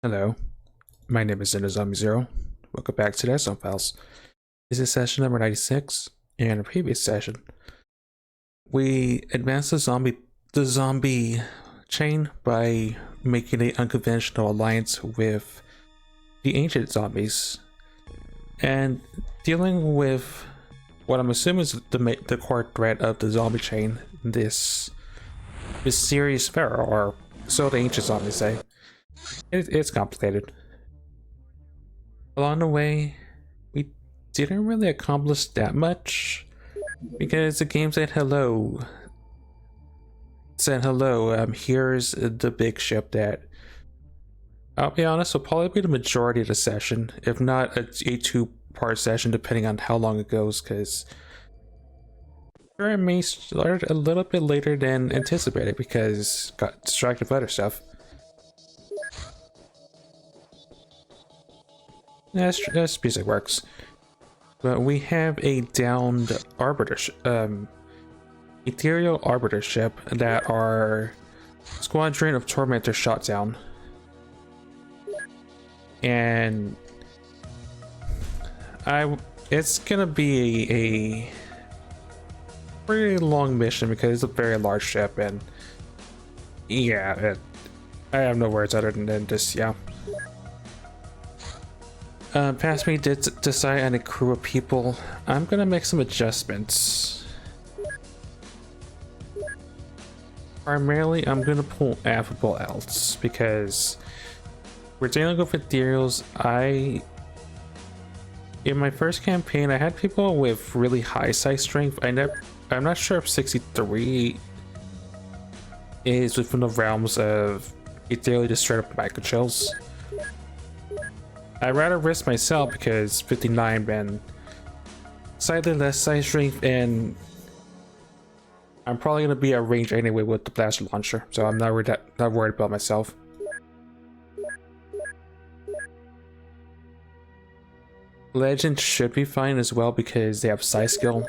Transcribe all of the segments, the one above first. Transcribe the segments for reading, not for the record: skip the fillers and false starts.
Hello, my name is Zombie0. Welcome back to the Zone Files. This is session number 96. In a previous session, we advanced the zombie chain by making an unconventional alliance with the ancient zombies and dealing with what I'm assuming is the core threat of the zombie chain, this mysterious pharaoh, or so the ancient zombies say. It's complicated. Along the way, we didn't really accomplish that much because the game said hello. Here's the big ship that, I'll be honest, will probably be the majority of the session, if not a two-part session, depending on how long it goes, because it may start a little bit later than anticipated because got distracted by other stuff. That's music works. But we have a downed Ethereal arbiter ship that our squadron of tormentors shot down. And it's gonna be a pretty long mission because it's a very large ship, and yeah, I have no words other than just yeah. Past me did decide on a crew of people. I'm gonna make some adjustments. Primarily, I'm gonna pull affable elves because we're dealing with Ethereals. In my first campaign, I had people with really high size strength. I'm not sure if 63 is within the realms of Ethereal just straight up micro chills. I'd rather risk myself because 59 been slightly less size strength, and I'm probably gonna be at range anyway with the blaster launcher, so I'm not worried about myself. Legend should be fine as well because they have size skill.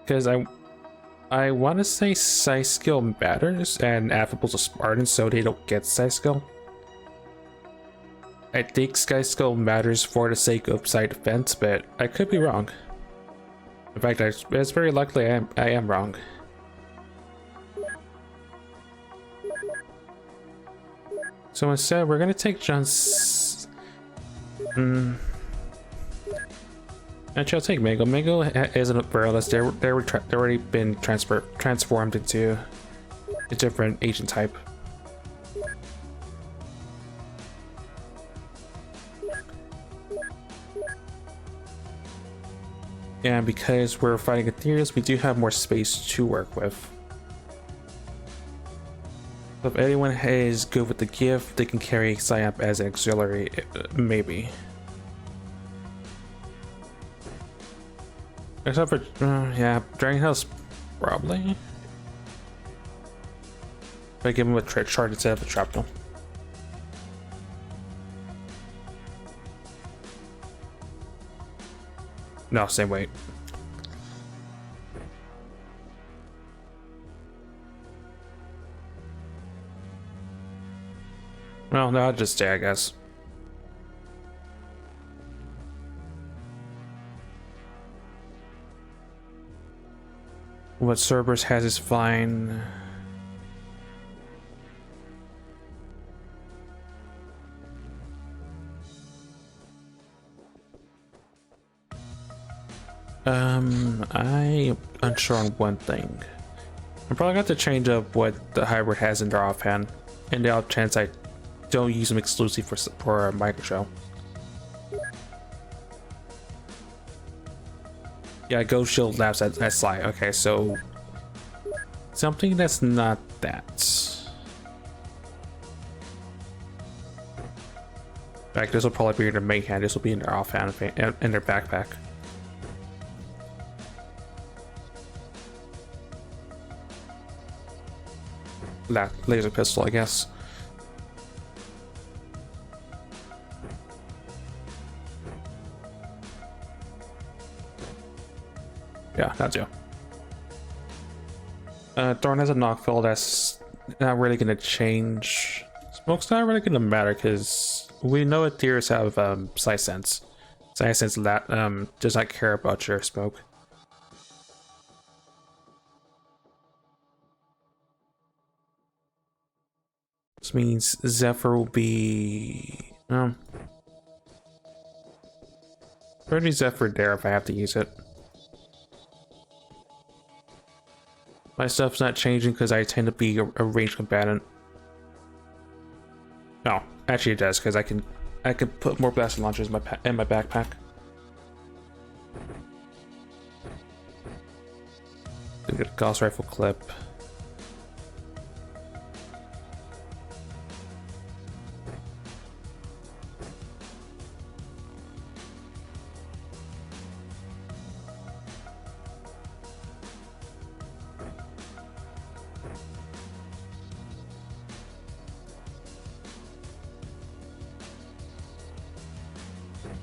Because I want to say size skill matters, and Affable's a Spartan, so they don't get size skill. I think sky skill matters for the sake of side defense, but I could be wrong. In fact, it's very likely I am wrong. So instead, we're gonna take John's. Actually, I'll take Mango. Mango isn't a Varyless. They're already been transformed into a different agent type. And because we're fighting Ethereals, we do have more space to work with. So if anyone is good with the gift, they can carry Psyop as an auxiliary, maybe. Except for, yeah, Dragon House, probably. If I give him a trick shard instead of a shrapnel. No, same weight. Well, no, I'll just stay, I guess. What Cerberus has is fine. I'm unsure on one thing. I'm probably going to change up what the hybrid has in their offhand, and the off chance I don't use them exclusively for a micro show. Yeah, Ghost Shield laps at Sly. Okay, so something that's not that. In fact, this will probably be in their main hand. This will be in their offhand in their backpack. Laser pistol, I guess. Yeah, that's you. Thorn has a knockfill that's not really gonna change Smoke's not really gonna matter because we know Ethereals have Psi Sense. Psi Sense does not care about your smoke. This means Zephyr will be pretty Zephyr there if I have to use it. My stuff's not changing because I tend to be a ranged combatant. No, actually it does because I can put more blast launchers in my backpack. Get a Gauss rifle clip.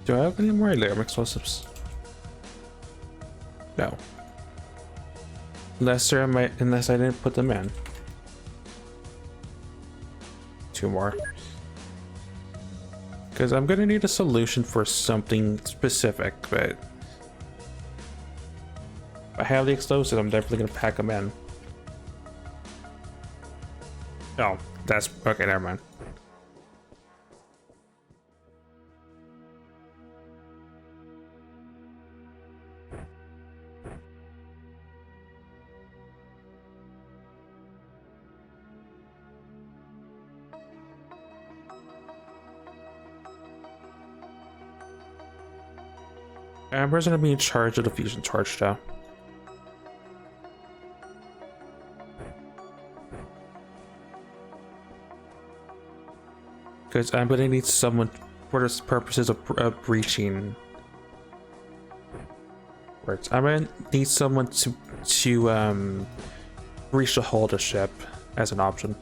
Do I have any more layer explosives? No. Unless I didn't put them in. 2 more. Because I'm gonna need a solution for something specific, but if I have the explosives, I'm definitely gonna pack them in. Oh, that's okay, never mind. Amber's gonna be in charge of the fusion torch though. Because I'm gonna need someone for the purposes of breaching. Words. I'm gonna need someone to breach the hull of the ship as an option.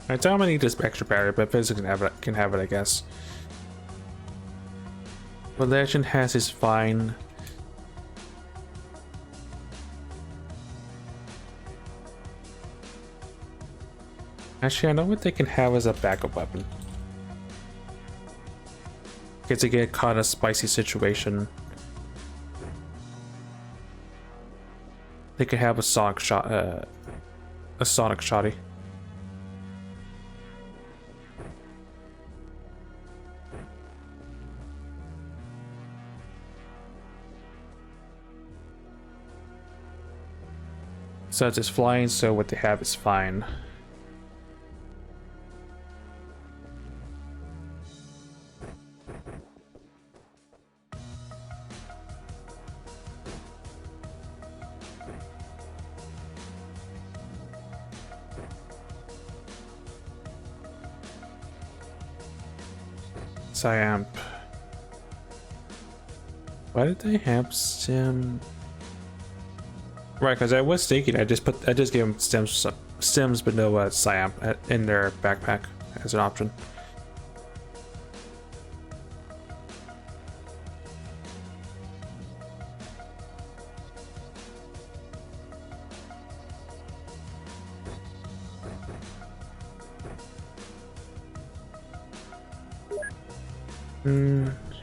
I don't need this extra battery, but physics can have it, I guess. What Legend has is fine. Actually, I know what they can have as a backup weapon. Get to get caught in a spicy situation. They could have a sonic shot, a sonic shotty. So it's flying, so what they have is fine. Siamp. Why did they have Sim? Right, because I was thinking I just gave them stems but no Siamp in their backpack as an option.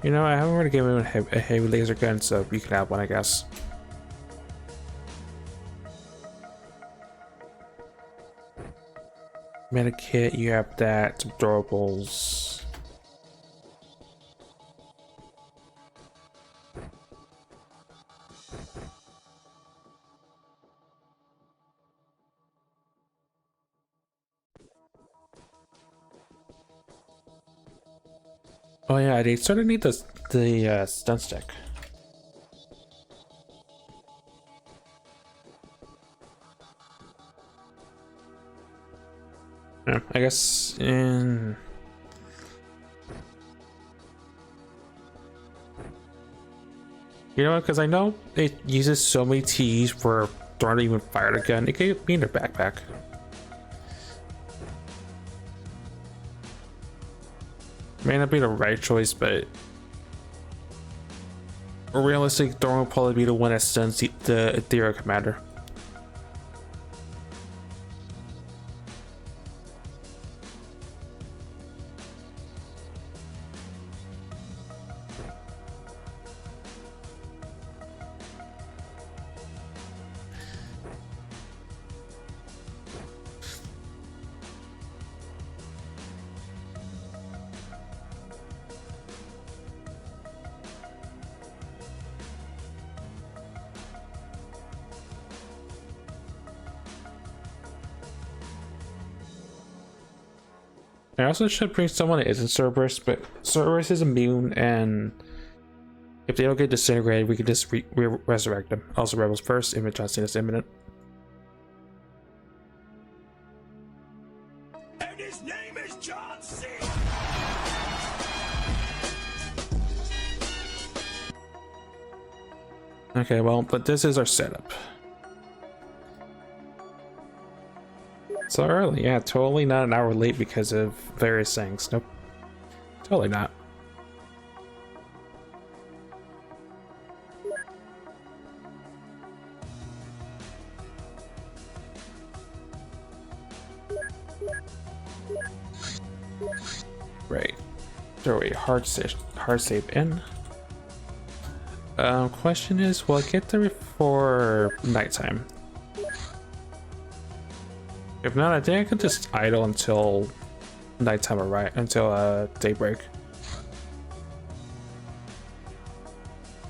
You know, I haven't really given him a heavy laser gun, so you can have one, I guess. Medikit, you have that. Some durables. Oh yeah, they sort of need the stun stick. Yeah, I guess in. You know, because I know it uses so many TEs for throwing even fired a gun. It could be in their backpack. May not be the right choice, but realistic throwing will probably be the one that stuns the Ethereal commander. I also should bring someone that isn't Cerberus, but Cerberus is immune, and if they don't get disintegrated, we can just resurrect them. Also, Rebels first, image on scene is imminent. And his name is John C. Okay, well, but this is our setup. So early, yeah, totally not an hour late because of various things. Nope, totally not. Right, throw a hard save in. Question is, will I get there before nighttime? If not, I think I can just idle until nighttime until daybreak.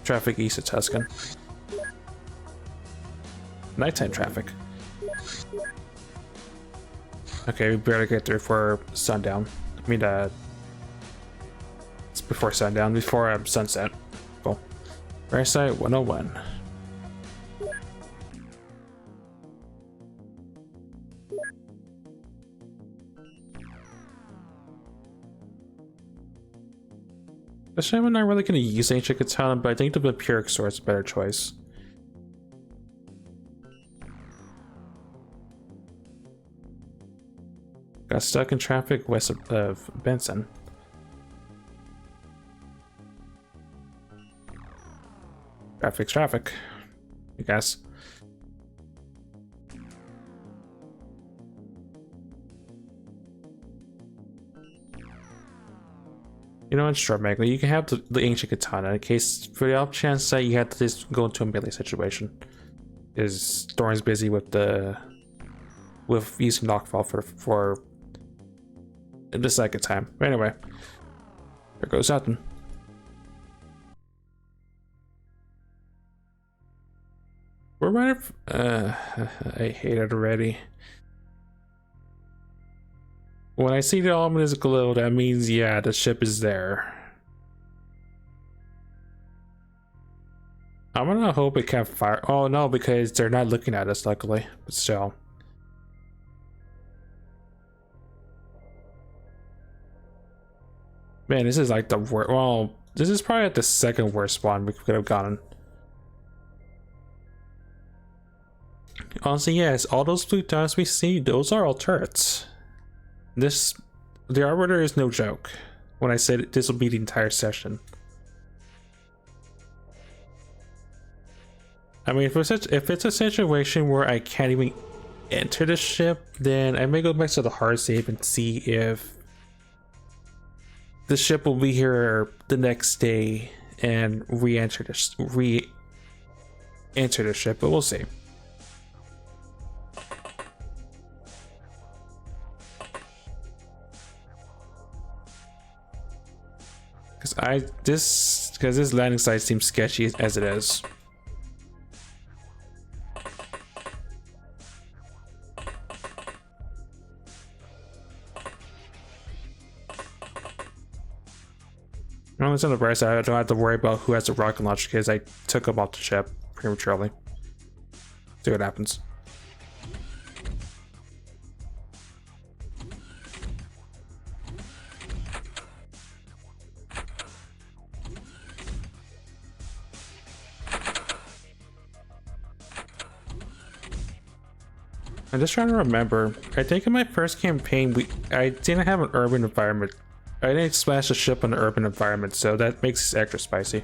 Traffic east of Tuscan. Nighttime traffic. Okay, we better get there for sundown. I mean, it's before sundown, before sunset. Cool. Right side 101. Actually, I'm not really going to use Ancient Katana, but I think the Vampiric Sword is a better choice. Got stuck in traffic west of Benson. Traffic, I guess. You know what, sure, Megla, you can have the Ancient Katana in case, for the off chance that you have to just go into a melee situation. Is Thorn's busy with using knockfall for the second time. But anyway, there goes nothing. We're running. I hate it already. When I see the ominous glow, that means, yeah, the ship is there. I'm gonna hope it can't fire. Oh no, because they're not looking at us, luckily. But still. Man, this is like the worst. Well, this is probably like the second worst spawn we could have gotten. Honestly, yes, all those blue dots we see, those are all turrets. The Arbiter is no joke. When I said this will be the entire session. I mean, if it's a situation where I can't even enter the ship, then I may go back to the hard save and see if the ship will be here the next day and re-enter the ship, but we'll see. Because this landing site seems sketchy as it is. Well, it's on the bright side, I don't have to worry about who has the rocket launcher because I took him off the ship prematurely. See what happens. I'm just trying to remember. I think in my first campaign, I didn't have an urban environment. I didn't smash the ship on an urban environment, so that makes it extra spicy.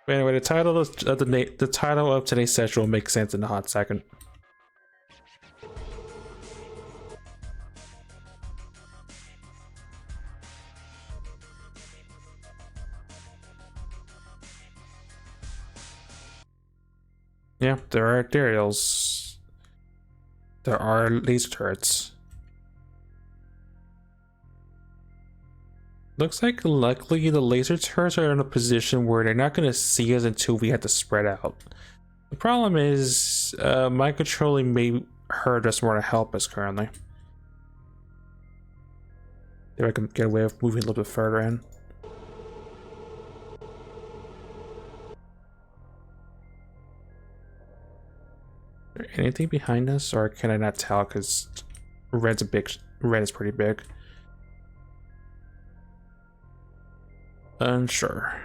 But anyway, the title of the title of today's session will make sense in a hot second. Yeah, there are Ethereals. There are laser turrets. Looks like luckily the laser turrets are in a position where they're not going to see us until we have to spread out. The problem is mind controlling may hurt us more than help us currently. If I can get away with moving a little bit further in. Is there anything behind us, or can I not tell because red is pretty big. Unsure.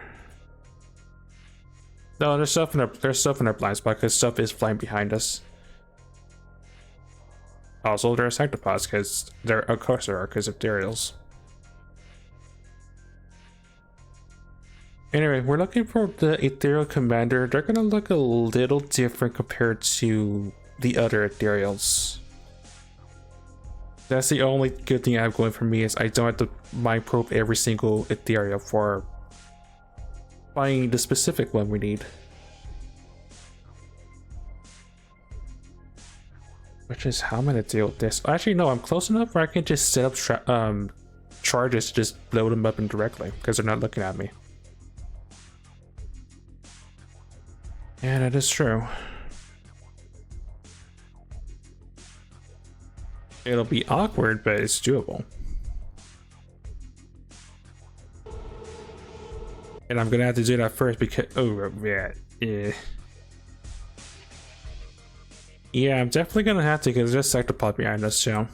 No, there's stuff in our blind spot because stuff is flying behind us. Also, there are sectopods because of course there are because of Ethereals. Anyway, we're looking for the Ethereal commander. They're gonna look a little different compared to the other Ethereals. That's the only good thing I have going for me is I don't have to mind probe every single Ethereal for finding the specific one we need. Which is how I'm gonna deal with this. Actually, no, I'm close enough where I can just set up charges to just blow them up indirectly because they're not looking at me. Yeah, that is true. It'll be awkward, but it's doable. And I'm gonna have to do that first because yeah, I'm definitely gonna have to because there's a sectopod behind us too.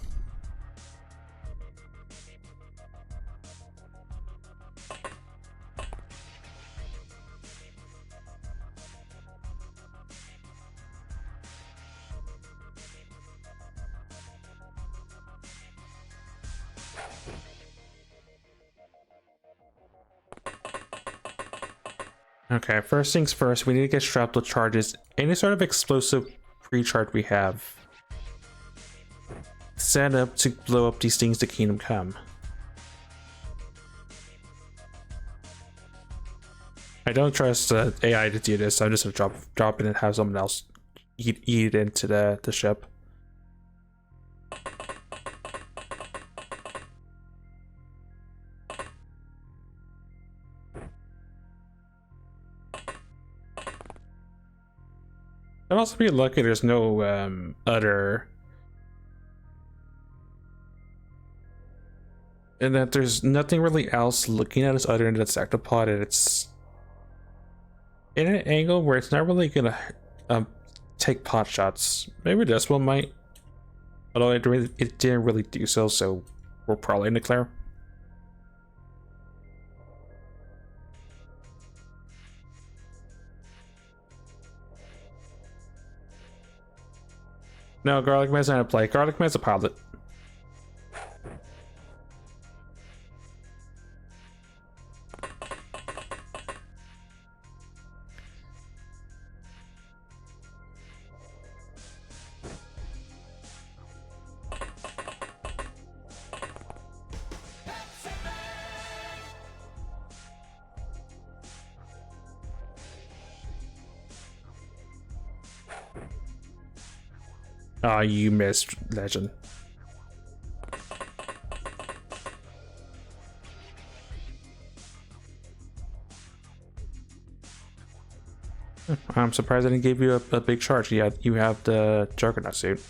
Okay, first things first, we need to get strapped with charges. Any sort of explosive pre-charge we have set up to blow up these things to Kingdom Come. I don't trust AI to do this, so I'm just gonna drop it and have someone else eat it into the ship. I'd also be lucky there's no other, and that there's nothing really else looking at us other than the sectopod, and it's in an angle where it's not really gonna take pot shots. Maybe this one might, although it didn't really do so, so we're probably in the clear. No, Garlic Man's not a play. Garlic Man's a pilot. Ah, you missed, legend. I'm surprised I didn't give you a big charge. Yeah, you have the Juggernaut suit.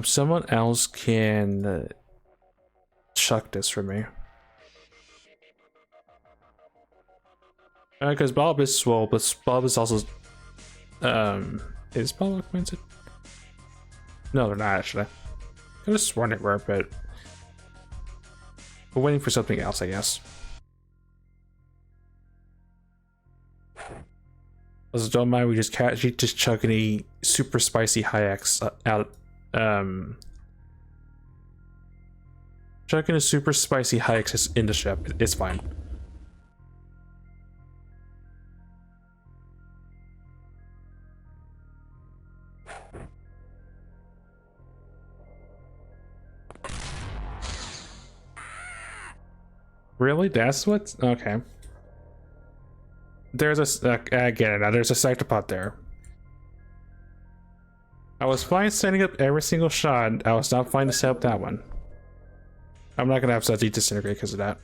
Someone else can chuck this for me. Because Bob is swole, but Bob is also is Bob augmented? No, they're not actually. I could have sworn it were, but we're waiting for something else, I guess. Also, don't mind, we just chuck any super spicy high X out. Chucking a super spicy high X in the ship. It's fine. Really? That's what? Okay. There's a I get it now. There's a cyclopod there. I was fine setting up every single shot. I was not fine to set up that one. I'm not gonna have Suzy disintegrate because of that.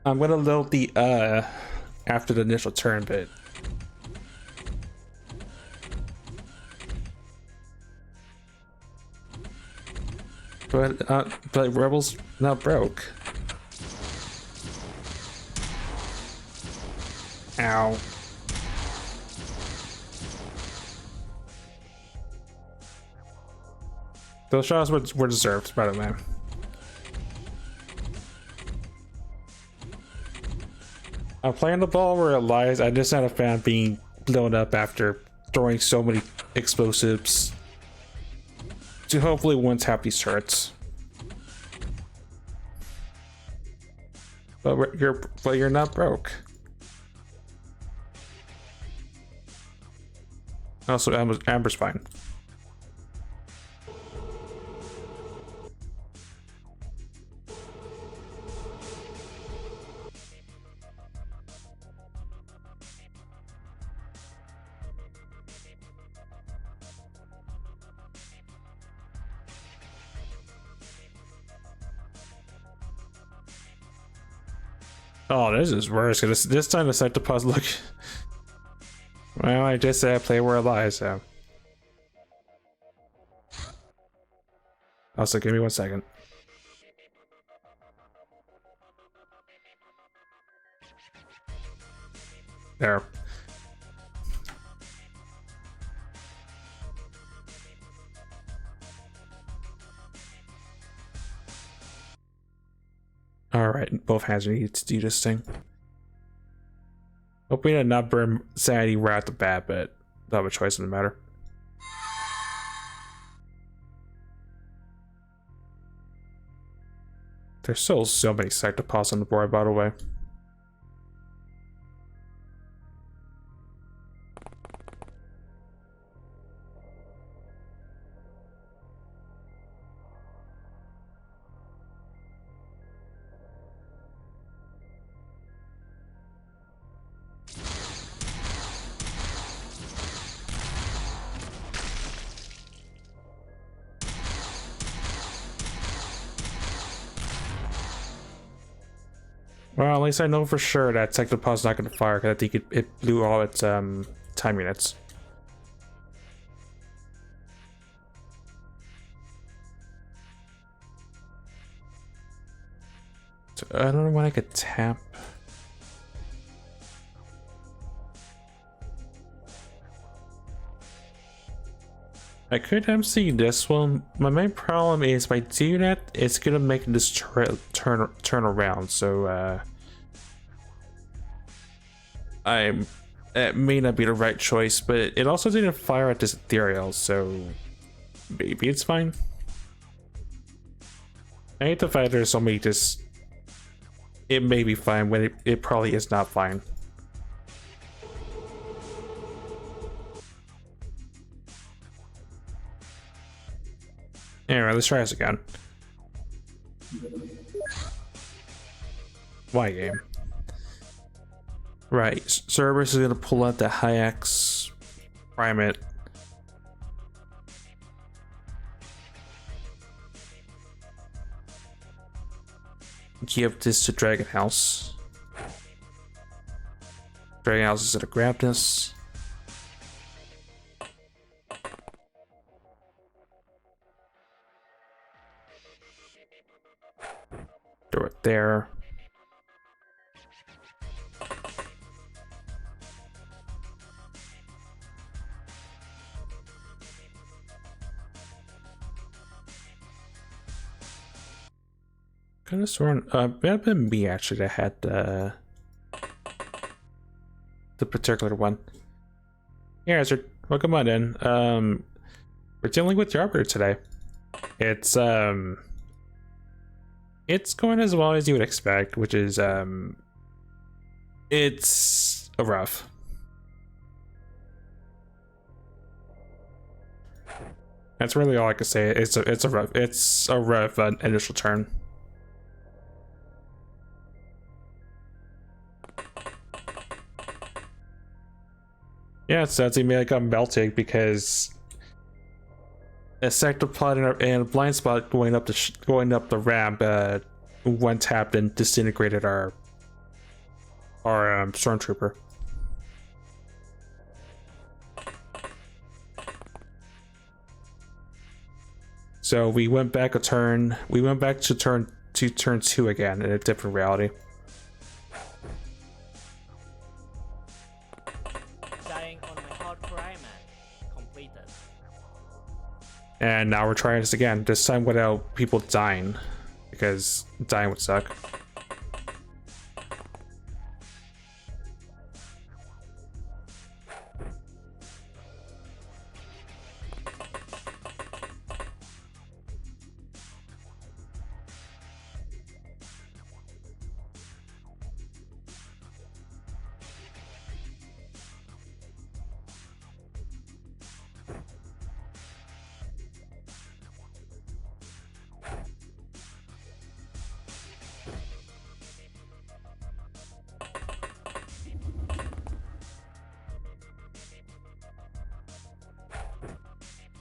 I'm gonna load the after the initial turn bit. But Rebel's not broke. Ow. Those shots were deserved, by the way. I'm playing the ball where it lies. I'm just not a fan of being blown up after throwing so many explosives to hopefully one-tap these turrets. But you're not broke. Also, Amber's fine. Oh, this is worse, because this time the cyclopods look... Well, I just said play where it lies, so... Also, give me 1 second. There. Alright, both hands need to do this thing. Hoping to not burn sanity right at the bat, but don't have a choice in the matter. There's still so many cyclopods on the board, by the way. Well, at least I know for sure that cyclopod's not going to fire, because I think it blew all its time units. So I don't know when I could tap. I could MC this one. My main problem is if I do that, it's gonna make this turn around. So it may not be the right choice, but it also didn't fire at this Ethereal, so maybe it's fine. I hate the fact there's so many just... It may be fine when it probably is not fine. Anyway, let's try this again. Why game? Right, Cerberus is gonna pull out the Hyax, prime it. Give this to Dragon House. Dragon House is gonna grab this. there. Kind of sworn, it might have been me actually that had the particular one. Yeah, Ezra, welcome on in. We're dealing with your operator today. It's going as well as you would expect, which is it's rough. That's really all I can say. It's a rough initial turn. Yeah, so it's gonna be like melting because a sector plot and a blind spot going up the ramp when tapped and disintegrated our stormtrooper. So we went back a turn. We went back to turn 2 again in a different reality. And now we're trying this again, this time without people dying, because dying would suck.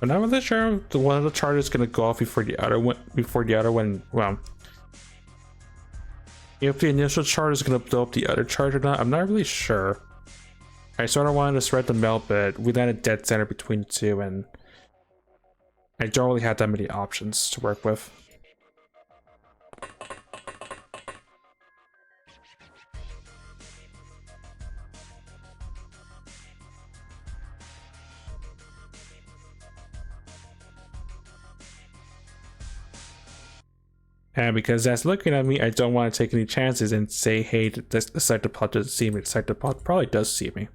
I'm not really sure if one of the charges is gonna go off before the other one. Well, if the initial charge is gonna blow up the other charge or not, I'm not really sure. I sort of wanted to spread them out, but we landed dead center between the two, and I don't really have that many options to work with. And because that's looking at me, I don't want to take any chances and say, hey, the sector pod doesn't see me. The sector pod probably does see me.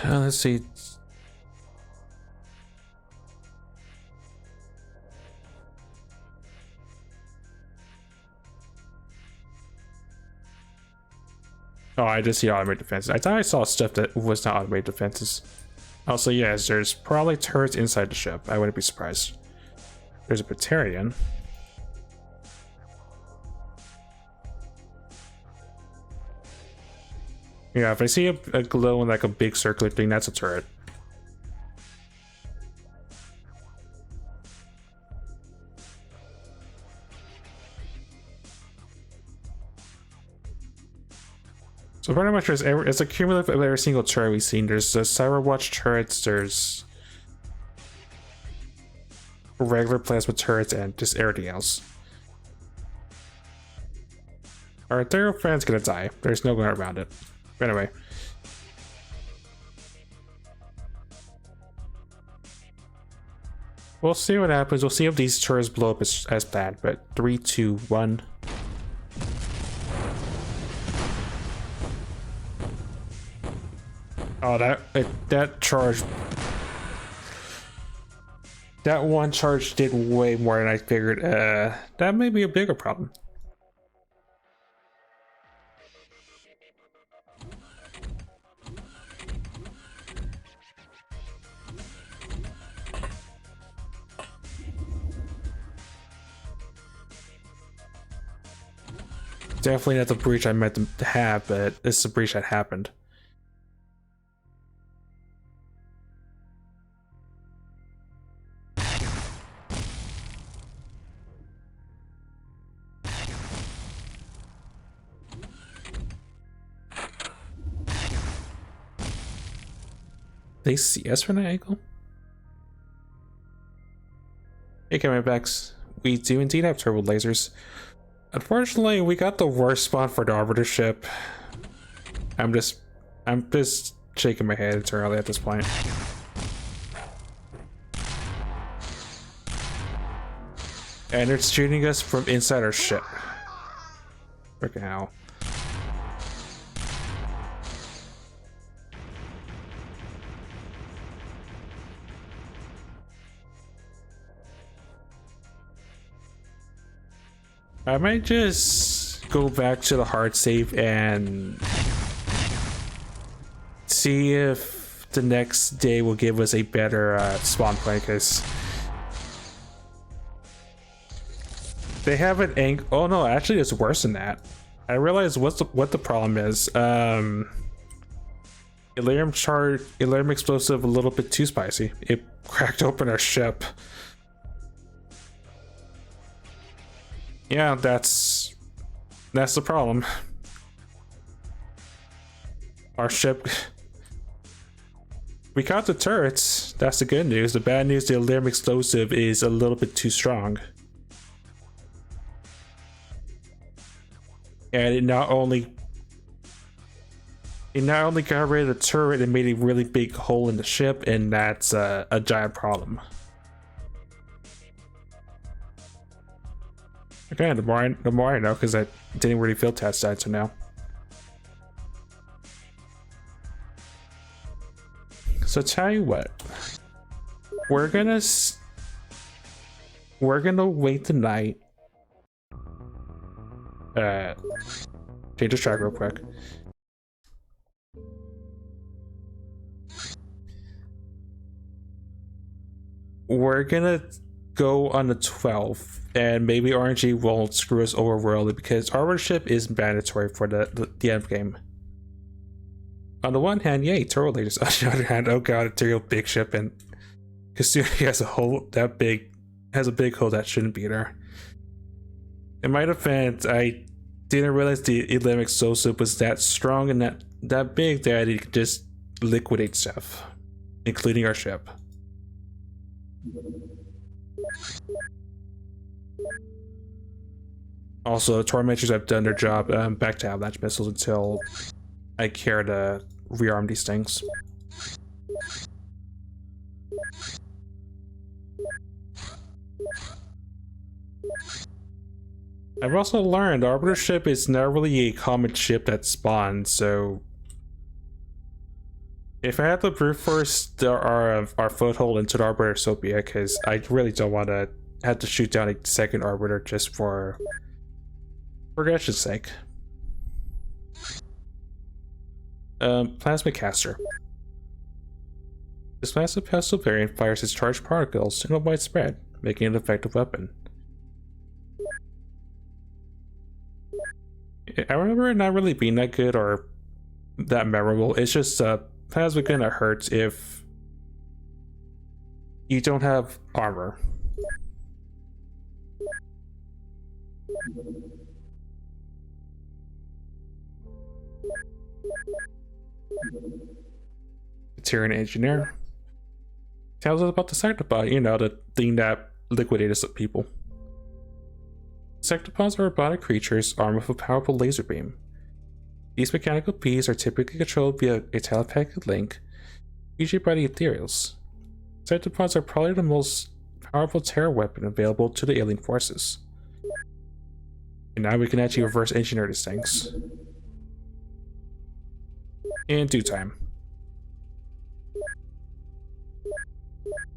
Let's see. Oh, I just see automated defenses. I thought I saw stuff that was not automated defenses. Also, yes, there's probably turrets inside the ship. I wouldn't be surprised. There's a Batarian. Yeah, if I see a glow in like a big circular thing, that's a turret. So pretty much it's a cumulative of every single turret we've seen. There's the Cyberwatch turrets, there's regular plasma turrets, and just everything else. Our Ethereal friend's gonna die. There's no going around it. But anyway. We'll see what happens. We'll see if these turrets blow up as planned. But 3, 2, 1. Oh, that charge. That one charge did way more than I figured. That may be a bigger problem. Definitely not the breach I meant to have, but it's the breach that happened. They see us from that angle? Hey, Camerbacks. We do indeed have turbo lasers. Unfortunately, we got the worst spawn for the Arbiter ship. I'm just shaking my head eternally at this point. And it's shooting us from inside our ship. Freaking hell. I might just go back to the hard save and see if the next day will give us a better spawn point, because they have an angle. Oh no, actually it's worse than that. I realized what the problem is. Elerium explosive a little bit too spicy. It cracked open our ship. Yeah, that's the problem. Our ship, we caught the turrets. That's the good news. The bad news, the Elerium explosive is a little bit too strong. And it not only got rid of the turret, it made a really big hole in the ship, and that's a giant problem. Okay, the more I know, because I didn't really field test that until now. So tell you what, we're gonna wait tonight. Change the track real quick. We're gonna go on the 12th, and maybe RNG won't screw us over royally, because our ship is mandatory for the end game. On the one hand, yay, turbo lasers. On the other hand, oh god, Ethereal big ship, and Kasumi has a hole that big, has a big hole that shouldn't be there. In my defense, I didn't realize the Elerium explosive was that strong and that big that it could just liquidate stuff, including our ship. Also, Tormentors have done their job. Back to avalanche missiles until I care to rearm these things. I've also learned Arbiter ship is not really a common ship that spawns, so if I have to brute force our foothold into the Arbiter, so be it, because I really don't want to have to shoot down a second Arbiter just for progression's sake. Plasma caster. This massive pestle variant fires its charged particles in a wide spread, making it an effective weapon. I remember it not really being that good or that memorable. It's just plasma gun that hurts if you don't have armor. Ethereal engineer tells us about the sectopod, you know, the thing that liquidated people. Sectopods are robotic creatures armed with a powerful laser beam. These mechanical beings are typically controlled via a telepathic link, usually by the Ethereals. Sectopods are probably the most powerful terror weapon available to the alien forces. And now we can actually reverse engineer these things. In due time.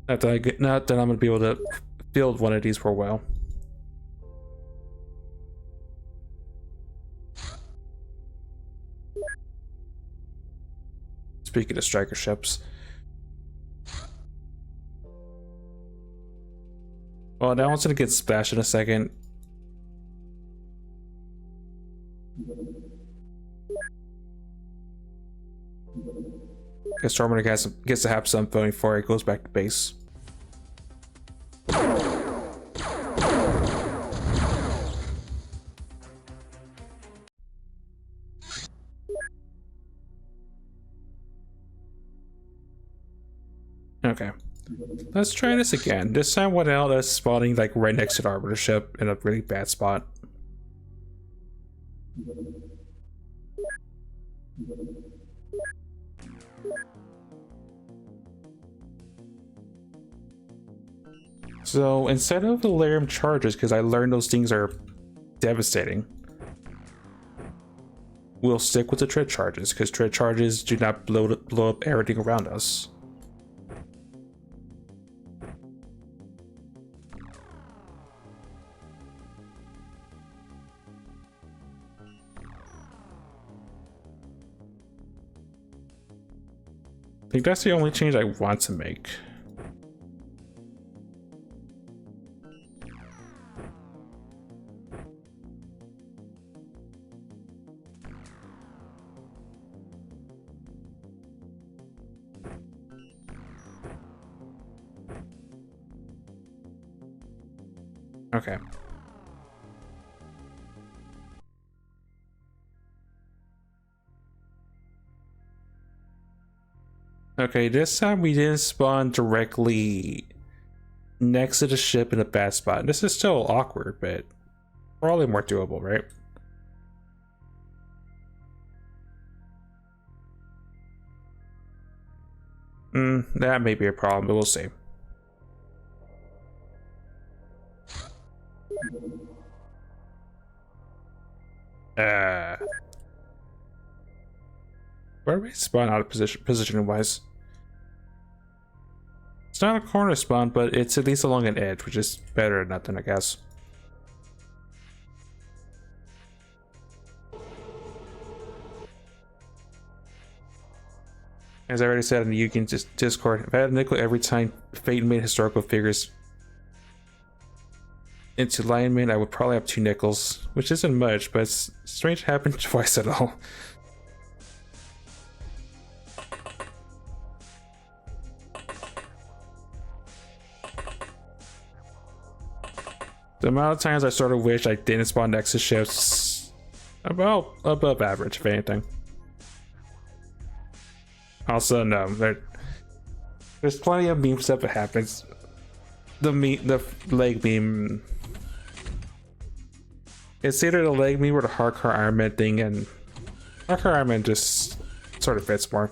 Not that I'm gonna be able to build one of these for a while. Speaking of striker ships. Well, that one's gonna get splashed in a second. Because Stormwind gets to have some voting before it goes back to base. Okay. Let's try this again. This time without us spawning like right next to the Arbiter ship in a really bad spot. So instead of the Delirium charges, because I learned those things are devastating, we'll stick with the Tread charges, because Tread charges do not blow up everything around us. I think that's the only change I want to make. Okay. Okay, this time we didn't spawn directly next to the ship in a bad spot. This is still awkward, but probably more doable, right? That may be a problem, but we'll see. Where do we spawn out of position wise? It's not a corner spawn, but it's at least along an edge, which is better than nothing, I guess. As I already said in the Yukin Discord, if I had a nickel every time Fate made historical figures into Lionman, I would probably have 2 nickels, which isn't much, but it's strange to happen twice at all. The amount of times I sort of wish I didn't spawn next to ships, about above average, if anything. Also, no, there's plenty of meme stuff that happens. The leg meme. It's either the leg meme or the hardcore Iron Man thing, and hardcore Iron Man just sort of fits more.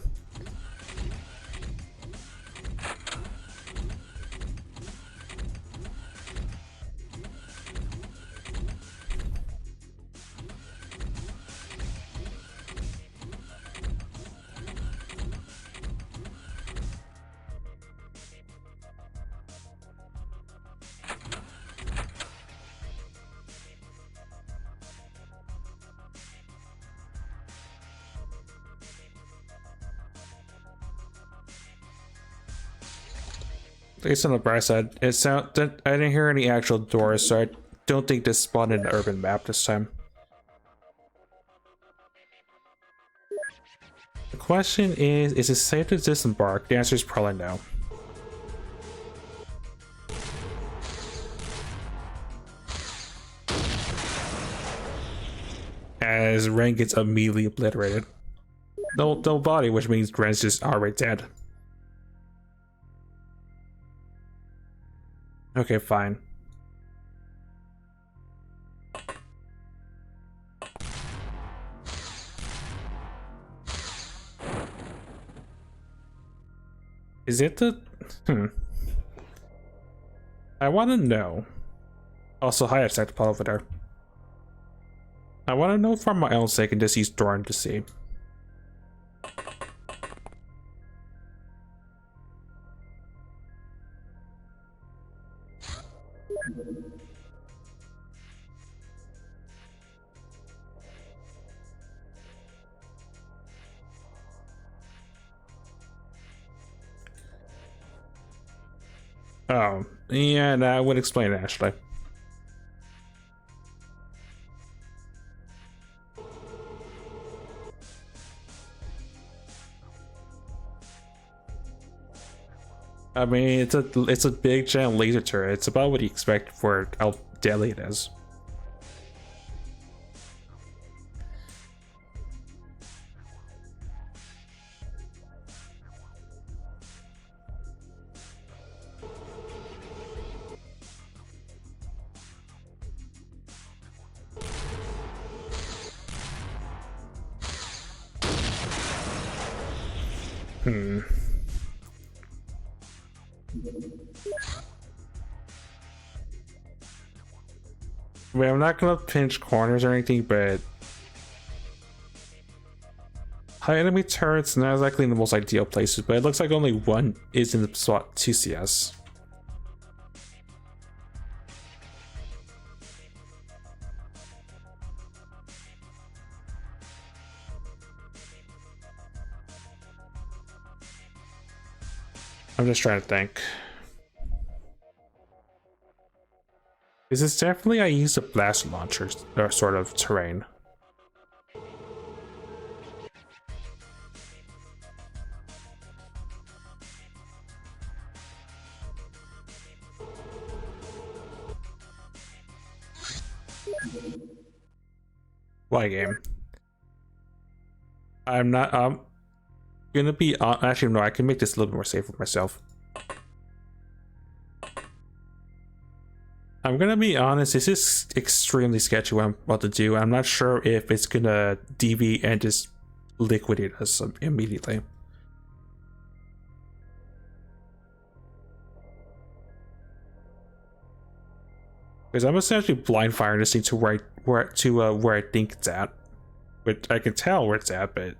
I guess on the bright side, I didn't hear any actual doors, so I don't think this spawned in the urban map this time. The question is it safe to disembark? The answer is probably no. As Ren gets immediately obliterated. No body, which means Ren's just already dead. Okay, fine. Is it the... I want to know. Also, hi, I've over there. I want to know for my own sake and just use Dorn to see. Oh, yeah, that would explain it, actually. I mean, it's a big giant laser turret. It's about what you expect for how deadly it is. I mean, I'm not gonna pinch corners or anything, but high enemy turrets not exactly in the most ideal places, but it looks like only one is in the spot 2 CS. I'm just trying to think. This is definitely I use a blast launcher sort of terrain. Why game? I'm not gonna be actually no, I can make this a little bit more safe for myself. I'm gonna be honest, this is extremely sketchy what I'm about to do. I'm not sure if it's gonna deviate and just liquidate us immediately. Because I'm essentially blind firing this thing to where I think it's at. But I can tell where it's at, but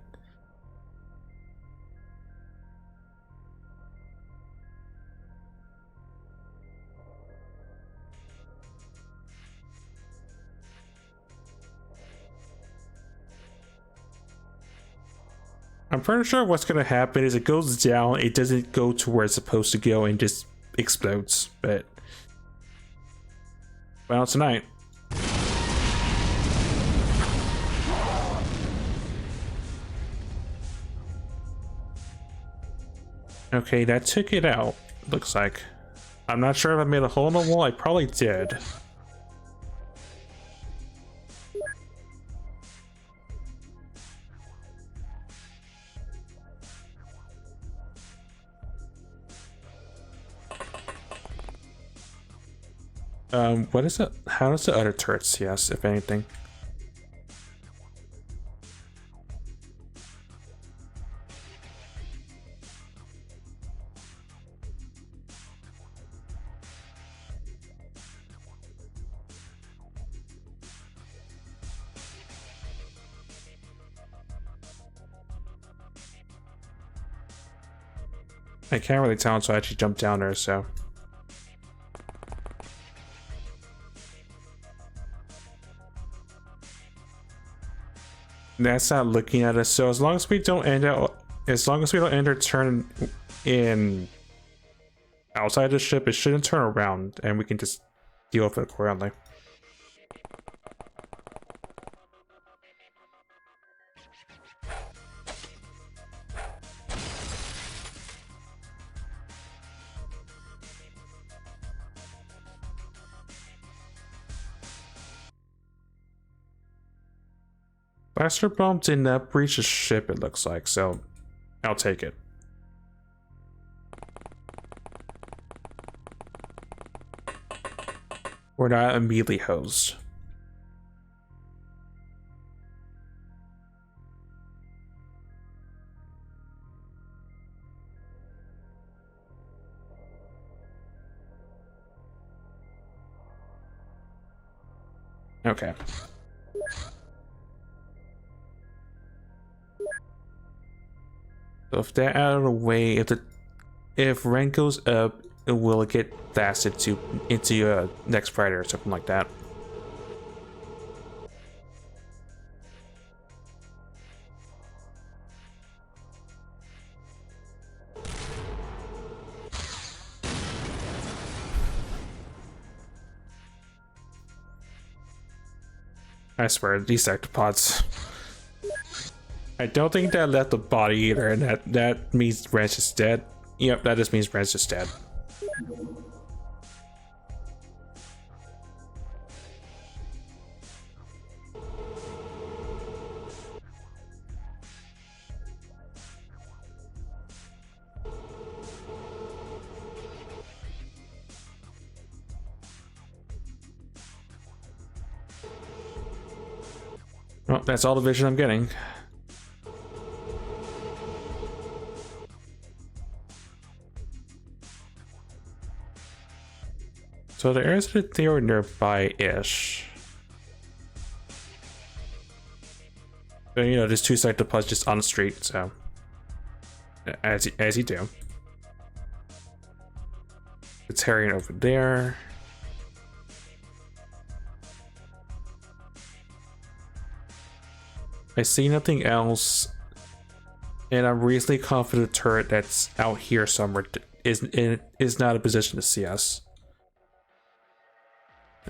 I'm pretty sure what's gonna happen is it goes down, it doesn't go to where it's supposed to go and just explodes, but well, tonight. Okay, that took it out, looks like. I'm not sure if I made a hole in the wall, I probably did. What is it? How does the other turret CS, if anything? I can't really tell until I actually jump down there, so. That's not looking at us, so as long as we don't end our turn in outside the ship, it shouldn't turn around, and we can just deal with it accordingly. Blaster bomb did not breach the ship, it looks like, so I'll take it. We're not immediately hosed. Okay. So if they're out of the way, if rank goes up, it will get blasted into next Friday or something like that. I swear, these octopods. I don't think that left the body either, and that means Ranch is dead. Yep, that just means Brand's just dead. Well, that's all the vision I'm getting. So there is a theory nearby-ish. So, you know, there's two cyclopods just on the street, so... As you do. It's Harriet over there. I see nothing else, and I'm reasonably confident the turret that's out here somewhere is not in a position to see us.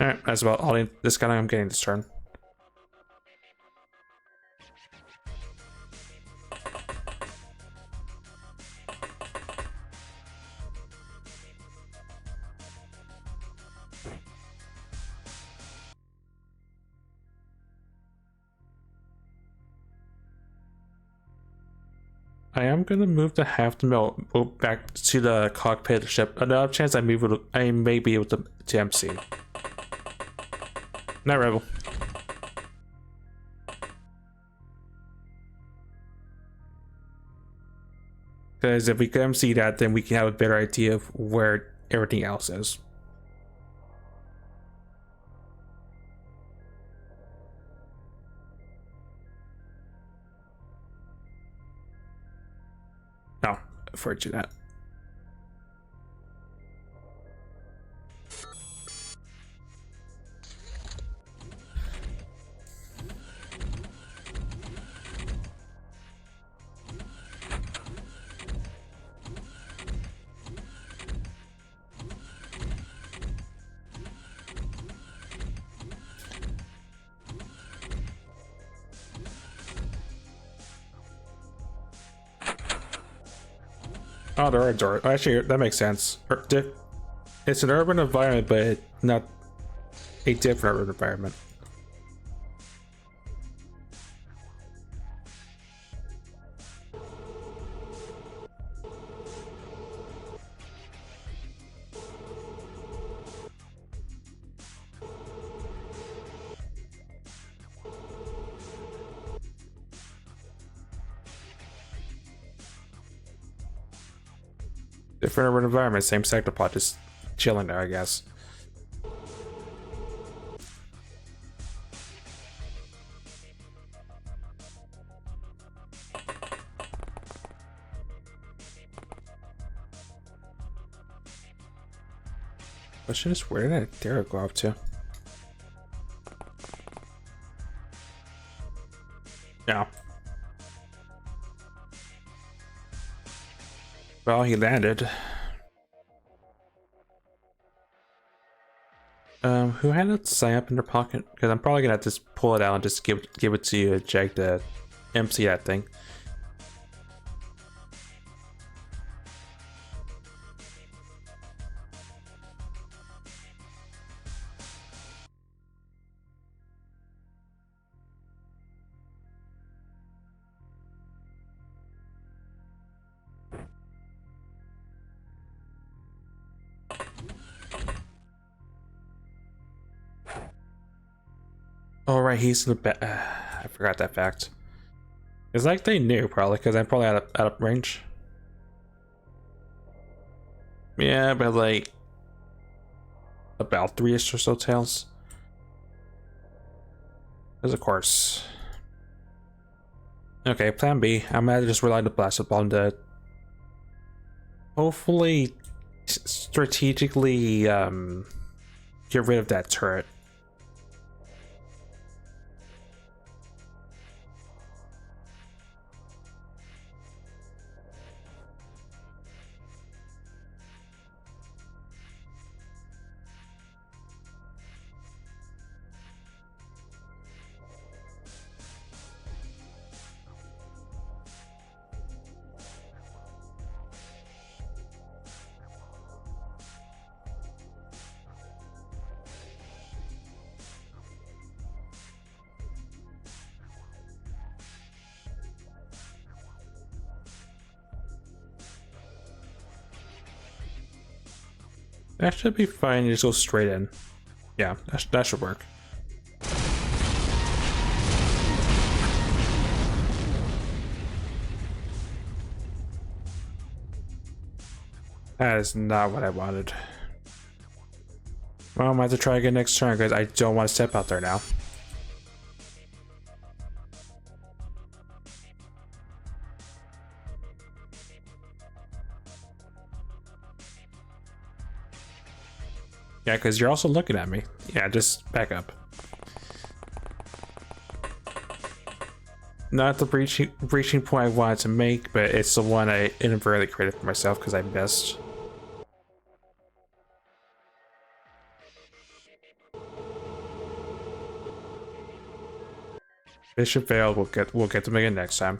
Alright, that's about all this guy I'm getting this turn. I am gonna move the half the mill back to the cockpit of the ship. Another chance I may be able to MC. Not Rebel. Because if we can MC that, then we can have a better idea of where everything else is. No, fortunate. Oh, there are doors. Actually, that makes sense. It's an urban environment, but not a different urban environment. Different urban environment, same sectopod, just chilling there, I guess. Question is, where did that Derek go up to? Yeah. Well, he landed. Who had that sign up in their pocket? Because I'm probably gonna have to just pull it out and just give it to you, Jake, to MC that thing. Oh right, he's in the back. I forgot that fact. It's like they knew probably, because I'm probably out of range. Yeah, but like about 3-ish or so tails. Because of course. Okay, plan B. I'm gonna just rely on the blast upon to hopefully strategically get rid of that turret. That should be fine. You just go straight in. Yeah, that should work. That is not what I wanted. Well, I'm going to have to try again next turn because I don't want to step out there now. Yeah, because you're also looking at me. Yeah, just back up. Not the breaching point I wanted to make, but it's the one I inadvertently created for myself because I missed. Bishop failed. We'll get them again next time.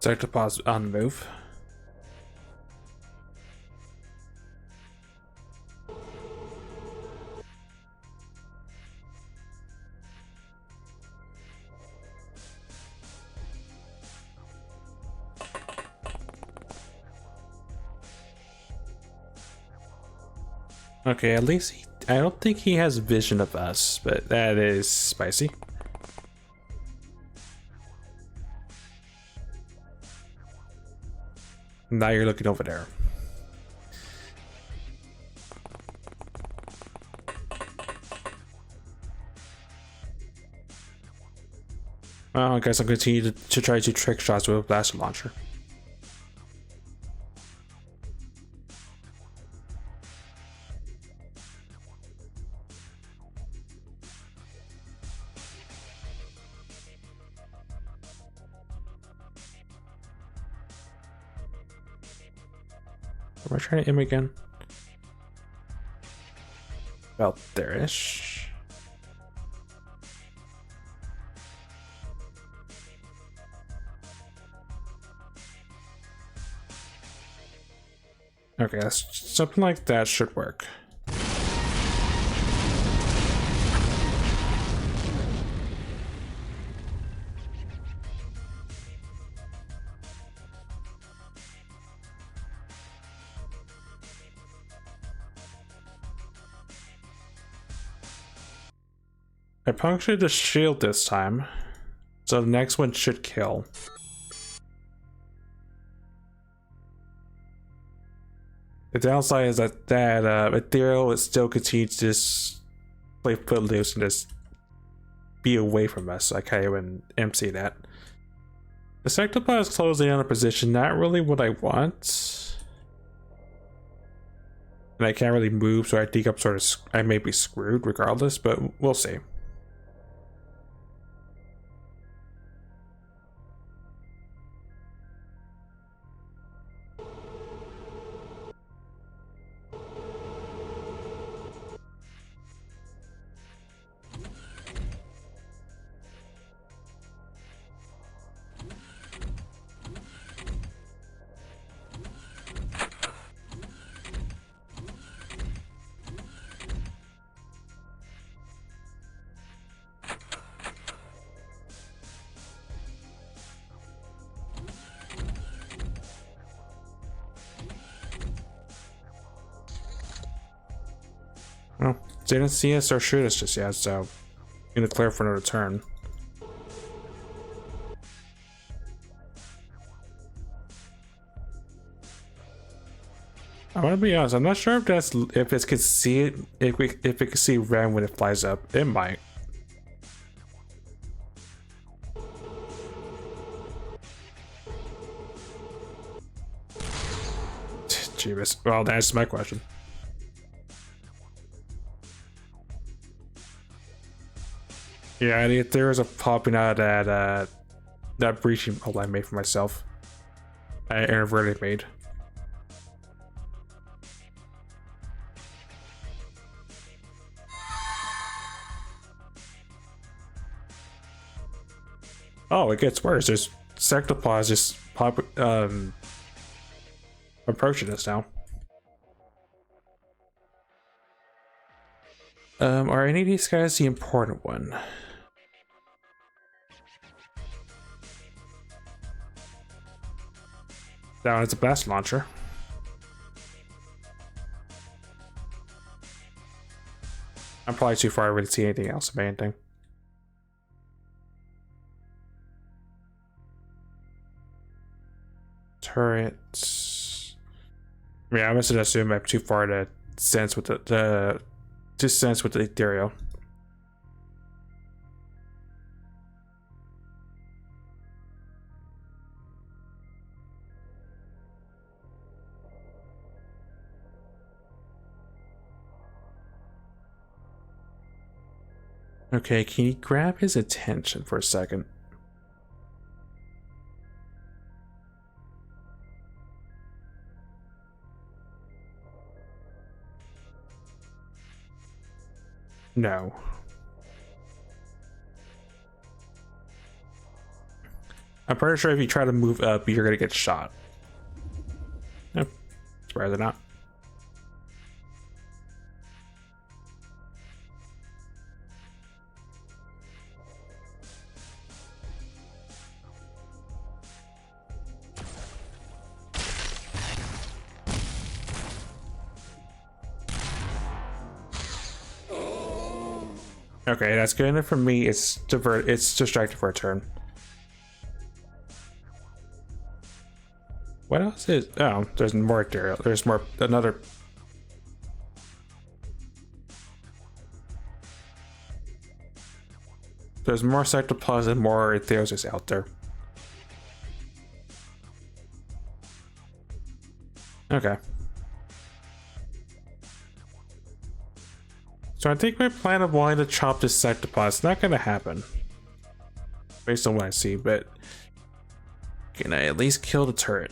Sector pause on the move. Okay, at least I don't think he has vision of us, but that is spicy. Now you're looking over there. Well, I guess I'll continue to try to trick shots with a blaster launcher. Am I trying to aim again? About there-ish. Okay, something like that should work. I punctured the shield this time, so the next one should kill. The downside is that Ethereal is still continues to just play footloose and just be away from us, so I can't even MC that. The Sectopod is closing on a position, not really what I want. And I can't really move, so I think I may be screwed regardless, but we'll see. Well, they didn't see us or shoot us just yet, so I'm gonna clear for another turn. I want to be honest. I'm not sure if it can see it. If it can see red when it flies up, it might. Jeebus. Well, that's my question. Yeah, the Ethereals are popping out at that breaching hole I made for myself. I inadvertently made. Oh, it gets worse. There's sectopods just approaching us now. Are any of these guys the important one? That one's a blast launcher. I'm probably too far away to see anything else about anything. Turrets. I mean, I must assume I'm too far to sense with the Ethereal. Okay, can you grab his attention for a second? No. I'm pretty sure if you try to move up, you're gonna get shot. Nope. It's rather not. Okay, that's good enough for me. It's distracted for a turn. What else is? Oh, there's more Ethereal. There's another. There's more sectopods and more Ethereals out there. Okay. So I think my plan of wanting to chop this sectopod is not gonna happen. Based on what I see, but can I at least kill the turret?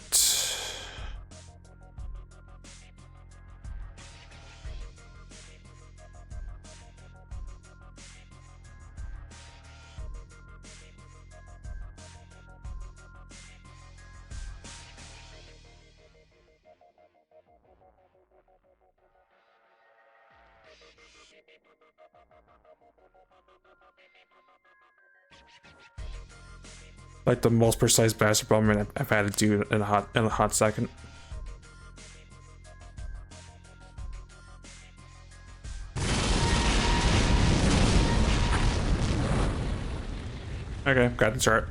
Like the most precise bastard bomb I've had to do in a hot second. Okay, got the chart.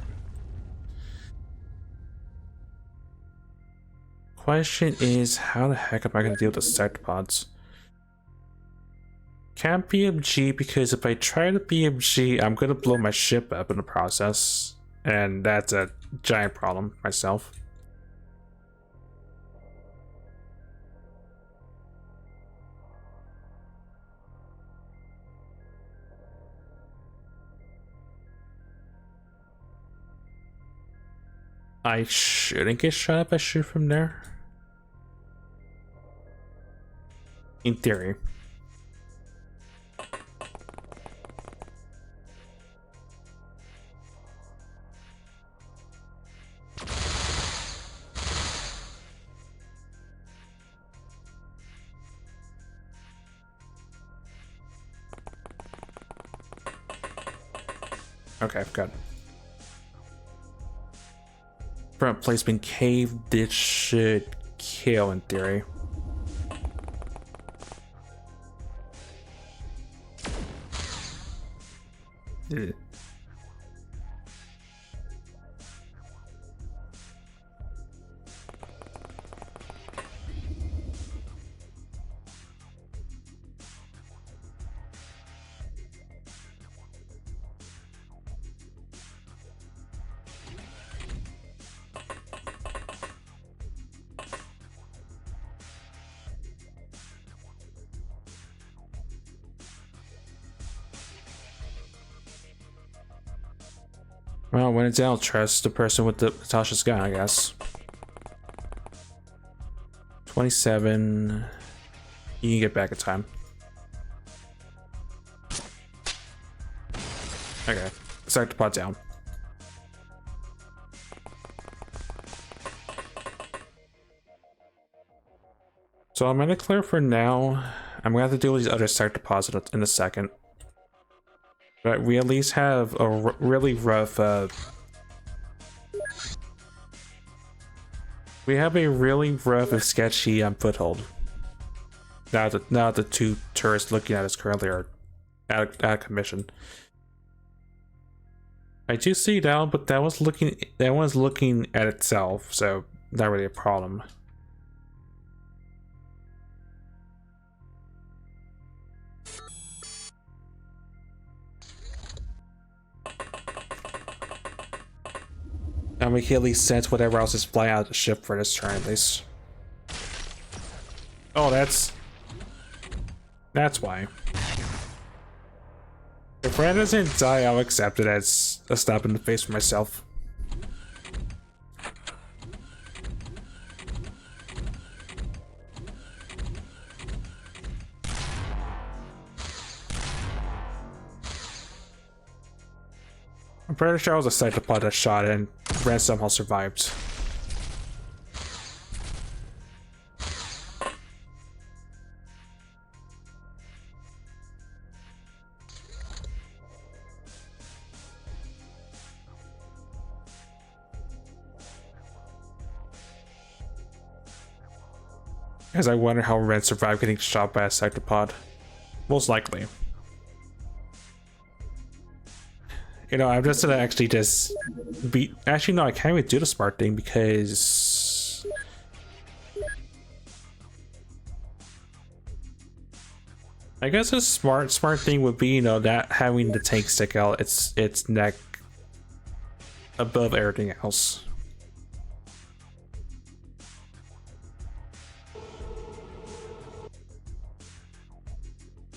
Question is, how the heck am I gonna deal with the sectopods? Can't BMG because if I try to BMG, I'm gonna blow my ship up in the process. And that's a giant problem myself. I shouldn't get shot if I shoot from there. In theory. Okay, good. Front placement cave, this should kill in theory. Ugh. Well, when it's doubt, trust the person with the Natasha's gun, I guess. 27. You can get back in time. Okay, start to pot down. So I'm gonna clear for now. I'm gonna have to do these other start deposit in a second. But we at least have a really rough, we have a really rough and sketchy foothold. Now the two tourists looking at us currently are out of commission. I do see that, but that was looking at itself, so not really a problem. And we can at least sense whatever else is flying out of the ship for this turn, at least. Oh, that's why. If Ren doesn't die, I'll accept it as a slap in the face for myself. I'm pretty sure I was a cyclopod that shot and Ren somehow survived. Because I wonder how Ren survived getting shot by a cyclopod. Most likely. You know, I'm just gonna actually just be. Actually, no, I can't even do the smart thing because. I guess a smart thing would be, you know, that having the tank stick out its neck above everything else.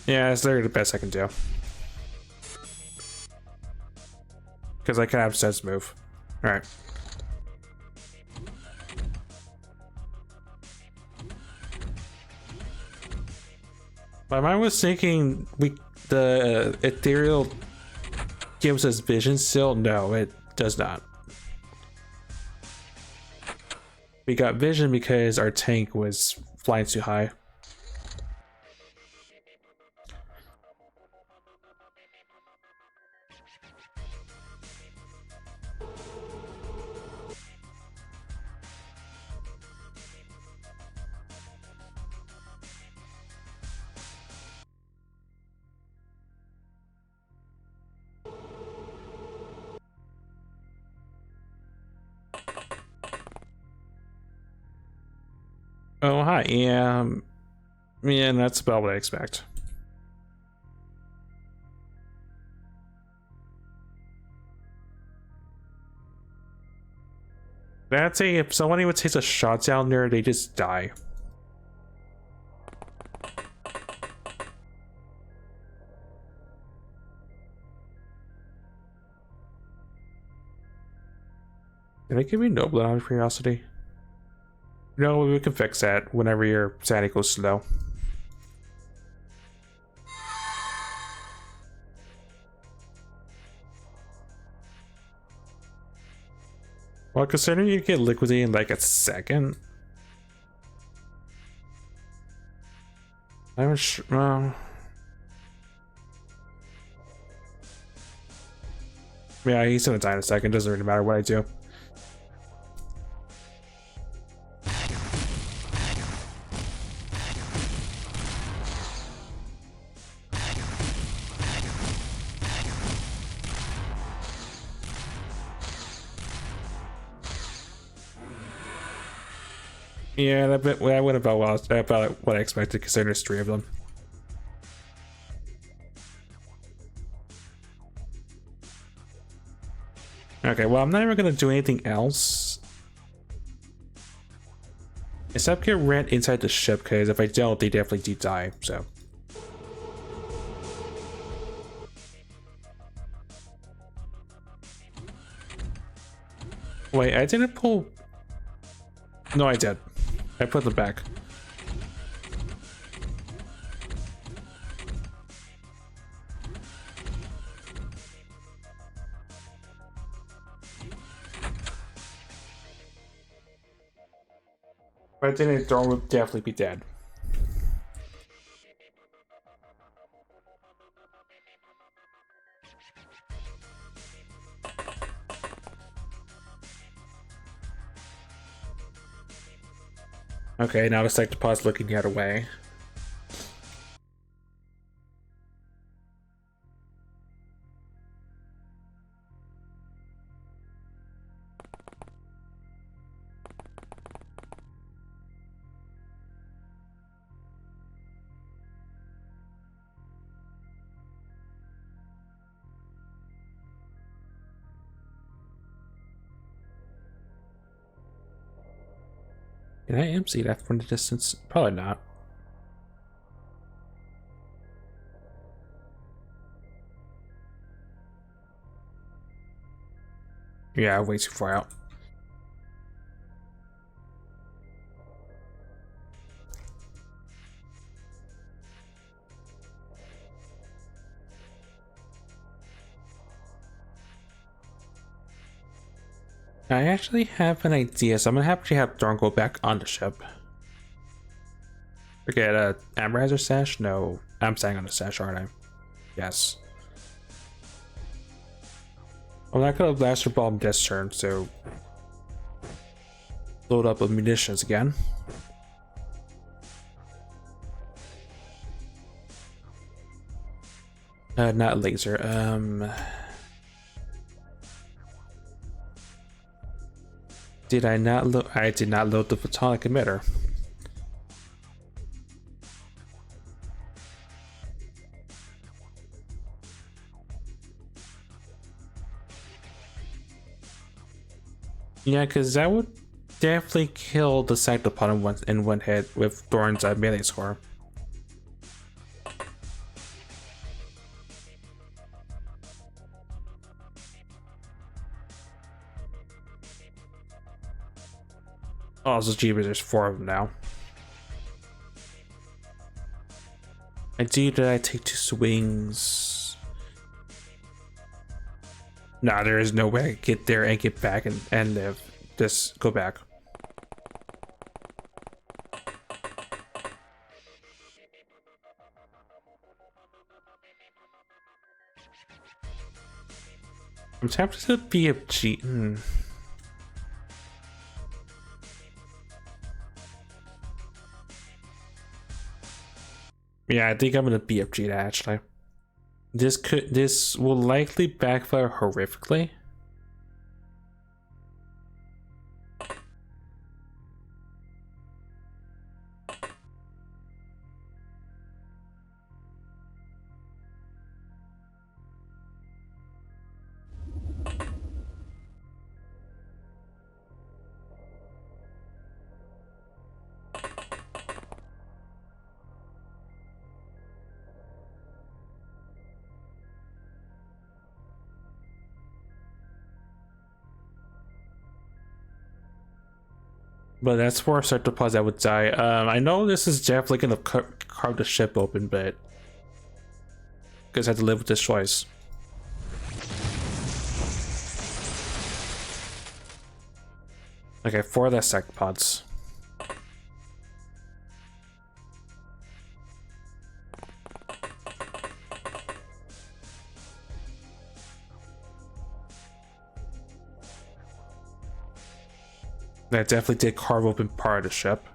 Yeah, it's literally the best I can do. Because I can have sense move. Alright. My mind was thinking the Ethereal gives us vision still. No, it does not. We got vision because our tank was flying too high. Oh, hi. Yeah, yeah, that's about what I expect. That's if someone even takes a shot down there, they just die. Did they give me no blood out of curiosity? No, we can fix that whenever your sanity goes slow. Well, considering you get liquidated in like a second. I'm sure. Yeah, he's gonna die in a second. Doesn't really matter what I do. Yeah, that went about what I expected, considering there's 3 of them. Okay, well, I'm not even gonna do anything else except get Rent inside the ship, because if I don't, they definitely do die. So. Wait, I didn't pull. No, I did. I put them back. If I didn't, Thorn would definitely be dead. Okay, now the Sectopod's looking the other way. Can I MC that from the distance? Probably not. Yeah, way too far out. I actually have an idea, so I'm gonna actually have Thorn go back on the ship. Forget Amber has her sash? No, I'm staying on the sash, aren't I? Yes. I'm not gonna Blaster Bomb this turn, so load up with munitions again. Not laser. Did I not load? I did not load the photonic emitter. Yeah, because that would definitely kill the Sectopod in one hit with Thorn's melee score. Oh, so Jeebus, there's 4 of them now. Did I take 2 swings? Nah, there is no way I get there and get back and live. Just go back. I'm tempted to be a cheat. Yeah, I think I'm gonna BFG that actually. This will likely backfire horrifically. But that's 4 Sectopods that would die. I know this is definitely gonna carve the ship open, but guys have to live with this choice. Okay, 4 of the Sectopods. That definitely did carve open part of the ship.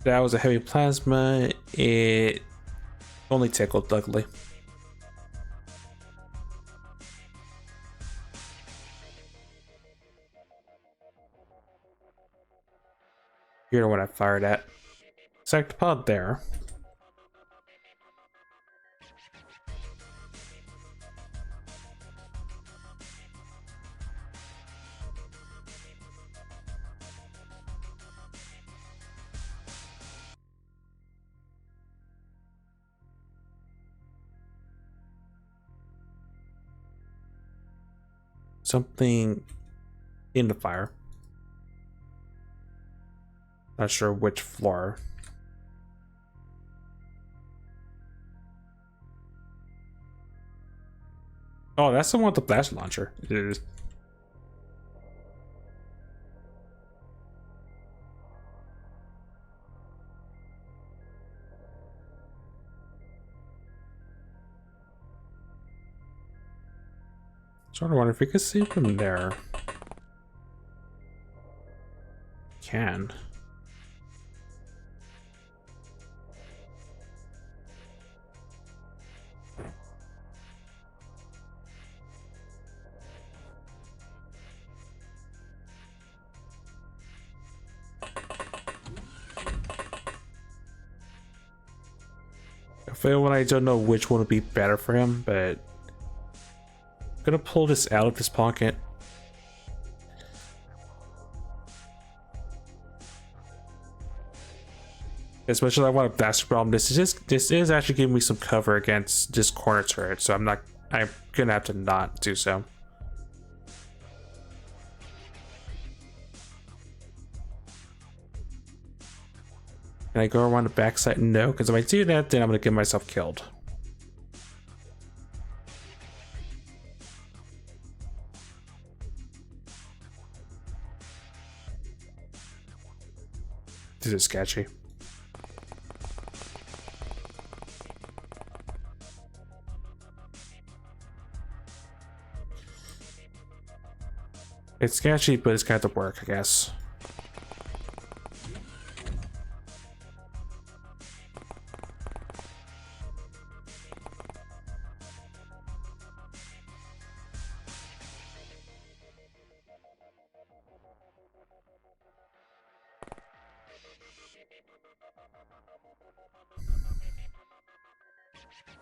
That was a heavy plasma. It only tickled, luckily. You know what I fired at. Sectopod there. Something in the fire. Not sure which floor. Oh, that's the one with the blast launcher. It is. Sort of wonder if we could see from there. Can. I feel when I don't know which one would be better for him, but I'm gonna pull this out of his pocket. As much as I want a blast problem, this is actually giving me some cover against this corner turret, so I'm gonna have to not do so. Can I go around the backside? No, because if I do that, then I'm gonna get myself killed. This is sketchy. It's sketchy, but it's got to work, I guess.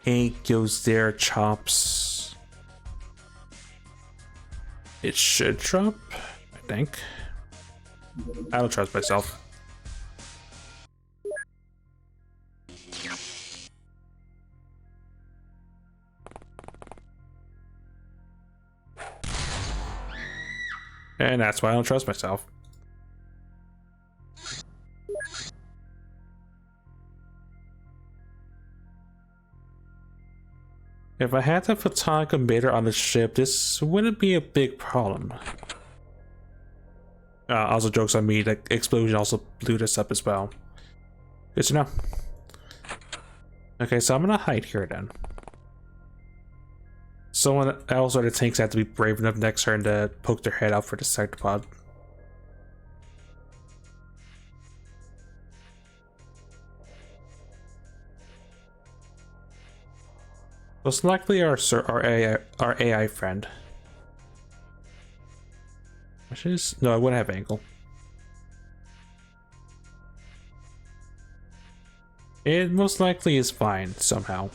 Ain't goes there, chops. It should drop, I think. I don't trust myself. And that's why I don't trust myself. If I had the photonic emitter on the ship, this wouldn't be a big problem. Also, jokes on me, the explosion also blew this up as well. Good to know. Okay, so I'm gonna hide here then. Someone else or the tanks have to be brave enough next turn to poke their head out for the sectopod. Most likely our AI friend. Which is no, I wouldn't have angle. It most likely is fine somehow.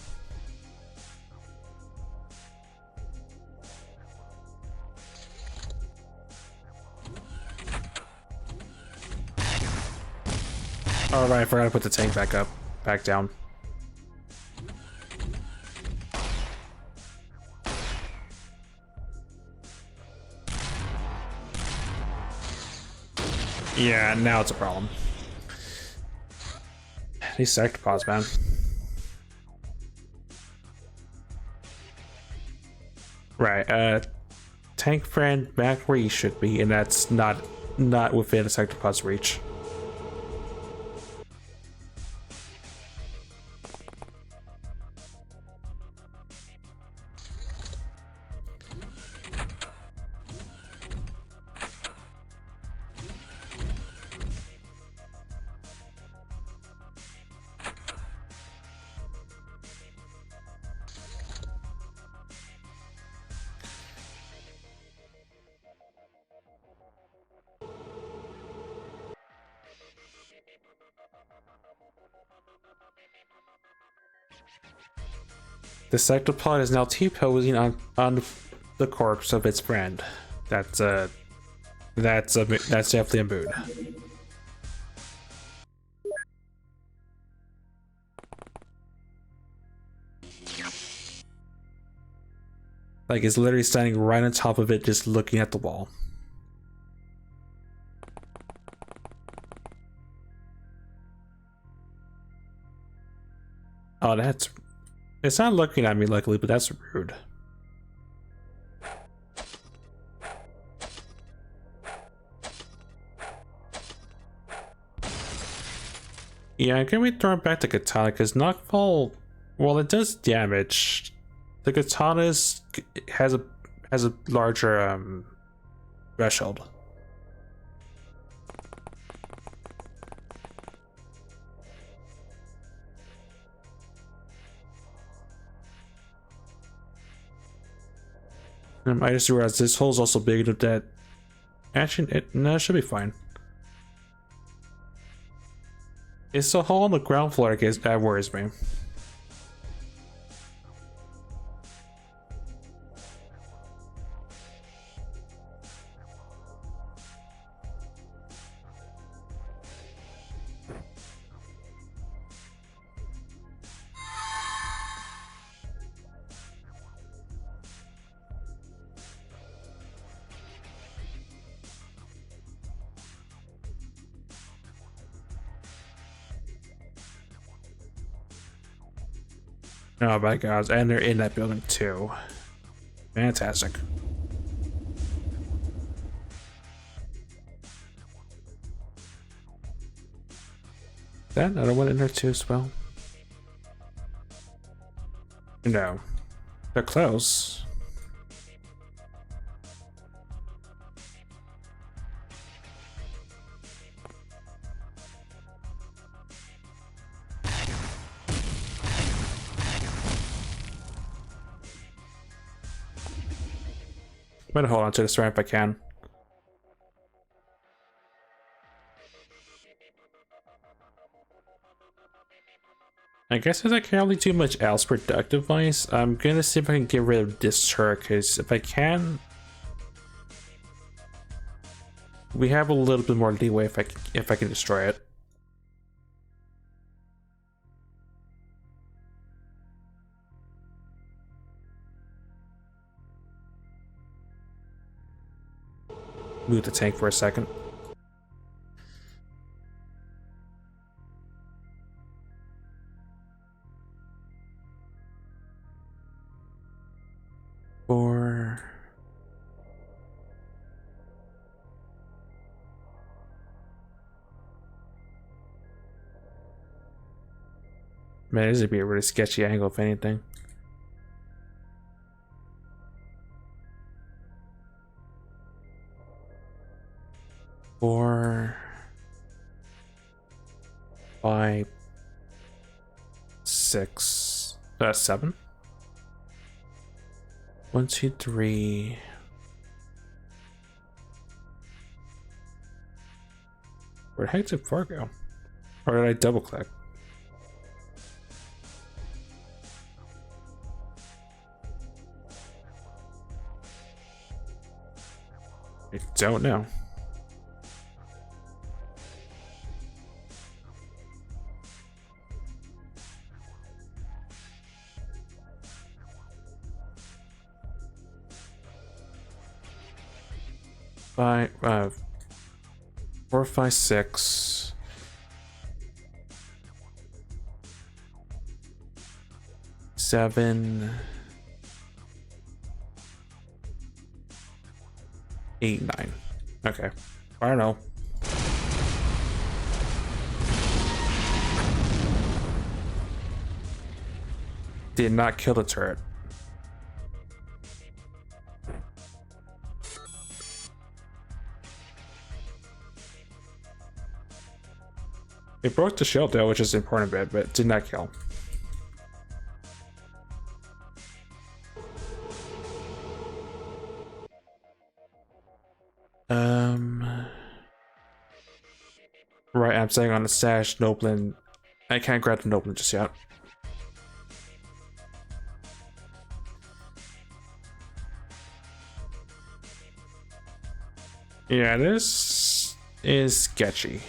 Alright, I forgot to put the tank back down. Yeah, now it's a problem. These sectopods, man. Right, tank friend back where you should be, and that's not within a sectopod's reach. The sectopod is now T-posing on the corpse of its friend. That's definitely a mood. Like, it's literally standing right on top of it, just looking at the wall. Oh, that's... It's not looking at me, luckily, but that's rude. Yeah, I'm gonna be throwing back the katana, because knockfall, well, it does damage. The katana has a larger threshold. I just realized this hole's also big enough that actually it should be fine. It's the hole on the ground floor that worries me. Oh my god, and they're in that building too. Fantastic. That another one in there too as well? No. They're close. I'm gonna hold on to this ramp if I can. I guess since I can't really do much else productive-wise, I'm gonna see if I can get rid of this turret, because if I can, we have a little bit more leeway if I can destroy it. Move the tank for a second. Four. Man, this would be a really sketchy angle if anything. Four. 5. 6. That's 7. 1, 2, 3. Where the heck did 4 go? Or did I double click? I don't know. Five, 4, 5, 6. 7. 8, 9. Okay. I don't know. Did not kill the turret. It broke the shield though, which is an important bit, but did not kill. Right, I'm saying on the stash, Noblin. I can't grab the Noblin just yet. Yeah, this is sketchy.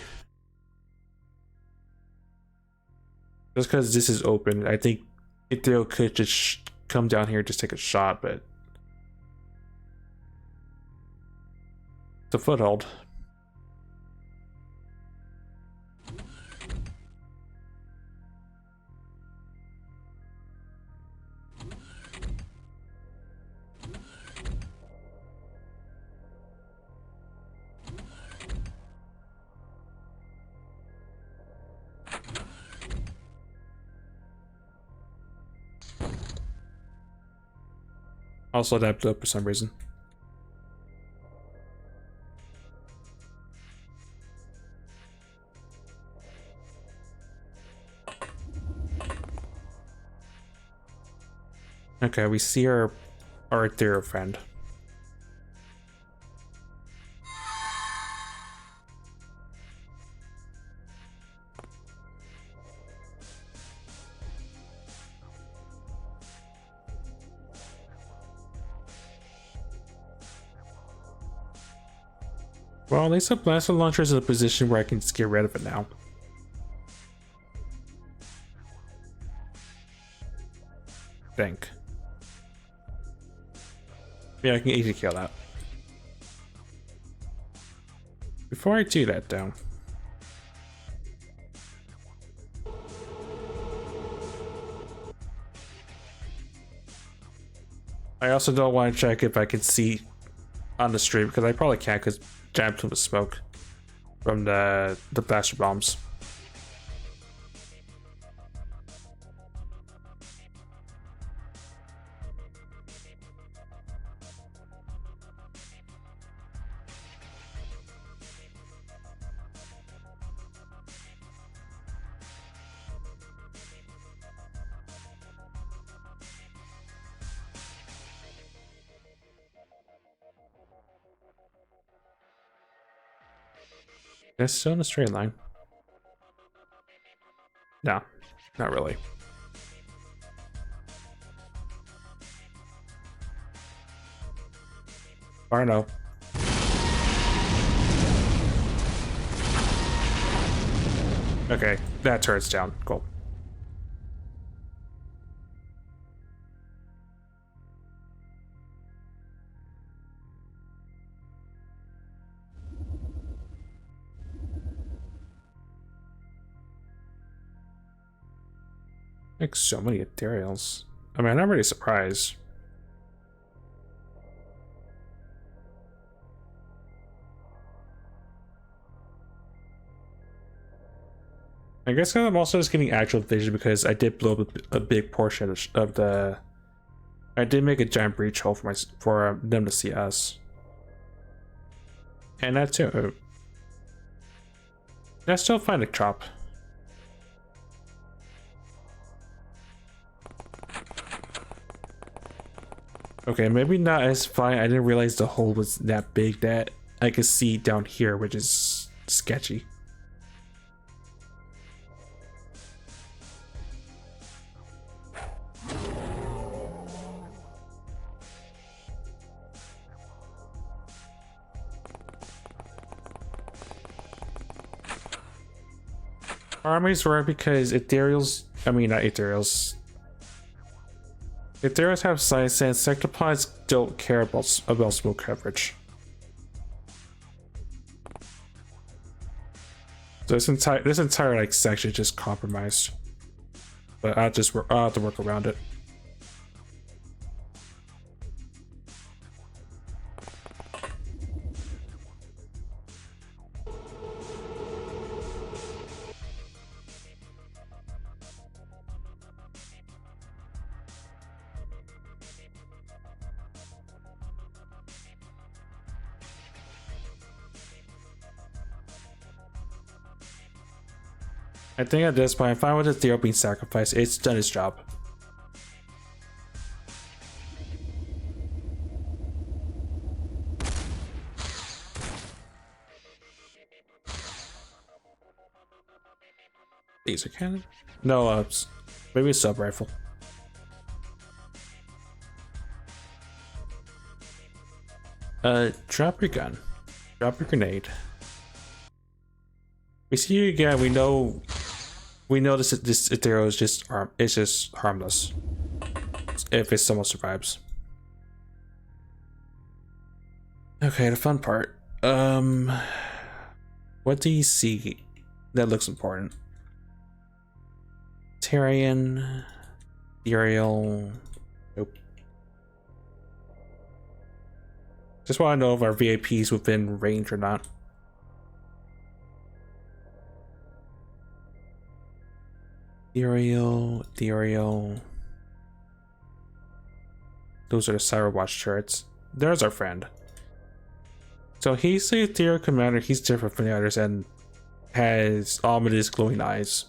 Just because this is open, I think Ethereal could just come down here and just take a shot, but it's a foothold. Also, that blew up for some reason. Okay, we see our Ethereal friend. Well, at least the blaster launcher is in a position where I can just get rid of it now. Think. Yeah, I can easily kill that. Before I do that, though, I also don't want to check if I can see on the stream, because I probably can't, because jammed with smoke from the blaster bombs. It's still in a straight line. No, not really. I don't know. Okay, that turret's down. Cool. Like so many Ethereals. I mean, I'm not really surprised. I guess I'm also just getting actual vision because I did blow up a big portion of the. I did make a giant breach hole for them to see us, and that too. I still find a chop. Okay, maybe not as fine. I didn't realize the hole was that big that I could see down here, which is sketchy. Armies work because Ethereals, I mean not Ethereals. Ethereals have science and Sectopods don't care about smoke coverage. So this entire like section is just compromised. But I'll have to work around it. I think at this point, I'm fine with the Ethereal being sacrificed. It's done its job. Laser cannon? No, maybe a sub rifle. Drop your gun. Drop a grenade. We see you again. We know this Ethereal is just harmless if it someone survives. Okay, the fun part. What do you see that looks important? Ethereal. Nope. Just want to know if our VIPs within range or not. Ethereal. Those are the Cyberwatch turrets. There's our friend. So he's the Ethereal commander. He's different from the others and has ominous glowing eyes.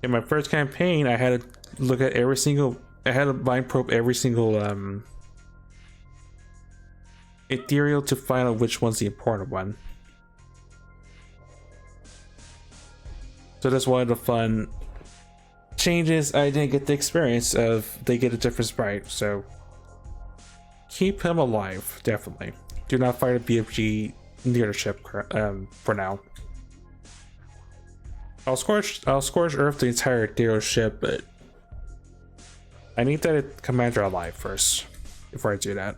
In my first campaign, I had to look at every single. I had to mind probe every single Ethereal to find out which one's the important one. So that's one of the fun changes. I didn't get the experience of they get a different sprite. So keep him alive, definitely. Do not fight a BFG near the ship for now. I'll scorch Earth the entire Ethereal ship, but I need that commander alive first before I do that.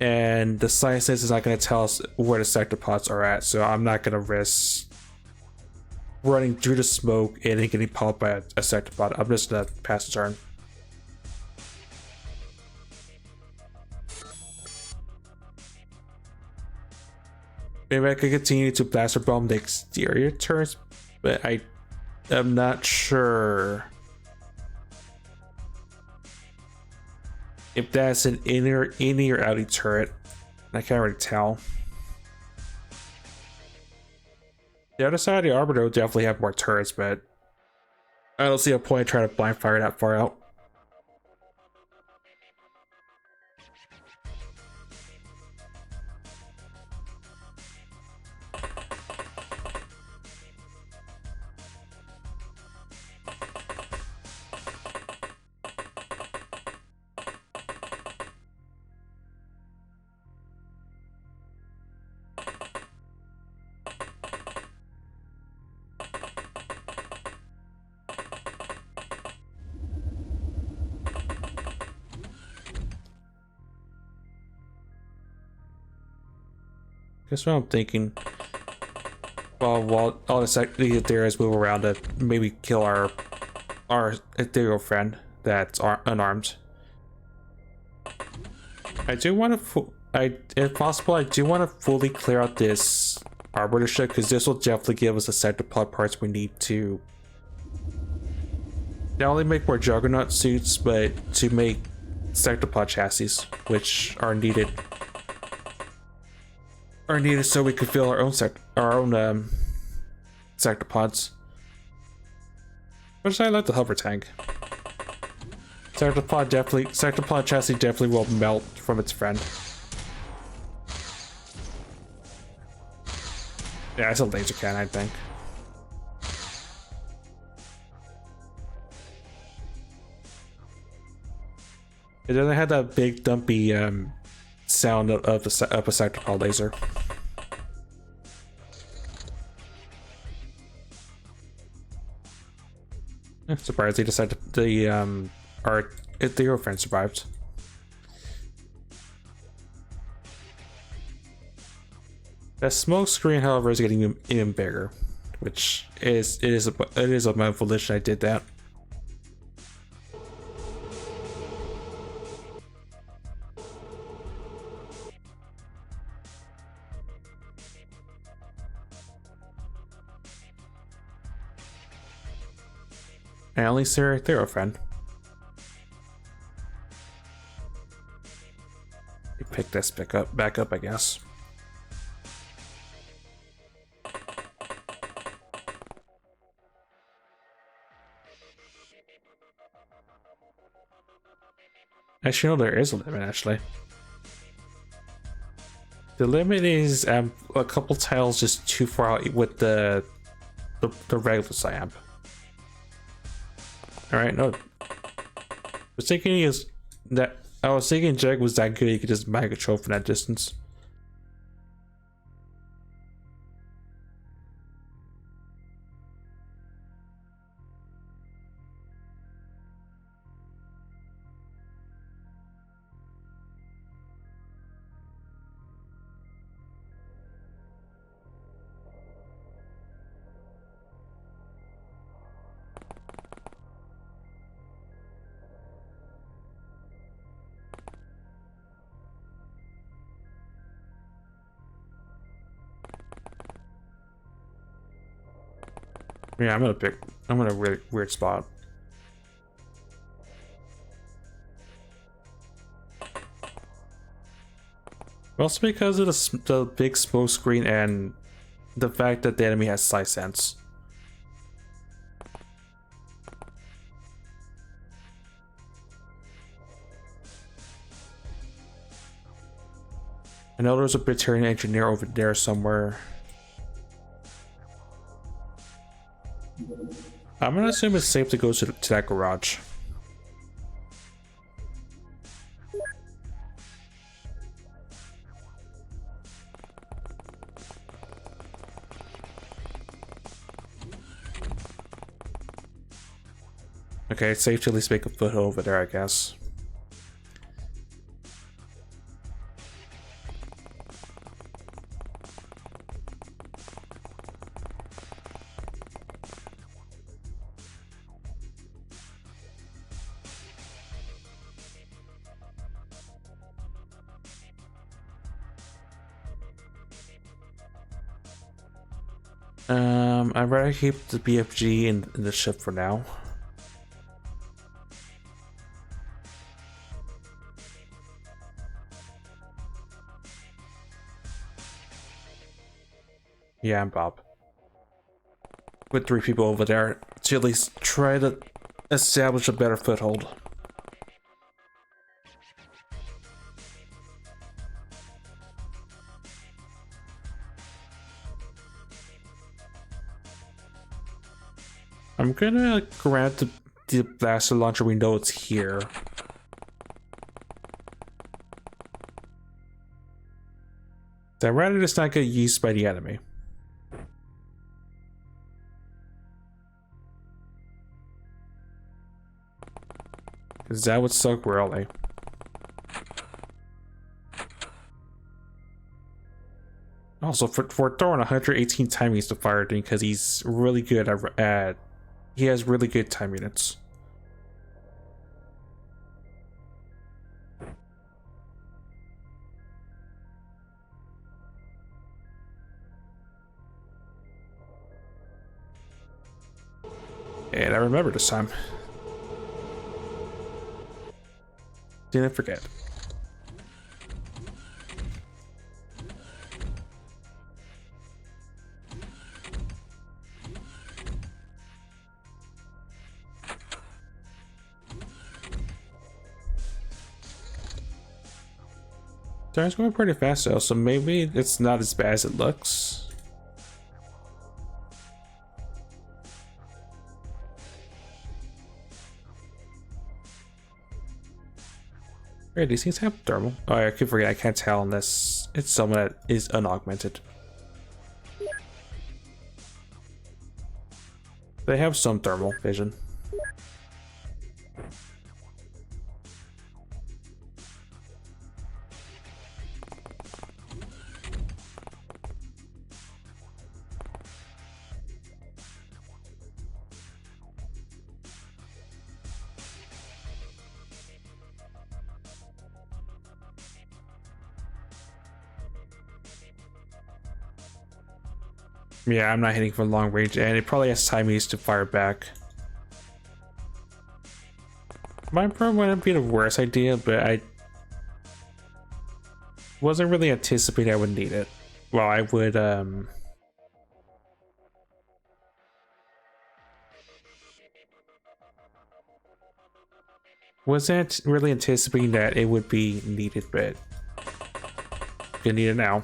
And the science is not going to tell us where the sector pods are at, so I'm not going to risk running through the smoke and then getting popped by a sector pod. I'm just going to pass the turn. Maybe I could continue to blaster bomb the exterior turrets, but I am not sure if that's an inner or outie turret. I can't really tell. The other side of the Arbiter will definitely have more turrets, but I don't see a point in trying to blind fire that far out. Guess what I'm thinking. While all the Ethereals move around to maybe kill our Ethereal friend that's unarmed. I do want to, if possible, I do want to fully clear out this Arbiter ship because this will definitely give us the sector pod parts we need to not only make more Juggernaut suits, but to make sector pod chassis, which are needed so we could fill our own sector pods. Which I like the hover tank. Sector pod chassis definitely will melt from its friend. Yeah, it's a laser cannon, I think. It doesn't have that big dumpy sound of a sector pod laser. Surprised they decided our Ethereal friend survived. That smoke screen, however, is getting even bigger, which it is of my volition I did that. I only see her Ethereal friend. You pick this back up, I guess. Actually, no, there is a limit, actually. The limit is a couple tiles just too far out with the regular SIAMP. All right, no. I was thinking Jag was that good. You could just mind control from that distance. Yeah, I'm in a really weird spot. Also because of the big smoke screen and the fact that the enemy has sight sense. I know there's a Britannian engineer over there somewhere. I'm gonna assume it's safe to go to that garage. Okay, it's safe to at least make a foothold over there, I guess. I'd rather keep the BFG in the ship for now. Yeah, I'm Bob. With 3 people over there to at least try to establish a better foothold. I'm gonna grab the blaster launcher. We know it's here. I'd rather just not get used by the enemy. Because that would suck really. Also, for throwing 118 time units to fire thing, because he's really good at he has really good time units. And I remember this time. Didn't forget. Time's going pretty fast though, so maybe it's not as bad as it looks. Wait, these things have thermal. Oh, I keep forgetting. I can't tell unless it's someone that is unaugmented. They have some thermal vision. Yeah, I'm not hitting for long range, and it probably has time used to fire back. My probe wouldn't be the worst idea, but I wasn't really anticipating I would need it. Well, I would, wasn't really anticipating that it would be needed, but gonna need it now.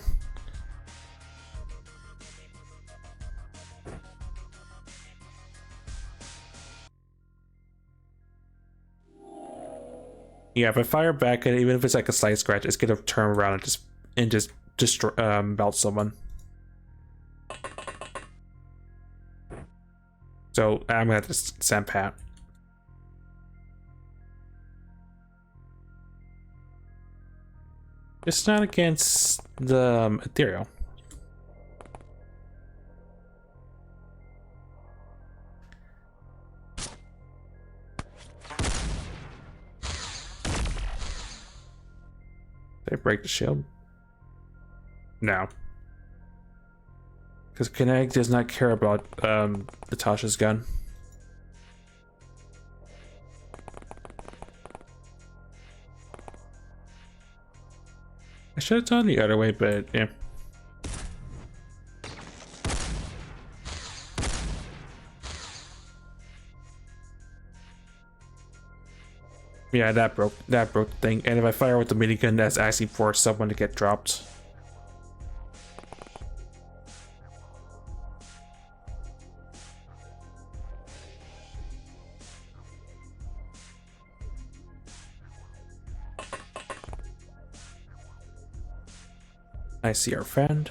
Yeah, if I fire back at it, even if it's like a slight scratch, it's gonna turn around and just destroy melt someone. So I'm gonna have to send Pat. It's not against the Ethereal. Did I break the shield? No. Because Kinetic does not care about Natasha's gun. I should have done the other way, but yeah. Yeah, that broke the thing. And if I fire with the minigun, that's actually for someone to get dropped. I see our friend.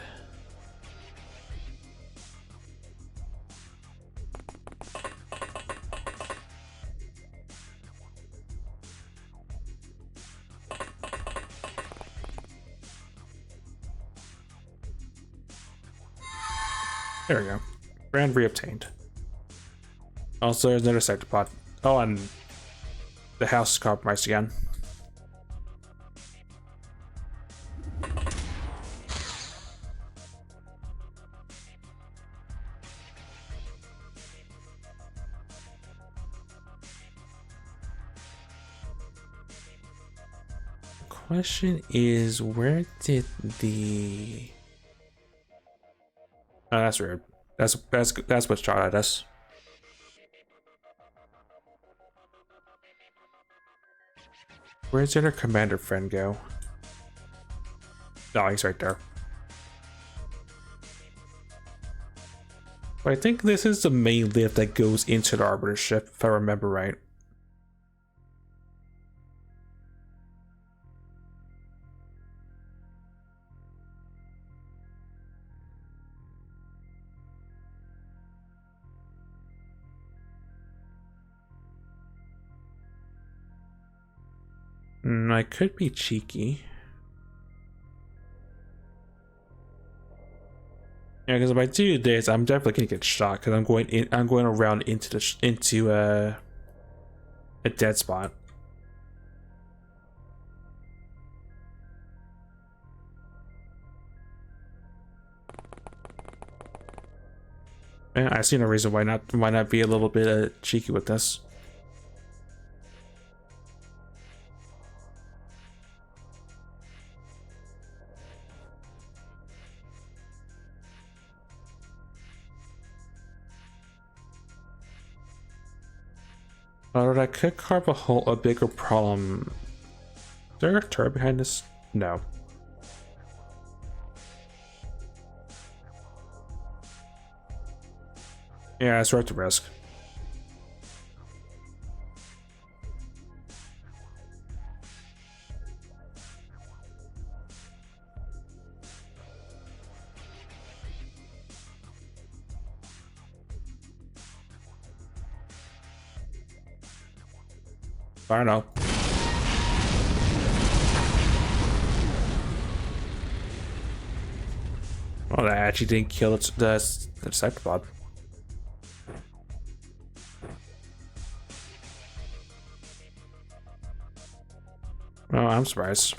There we go. Brand reobtained. Also, there's another sector pod. Oh, and the house is compromised again. Question is, where did the... Oh, that's weird. That's what shot at us. Where's the other commander friend go? Oh, he's right there. But I think this is the main lift that goes into the Arbiter ship, if I remember right. I could be cheeky. Yeah, because if I do this, I'm definitely gonna get shot because I'm going in. I'm going around into a dead spot. Yeah, I see no reason why not. Why not be a little bit cheeky with this? But I could carve a bigger problem. Is there a turret behind this? No. Yeah, it's worth the risk. I don't know. Well, that actually didn't kill the Cyberpod. Oh, I'm surprised.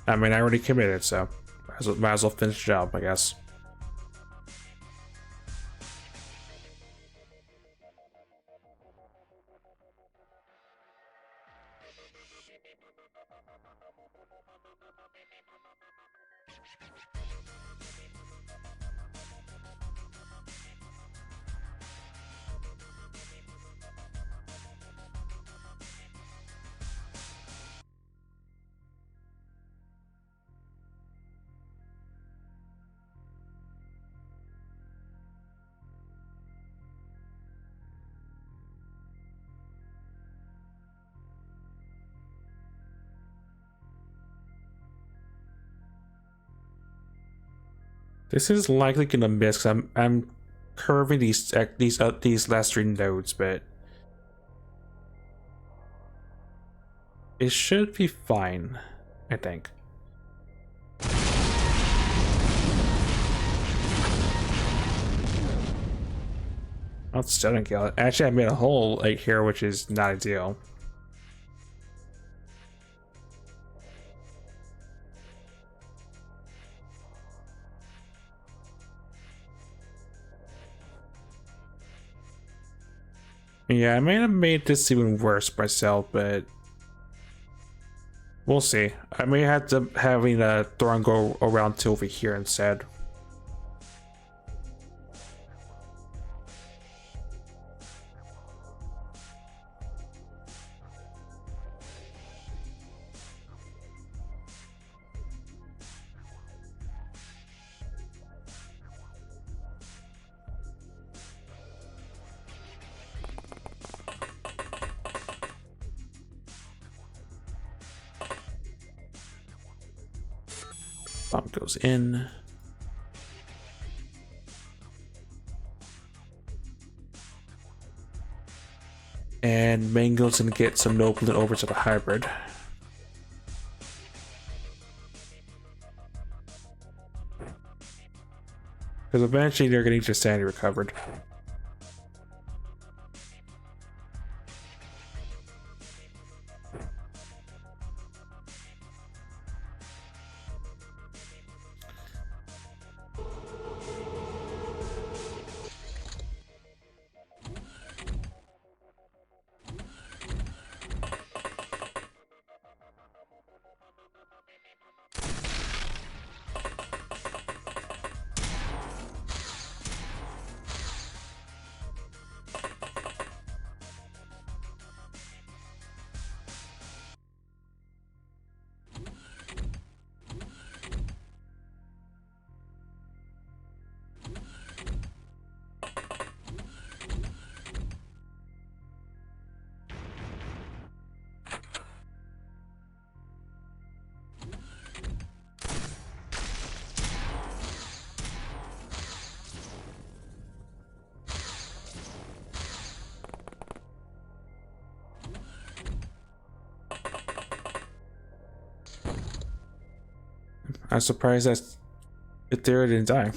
I mean, I already committed, so might as well finish the job, I guess. This is likely gonna miss 'cause I'm curving these last three nodes, but it should be fine, I think. I'll still don't kill it. Actually, I made a hole right here, which is not ideal. Yeah, I may have made this even worse myself, but we'll see. I may have to having a Thorn go around to over here instead. Bomb goes in. And Mango's gonna get some Noblet over to the hybrid. Because eventually they're getting their sanity recovered. I'm surprised that Ethereal didn't die.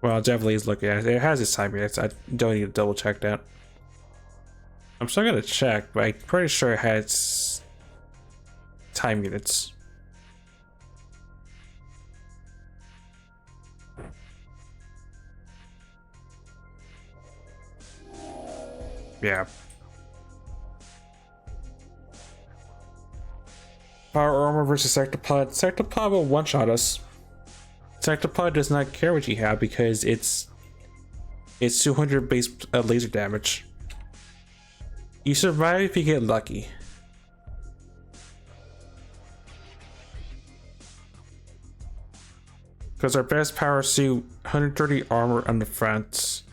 Well, definitely is looking at it. It has its time units. I don't need to double check that. I'm still gonna check, but I'm pretty sure it has time units. Yeah. Power armor versus Sectopod. Sectopod will one-shot us. Sectopod does not care what you have because it's 200 base laser damage. You survive if you get lucky. Because our best power suit, 130 armor on the front,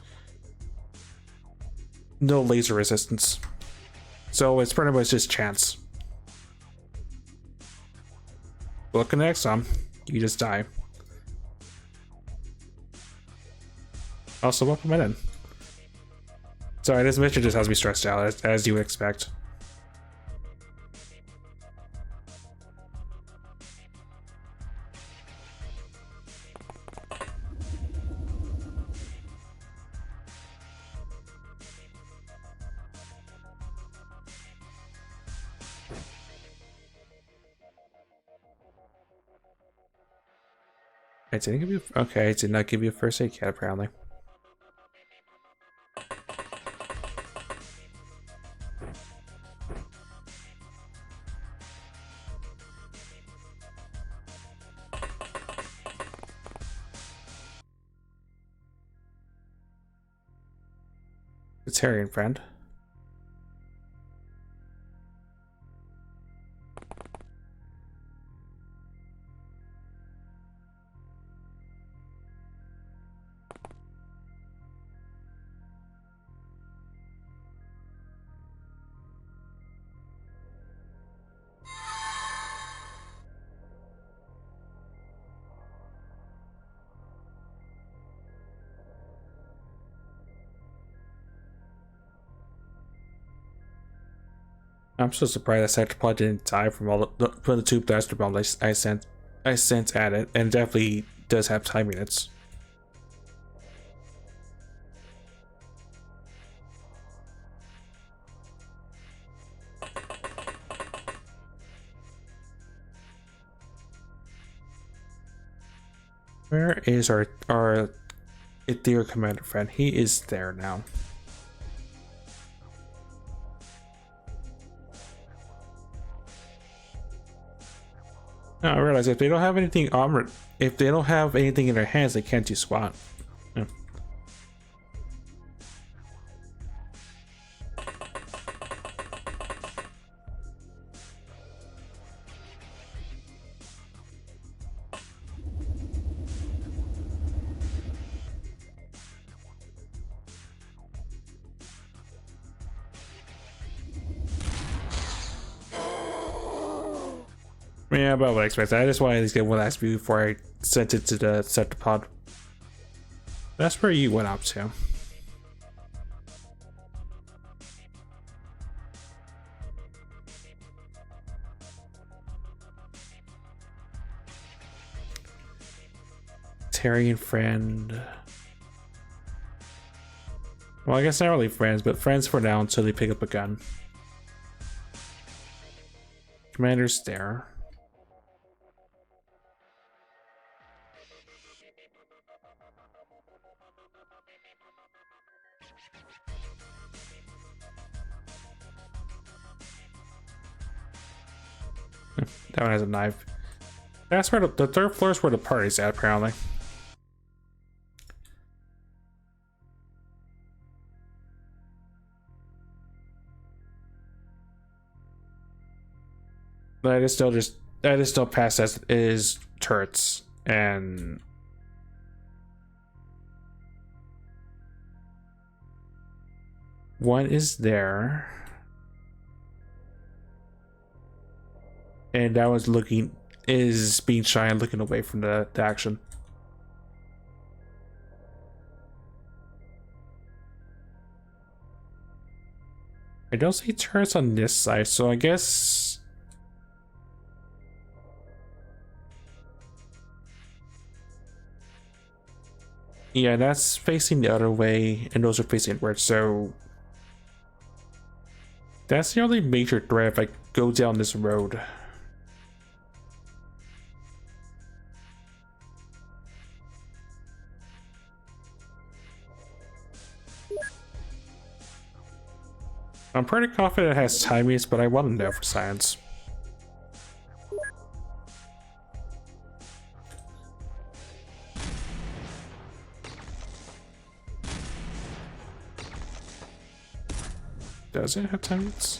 no laser resistance. So it's pretty much just chance. Look at the next time, you just die. Also, welcome in. Sorry, this mission just has me stressed out, as you would expect. I didn't give you. Okay, I did not give you a first aid kit apparently. Ethereal friend. I'm so surprised that Septipod didn't die from all from the two blaster bombs I sent at it, and definitely does have time units. Where is our Ethereal commander friend? He is there now. Now I realize if they don't have anything armored, if they don't have anything in their hands, they can't do squat. Yeah. Yeah, about what I expected. I just wanted to get one last view before I sent it to the Septipod. That's where you went up to. Tarian friend. Well, I guess not really friends, but friends for now until they pick up a gun. Commander's there. That one has a knife. That's where the third floor is where the party's at, apparently. But I just still pass as is turrets and one is there. And that was being shy and looking away from the action. I don't see turrets on this side, so I guess yeah, that's facing the other way, and those are facing inward, so that's the only major threat if I go down this road. I'm pretty confident it has timies, but I want to know for science. Does it have timies?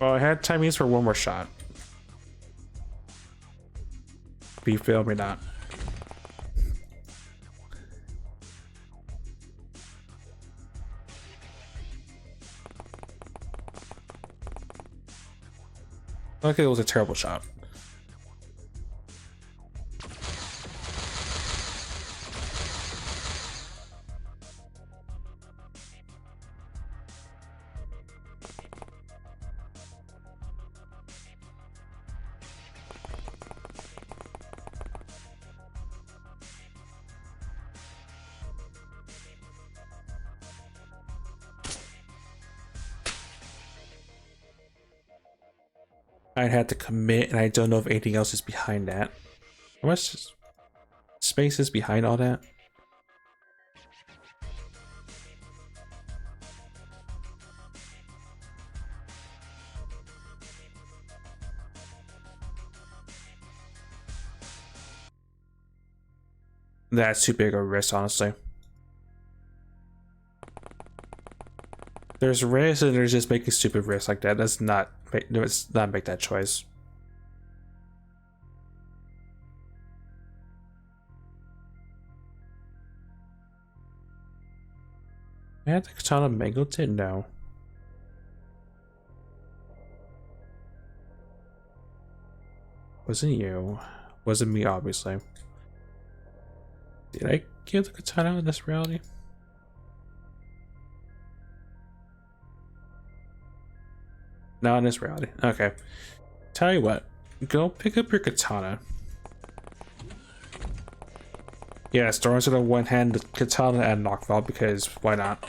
Well, I had timies for one more shot. But you failed me not. Okay, it was a terrible shot. I'd have to commit, and I don't know if anything else is behind that. How much space is behind all that? That's too big of a risk, honestly. There's risk, and there's just making stupid risks like that. That's not. Let's not make that choice. I had the katana mangled it? No. Wasn't you. Wasn't me, obviously. Did I kill the katana in this reality? Not in this reality. Okay. Tell you what. Go pick up your katana. Yeah, Storm's gonna one-hand the katana and knockfall because why not?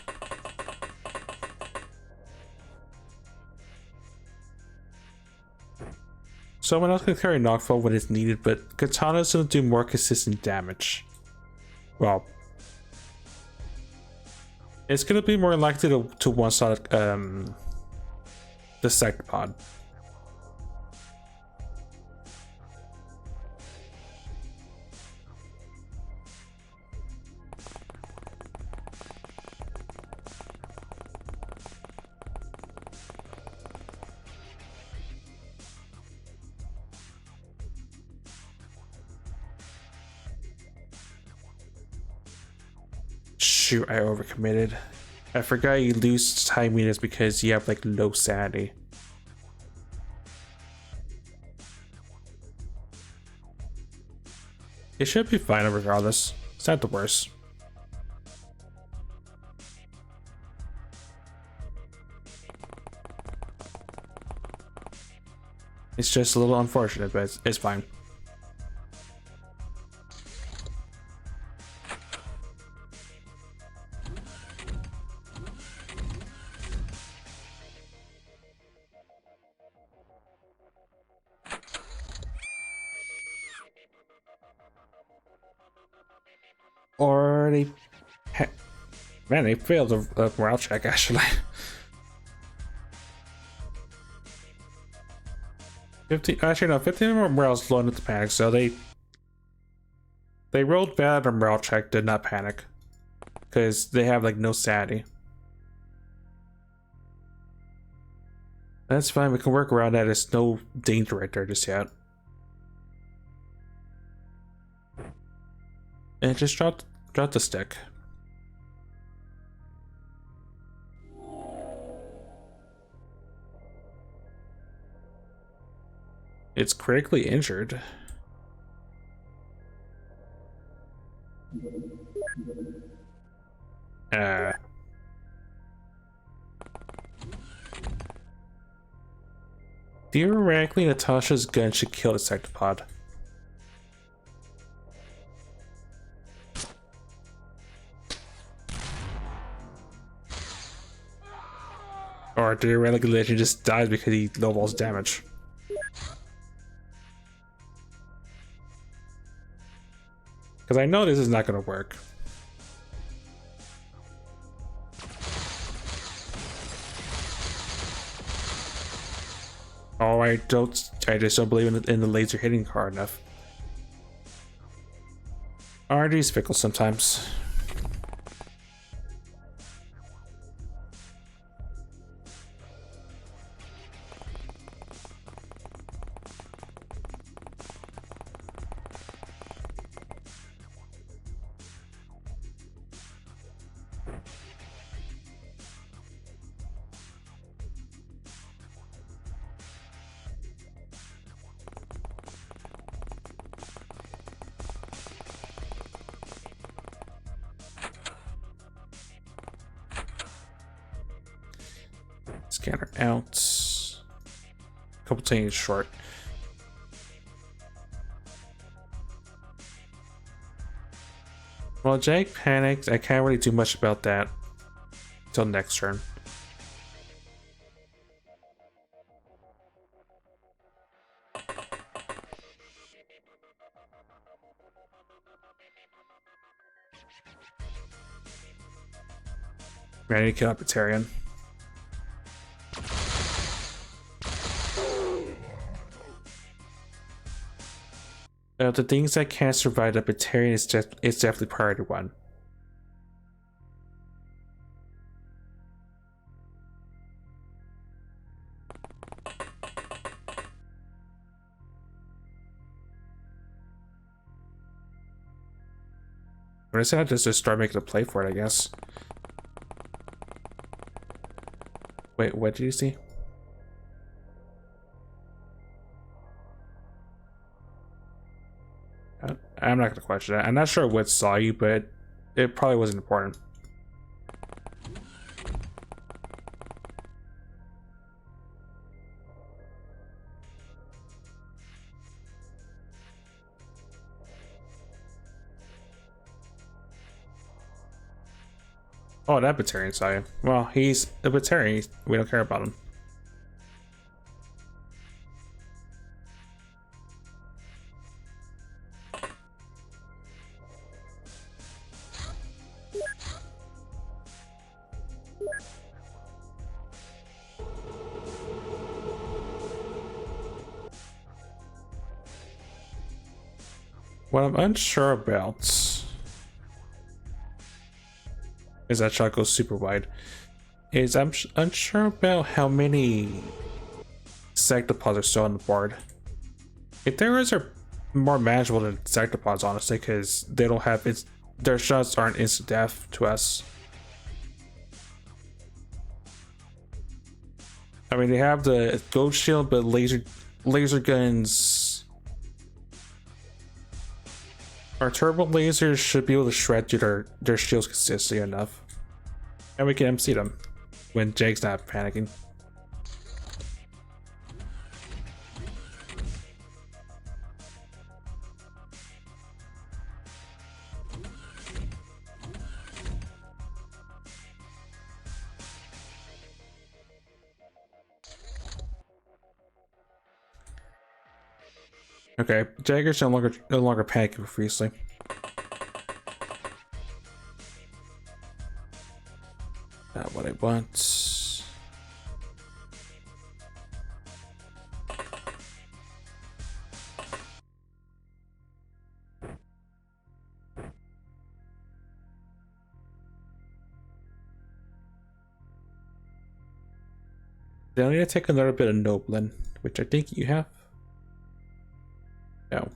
Someone else can carry knockfall when it's needed, but katana's gonna do more consistent damage. Well, it's gonna be more likely to one-shot the Sectopod. Shoot, I overcommitted. I forgot you lose time meters because you have like low sanity. It should be fine regardless. It's not the worst. It's just a little unfortunate, but it's fine. Or they... Man, they failed a morale check, actually. 15... Actually, no, 15 more morale's low enough to panic, so they rolled bad on a morale check, did not panic. Because they have, like, no sanity. That's fine, we can work around that. There's no danger right there just yet. And just drop the stick. It's critically injured. Theoretically, Natasha's gun should kill the Sectopod. Or theoretically, Legend just dies because he lowballs damage. Because I know this is not going to work. Oh, I just don't believe in the laser hitting hard enough. RNG's fickle sometimes. Scanner out. Couple things short. Well, Jake panicked. I can't really do much about that until next turn. I need to kill Ethereal. The things that can't survive the Ethereal is definitely priority one. I'm just gonna have to just start making a play for it, I guess. Wait, what did you see? I'm not gonna question that. I'm not sure what saw you, but it probably wasn't important. Oh, that Batarian saw you. Well, he's a Batarian. We don't care about him. What I'm unsure about is that shot goes super wide. Is I'm unsure about how many sectopods are still on the board. Ethereals are more manageable than sectopods, honestly, because they don't have their shots aren't instant death to us. I mean, they have the gold shield, but laser guns. Our turbo lasers should be able to shred through their shields consistently enough. And we can MC them when Jake's not panicking. Okay, Jagger's no longer panicking profusely. Not what I want. Then I need to take another bit of Noblin, which I think you have. No.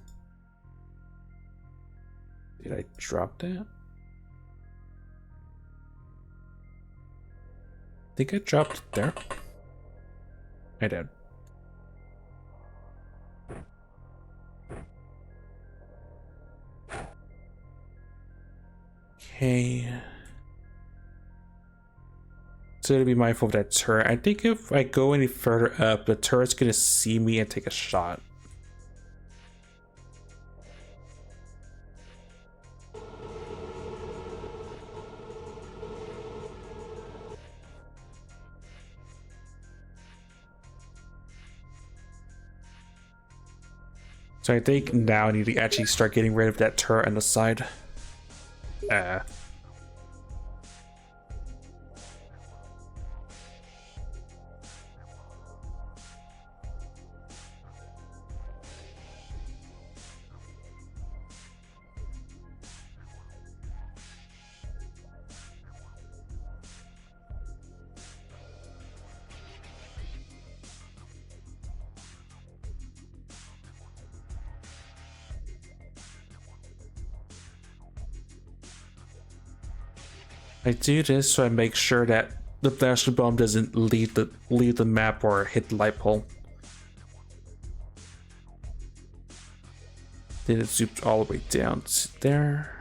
Did I drop that? I think I dropped it there. I did. Okay. So to be mindful of that turret. I think if I go any further up, the turret's gonna see me and take a shot. So I think now I need to actually start getting rid of that turret on the side. I do this so I make sure that the blaster bomb doesn't leave the map or hit the light pole. Then it zoomed all the way down to there.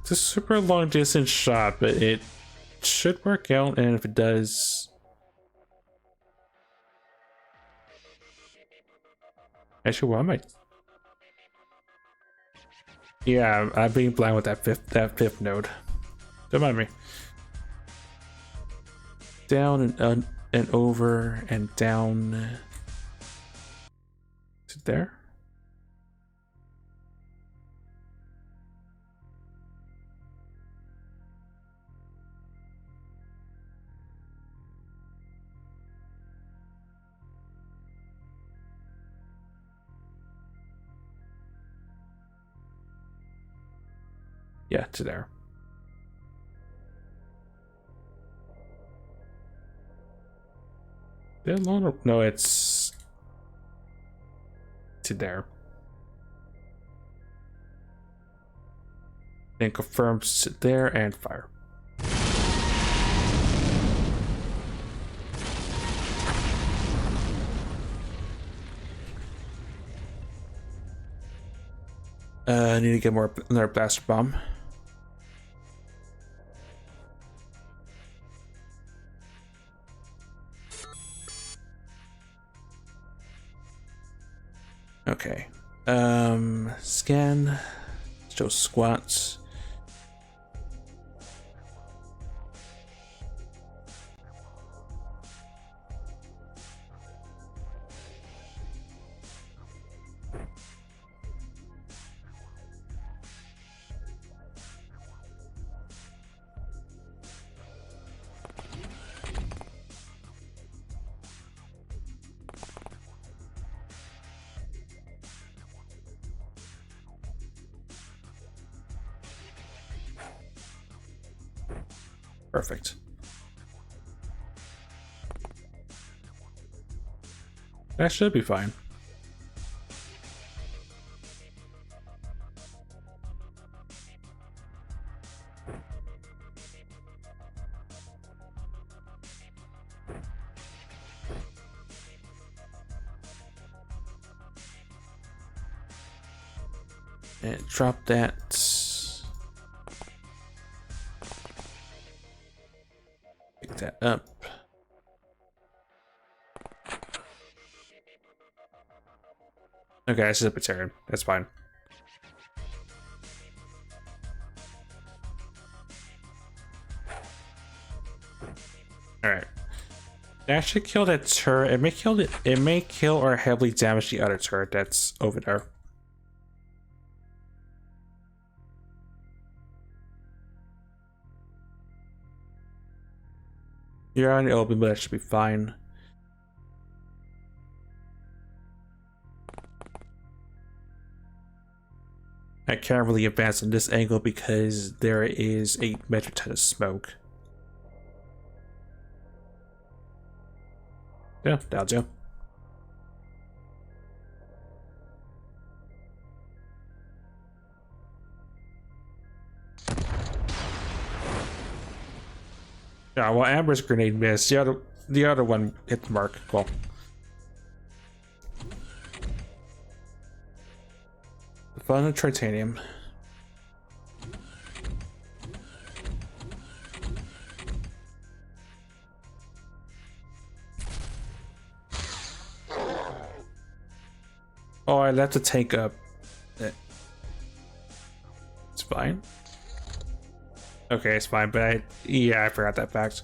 It's a super long distance shot, but it should work out, and if it does... Actually, what am I? Yeah, I'm being blind with that fifth node. Don't mind me. Down and over and down. Is it there? Yeah, to there. Is it long? No, it's to there. Then confirms to there and fire. I need to get another blaster bomb. Scan. Show squats. Perfect. That should be fine. And drop that. Pick that up. Okay, this is a Ethereal. That's fine. Alright. That should kill that turret. It may kill or heavily damage the other turret that's over there. You're on the open, but that should be fine. I can't really advance on this angle because there is a metric ton of smoke. Yeah, that'll do. Yeah, well, Amber's grenade missed. The other one hit the mark. Cool. The fun of titanium. Oh, I left the tank up. It's fine. Okay, it's fine, but yeah, I forgot that fact.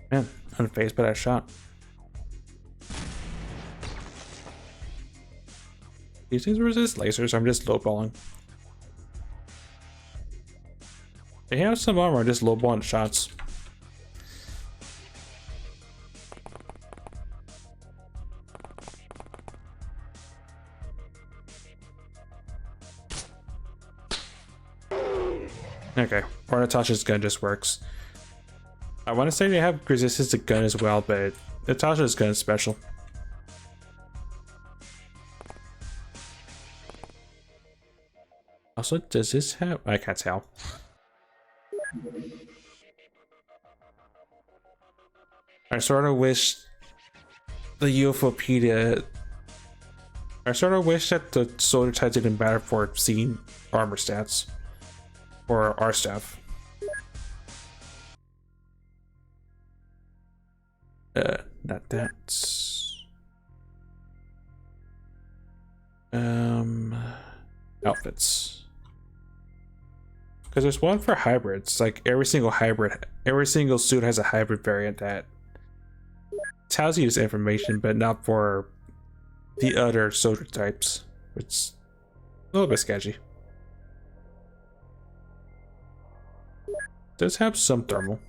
Man, unfazed by that shot. These things resist lasers, I'm just lowballing. They have some armor, just lowballing shots. Okay, or Natasha's gun just works. I want to say they have resistance to gun as well, but Natasha's gun is special. Also, does this have... I can't tell. I sort of wish the UFOpedia... I sort of wish that the soldier type didn't matter for seeing armor stats. Or our stuff. Not that. Outfits. Because there's one for hybrids. Like every single suit has a hybrid variant that tells you this information, but not for the other soldier types. It's a little bit sketchy. Does have some thermal.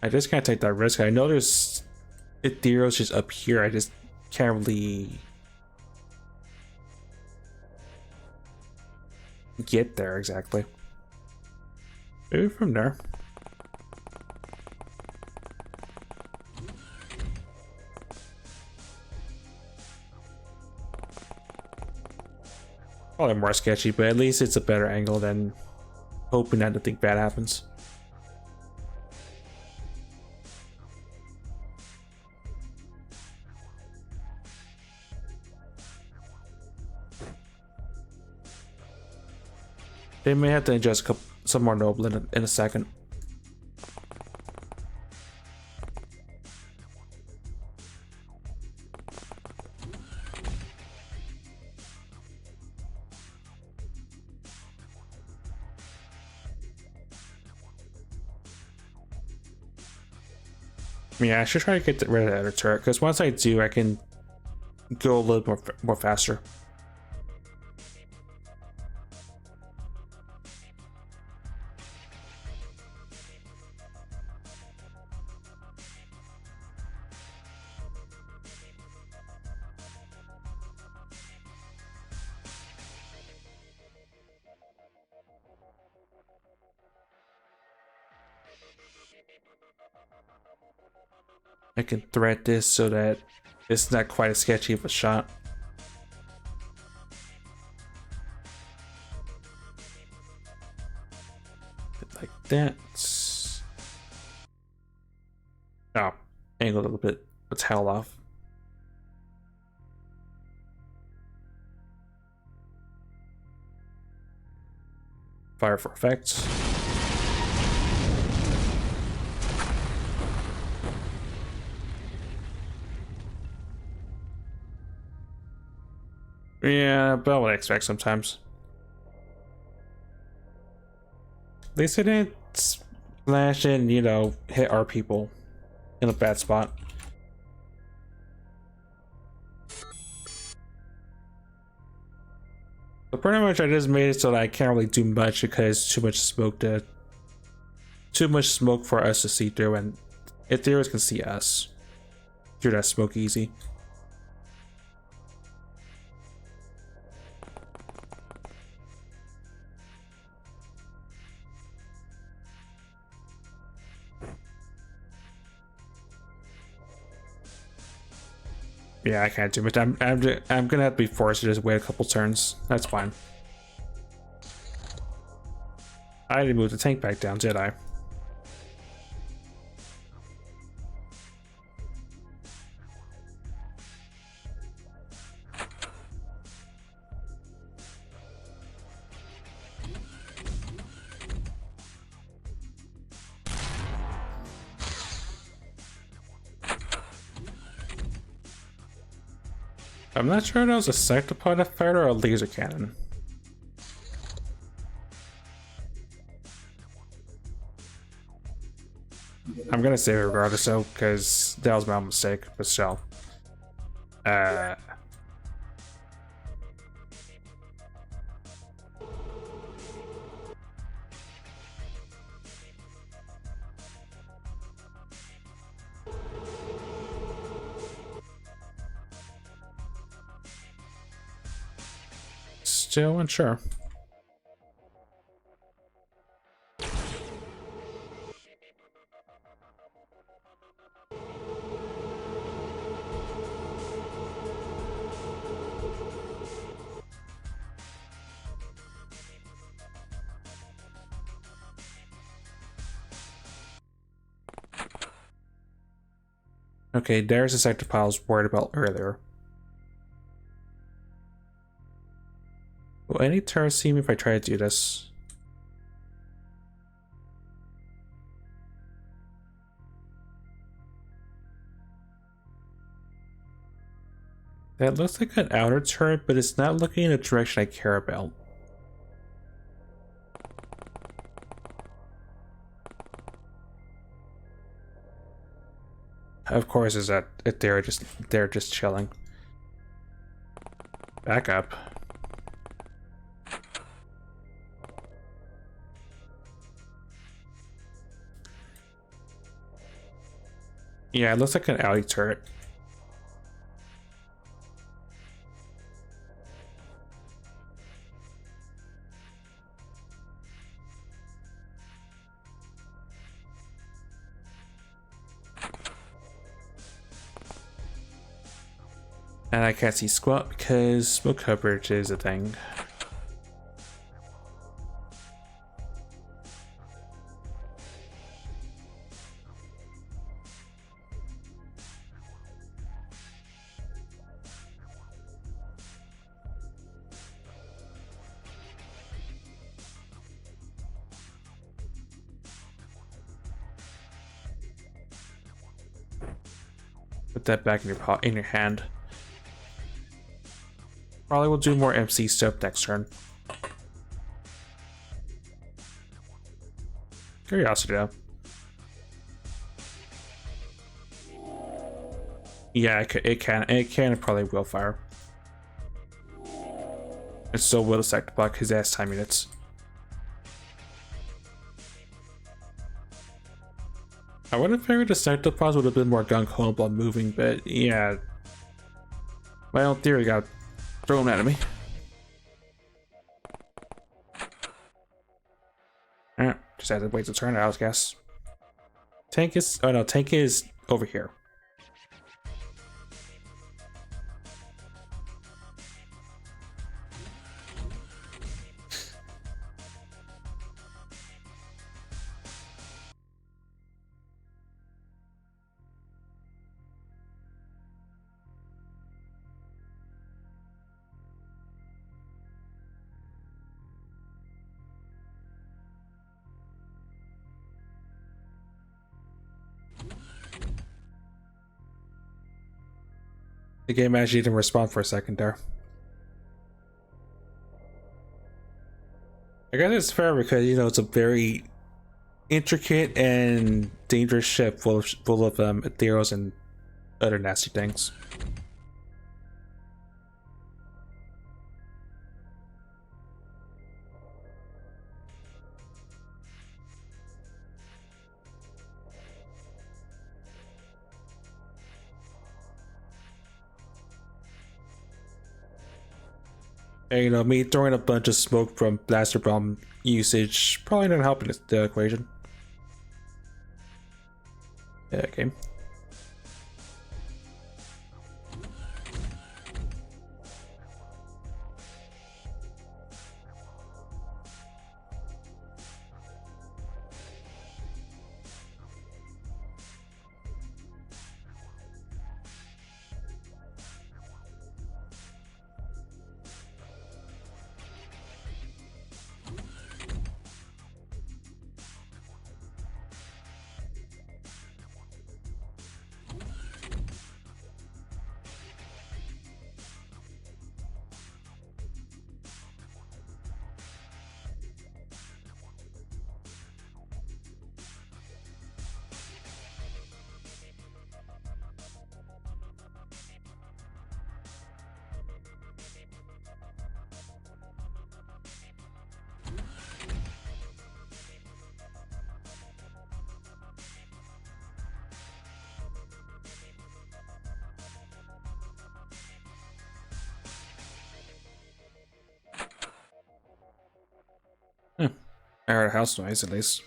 I just can't take that risk. I know there's Ethereal just up here. I just can't really get there exactly. Maybe from there. Probably more sketchy, but at least it's a better angle than hoping that nothing bad happens. They may have to adjust some more noble in a second. Yeah, I should try to get rid of that other turret, because once I do, I can go a little more faster. I can thread this so that it's not quite as sketchy of a shot. Like that. Oh, angle a little bit. Let's tail off. Fire for effects. Yeah, about what I expect sometimes. At least I didn't splash and, you know, hit our people in a bad spot. So pretty much I just made it so that I can't really do much because too much smoke for us to see through, and Ethereal can see us through that smoke easy. Yeah, I can't do much. I'm gonna have to be forced to just wait a couple turns. That's fine. I didn't move the tank back down, did I? I'm not sure if that was a sectopod that fired or a laser cannon. I'm gonna save it regardless though, because that was my own mistake, but still. Still unsure. Okay, there's the sector pile I was worried about earlier. Will any turret see me if I try to do this? That looks like an outer turret, but it's not looking in the direction I care about. Of course, is that if they're just chilling. Back up. Yeah, it looks like an alley turret. And I can't see squat because smoke coverage is a thing. Put that back in your hand. Probably will do more MC stuff next turn. Curiosity though. Yeah, it can probably will fire. It still will stack to block his ass time units. I would have figured the Sectopods would have been more gung-ho about moving, but yeah. My own theory got thrown at me. Just had to wait to turn it out, I guess. Tank is, oh no, tank is over here. The game actually didn't respond for a second there. I guess it's fair because, you know, it's a very intricate and dangerous ship full of Ethereals and other nasty things. And, you know, me throwing a bunch of smoke from blaster bomb usage probably not helping the equation. Yeah, okay. I heard a house noise at least.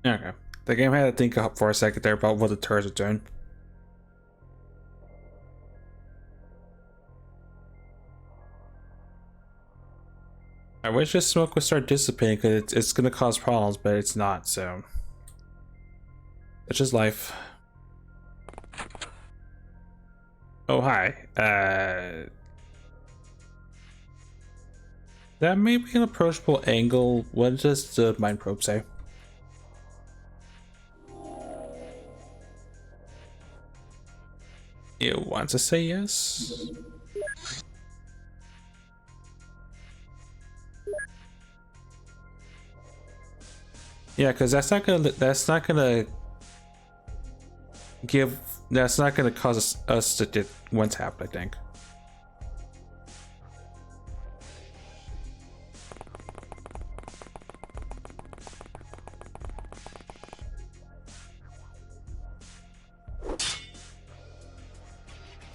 Okay. The game had to think up for a second there about what the turrets are doing. I wish this smoke would start dissipating because it's going to cause problems, but it's not, so. It's just life. Oh, hi. That may be an approachable angle. What does the mind probe say? You want to say yes? Yeah, because that's not gonna cause us to get one tap, I think.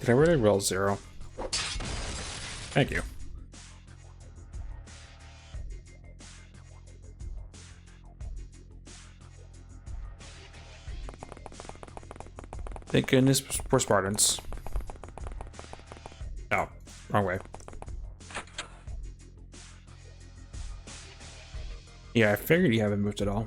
Did I really roll 0? Thank you. Thank goodness for Spartans. Oh, wrong way. Yeah, I figured you haven't moved at all.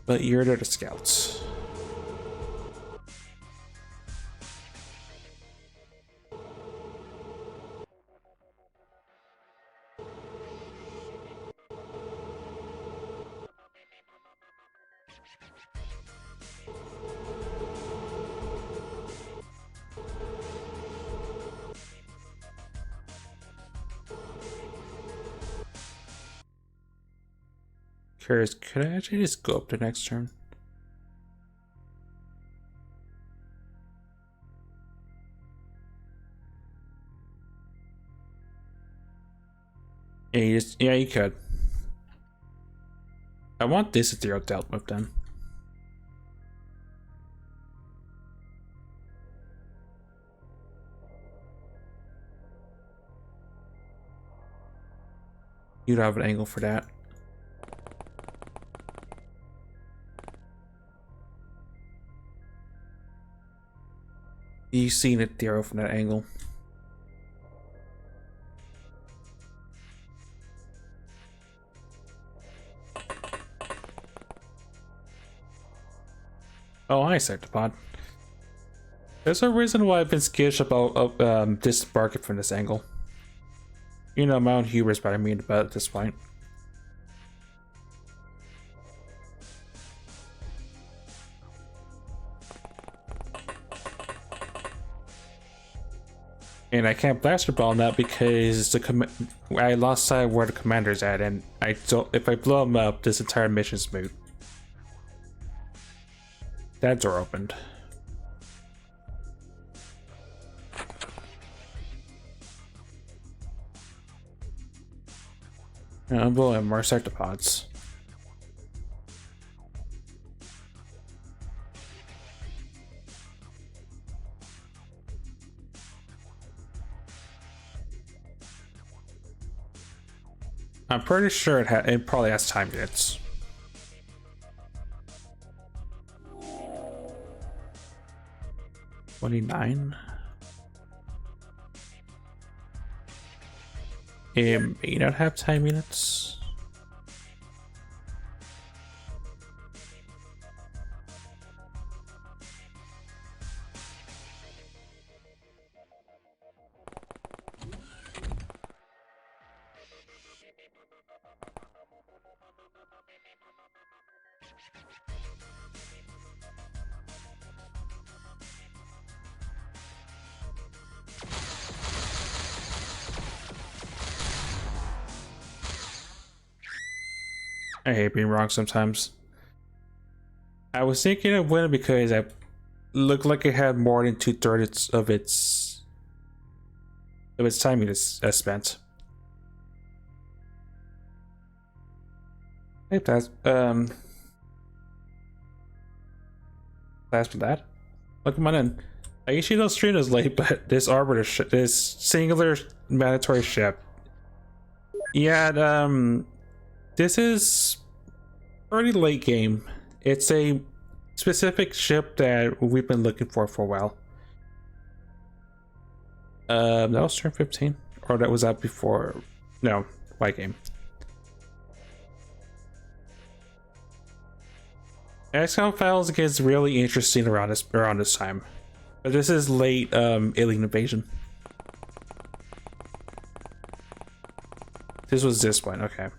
But you're there to scout. Curious, could I actually just go up the next turn? Yeah, you could. I want this Ethereal dealt with then. You'd have an angle for that. You see an Ethereal from that angle. Oh, hi, Sectopod. There's a reason why I've been skittish about disembarking from this angle. You know, my own hubris by me about at this point. And I can't blaster ball now because I lost sight of where the commander's at, and I don't. If I blow him up, this entire mission's moot. That door opened. I'm blowing more sectopods. I'm pretty sure it probably has time units. $29. It may not have time units. I hate being wrong sometimes. I was thinking of winning because I looked like it had more than 2/3 of its time units spent. Hey, that's for that. Welcome on in. I usually don't stream this late, but this arbiter ship, this singular mandatory ship. Yeah, this is pretty late game. It's a specific ship that we've been looking for a while. That was turn 15, or that was out before. No, white game. XCOM Files gets really interesting around this time, but this is late alien invasion. This was this one, okay.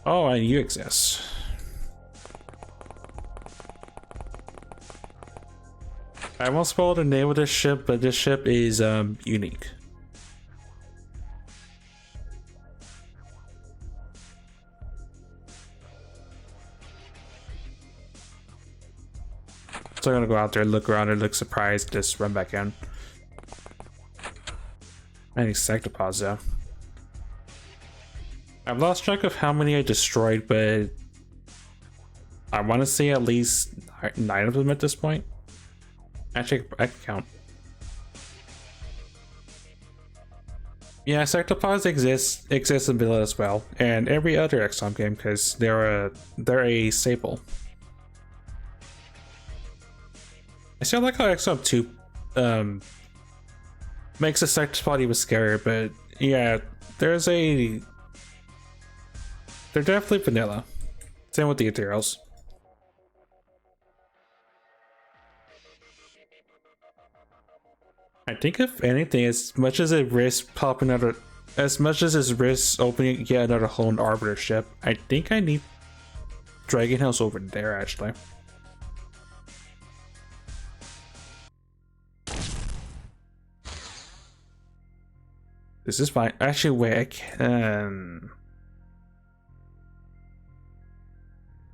Oh, and you exist. I won't spoil the name of this ship, but this ship is unique. So I'm gonna go out there, look around, and look surprised, just run back in. Many sectopods though. I've lost track of how many I destroyed, but I want to say at least 9 of them at this point. Actually, I can count. Yeah, Sectopods exist in Vanilla as well, and every other XCOM game because they're a staple. I still like how XCOM 2 makes the Sectopod even scarier, but yeah, they're definitely vanilla. Same with the Ethereals. I think if anything, as much as it risks popping out as much as it risks opening yet another Honed Arbiter ship, I think I need Dragon House over there actually. This is fine. Actually, wait, I can.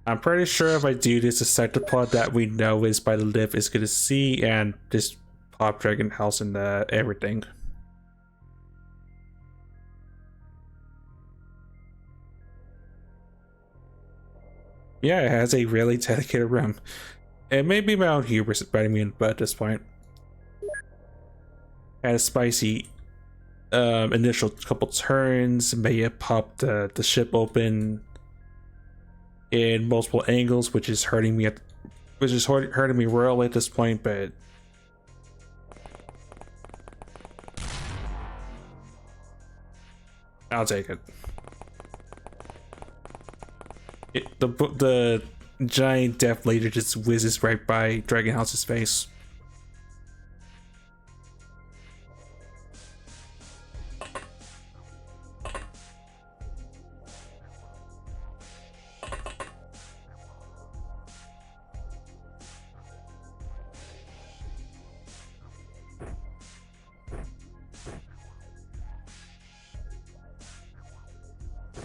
I'm pretty sure if I do this, the Sectopod that we know is by the lift is gonna see and just pop Dragon House and everything. Yeah, it has a really dedicated room. It may be my own hubris biting me in the butt at this point. Had a spicy initial couple turns, may have popped the ship open in multiple angles, which is hurting me royally at this point, but I'll take it. The giant death laser just whizzes right by Dragon House's face.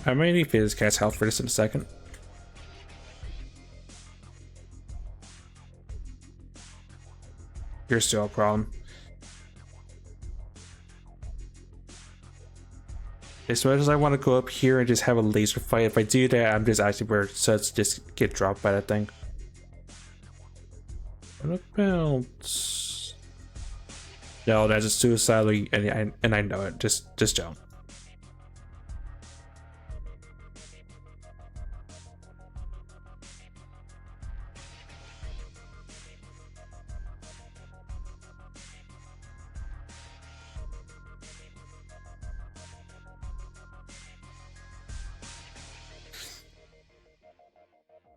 I may need to cast health for this in a second. Here's still a problem. As much as I want to go up here and just have a laser fight, if I do that, I'm just actually where sets just get dropped by that thing. What about? No, that's a suicidally, and I know it. Just don't.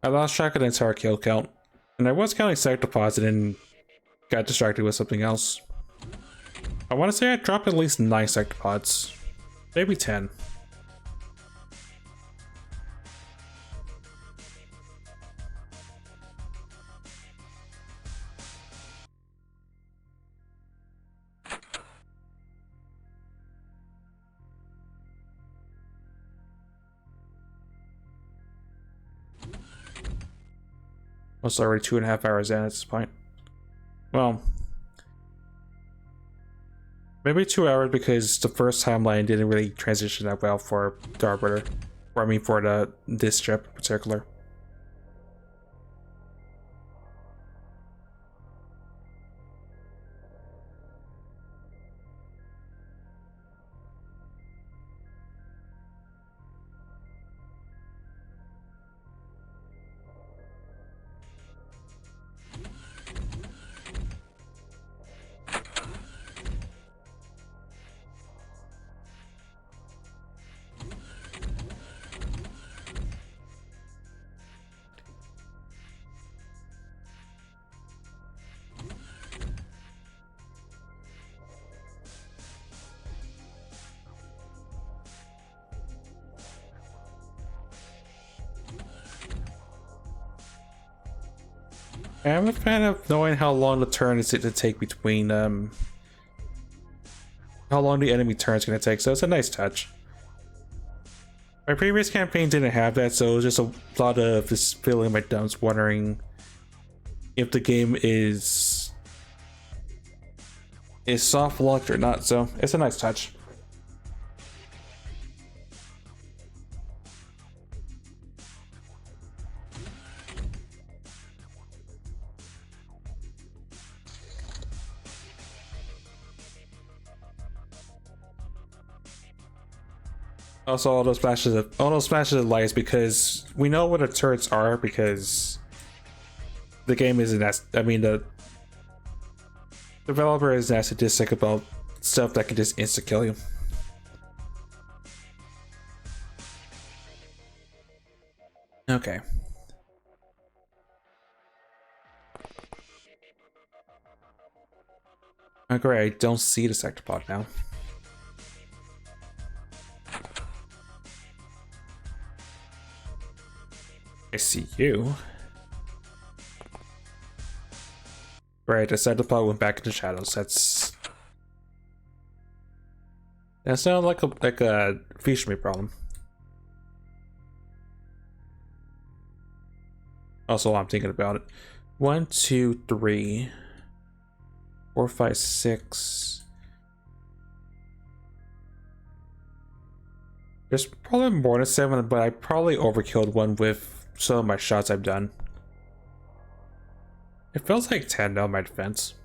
I lost track of the entire kill count, and I was counting Sectopods and got distracted with something else. I want to say I dropped at least 9 Sectopods, maybe 10. It's already 2.5 hours in at this point. Well, maybe 2 hours because the first timeline didn't really transition that well for the Arbiter, or I mean for this strip in particular. I'm a fan of knowing how long the turn is to take between how long the enemy turn is going to take, so it's a nice touch. My previous campaign didn't have that, so it was just a lot of just filling my dumps, wondering if the game is soft locked or not. So it's a nice touch. Also, all those flashes of lights, because we know what the turrets are, because the game isn't as, I mean, the developer isn't as sadistic about stuff that can just insta kill you. Okay. Oh, great, I don't see the sector pod now. I see you. Right, the sector pod went back into shadows. That's not like a feature me problem. Also, while I'm thinking about it, 1, 2, 3, 4, 5, 6. There's probably more than 7, but I probably overkilled one with some of my shots I've done. It feels like 10 now, my defense.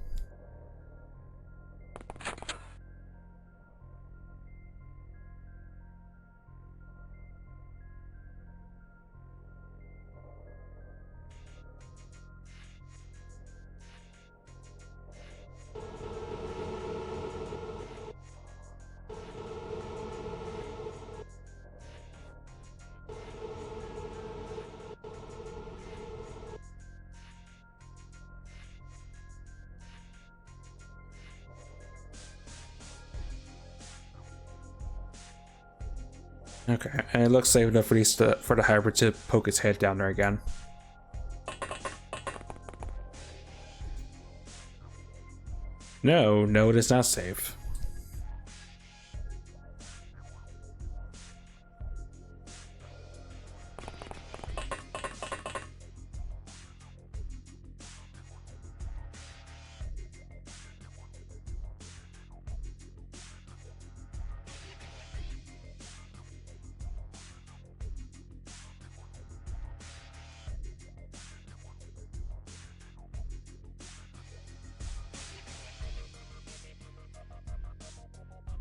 Okay, and it looks safe enough for for the hybrid to poke its head down there again. No, it is not safe.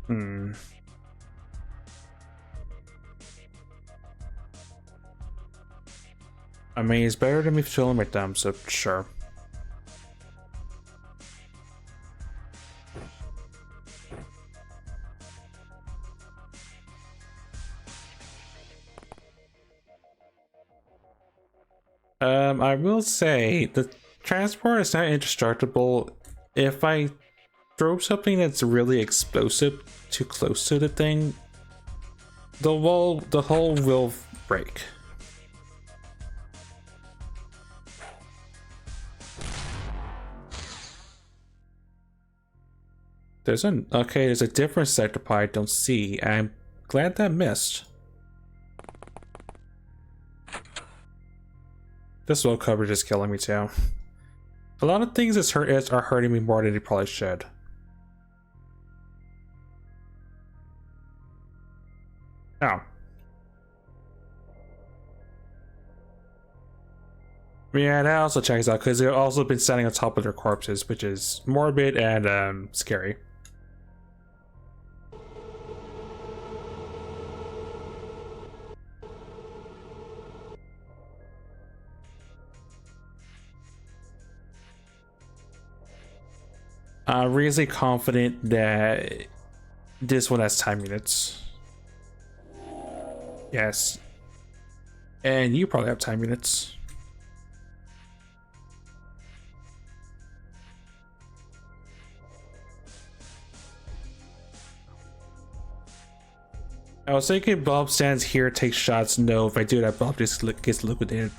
Hmm. I mean, it's better than me chilling with them, so sure. I will say the transport is not indestructible. If I throw something that's really explosive too close to the thing, the hull will break. There's a different sector pod I don't see. I'm glad that missed. This low coverage is killing me too. A lot of things are hurting me more than they probably should. Oh. Yeah, that also checks out because they've also been standing on top of their corpses, which is morbid and scary. I'm really confident that this one has time units. Yes. And you probably have time units. I was thinking Bob stands here, takes shots. No, if I do that, Bob just gets liquidated.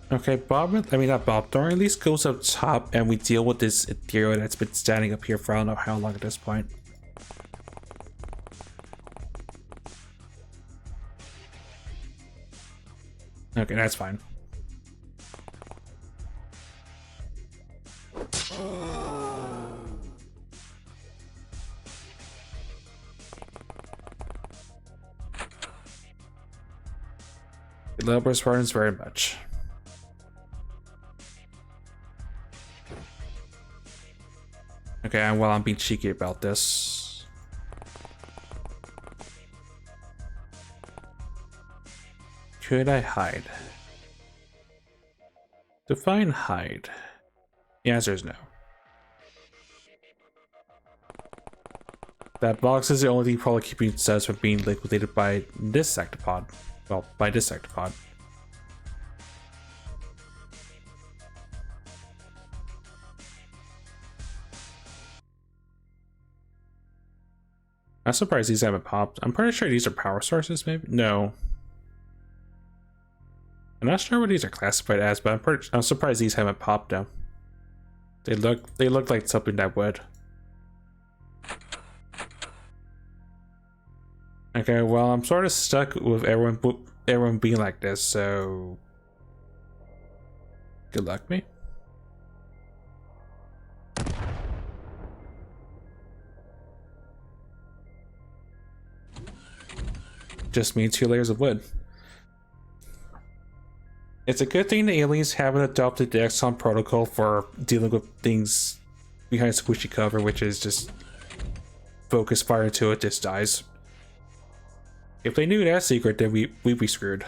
Okay, not Bob, Thorn at least goes up top and we deal with this Ethereal that's been standing up here for I don't know how long at this point. Okay, that's fine. Love Spartans very much. Okay, well, I'm being cheeky about this. Could I hide? Define hide. The answer is no. That box is the only thing probably keeping us from being liquidated by this sectopod. Well, by this sectopod. I'm surprised these haven't popped. I'm pretty sure these are power sources, maybe? No. I'm not sure what these are classified as, but I'm surprised these haven't popped though. They look like something that would. Okay, well, I'm sort of stuck with everyone being like this, so good luck, me. Just means 2 layers of wood. It's a good thing the aliens haven't adopted the Exxon protocol for dealing with things behind squishy cover, which is just focus fire until it just dies. If they knew that secret, then we'd be screwed.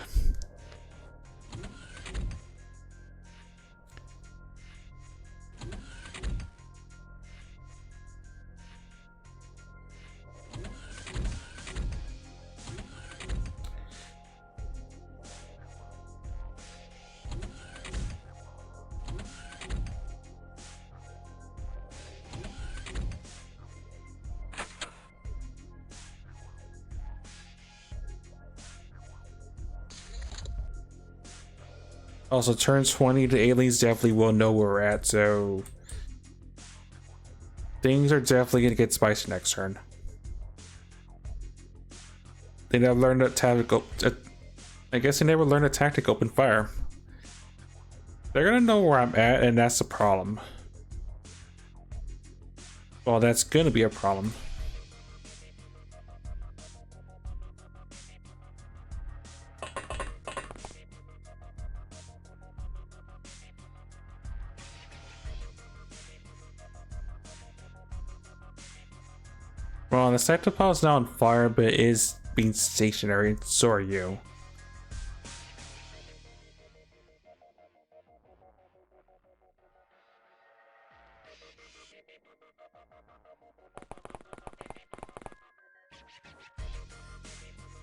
Also, turn 20, the aliens definitely will know where we're at, so things are definitely gonna get spicy next turn. They never learned a tactical. I guess they never learned a tactic open fire. They're gonna know where I'm at, and that's the problem. Well, that's gonna be a problem. Well, the sectopod is now on fire, but it is being stationary, and so are you.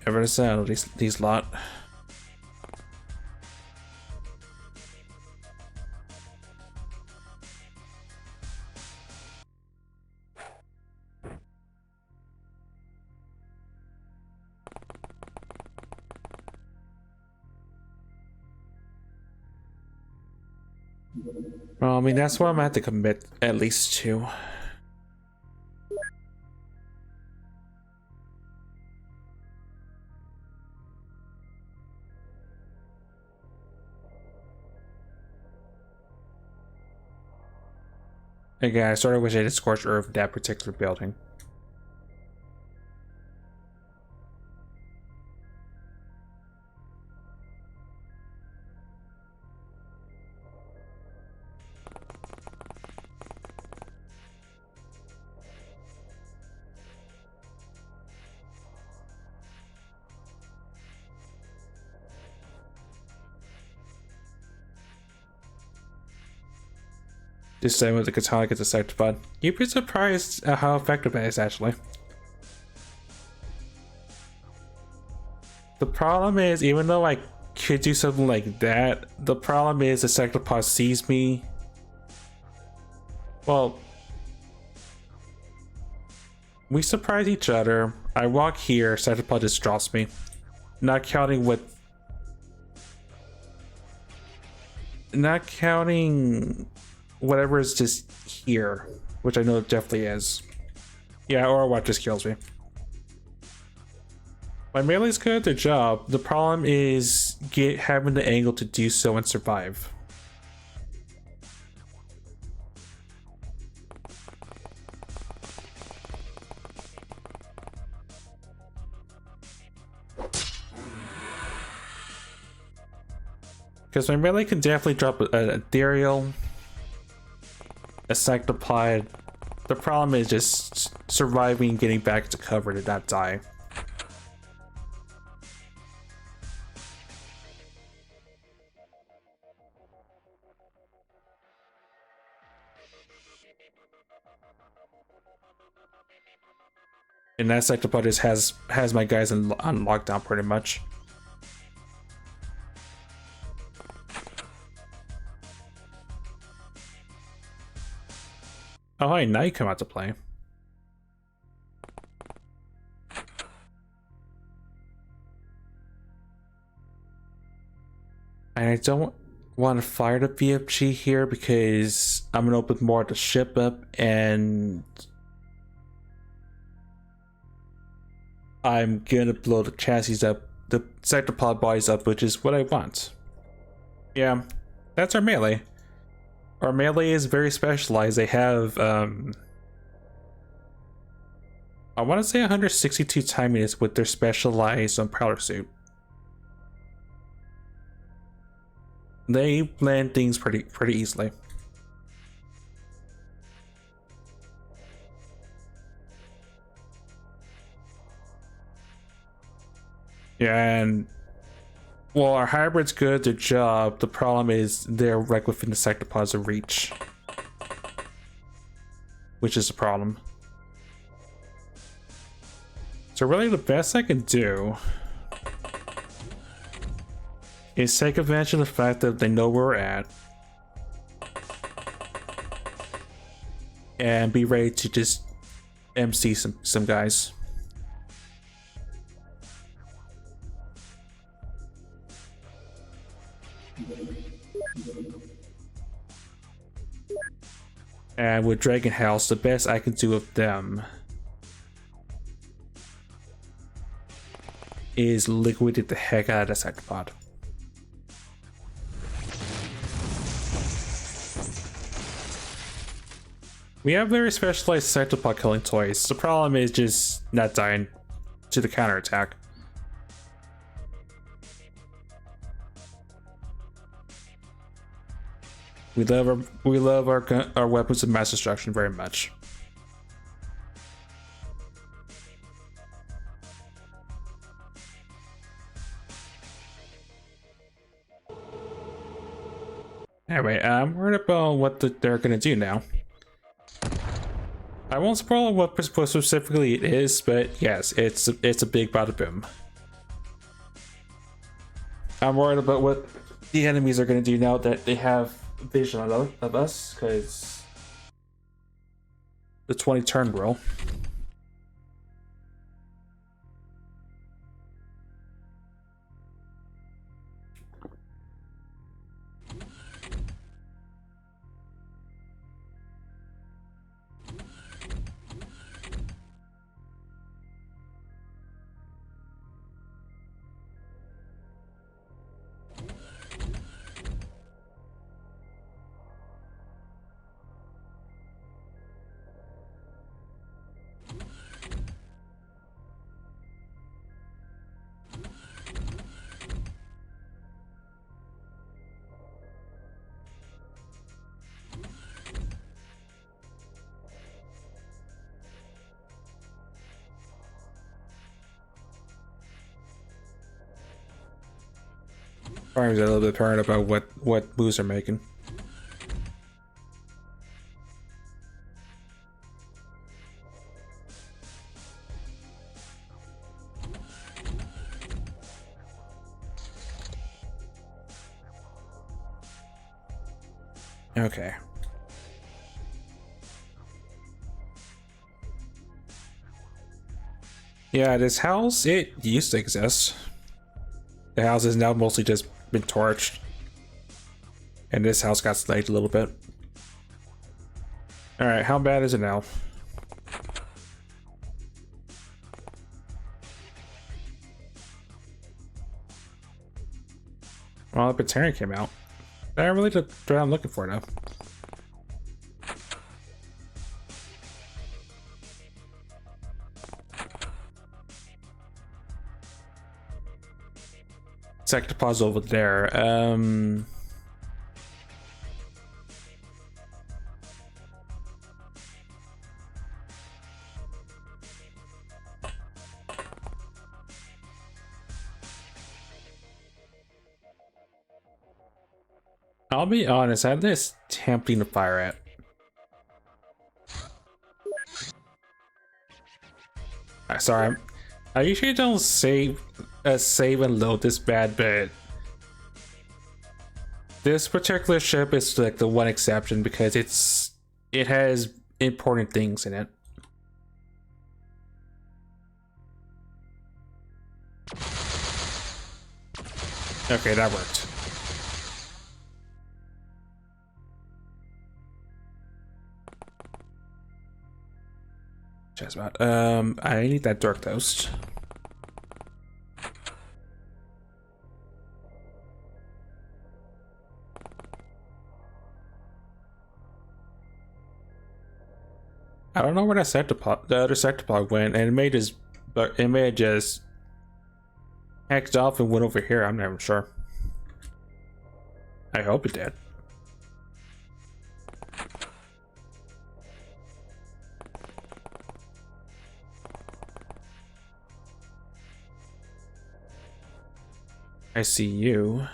Ever to settle these lot. Well, I mean, that's what I'm gonna have to commit at least to. Again, I sort of wish I did Scorched Earth in that particular building. Just saying with the katana gets a sectopod. You'd be surprised at how effective it is, actually. The problem is, even though I could do something like that, the problem is the sectopod sees me. Well, we surprise each other. I walk here, sectopod just drops me. Not counting whatever is just here, which I know it definitely is. Yeah, or what just kills me. My melee's good at their job. The problem is having the angle to do so and survive. Because my melee can definitely drop an Ethereal, a Sectopod. The problem is just surviving and getting back to cover to not die. And that Sectopod just has my guys on lockdown pretty much. Oh, hey, now you come out to play. And I don't want to fire the BFG here because I'm going to open more of the ship up and I'm going to blow the chassis up, the Sectopod bodies up, which is what I want. Yeah, that's our melee. Our melee is very specialized. They have, I want to say 162 time units with their specialized powder suit. They blend things pretty easily. Yeah, and well, our hybrid's good at their job. The problem is they're right within the Sectopod's reach, which is a problem. So really the best I can do is take advantage of the fact that they know where we're at and be ready to just MC some guys. And with Dragon House, the best I can do with them is liquidate the heck out of the Sectopod. We have very specialized Sectopod killing toys. The problem is just not dying to the counterattack. We love our weapons of mass destruction very much. Anyway, I'm worried about what they're gonna do now. I won't spoil what specifically it is, but yes, it's a big bada boom. I'm worried about what the enemies are gonna do now that they have vision of us, because the 20 turn rule. Probably a little bit paranoid about what moves they're making. Okay. Yeah, this house, it used to exist. The house is now mostly just been torched. And this house got sniped a little bit. Alright, how bad is it now? Well, the Batarian came out. I really did what I'm looking for now. Sectopause over there. I'll be honest, I have this tempting to fire at. Sorry, I usually don't save and load this bad, but this particular ship is like the one exception because it has important things in it. Okay, that worked. Just about. I need that dark toast. I don't know where the other sectopod went, and it may have just hacked off and went over here. I'm not even sure. I hope it did. I see you.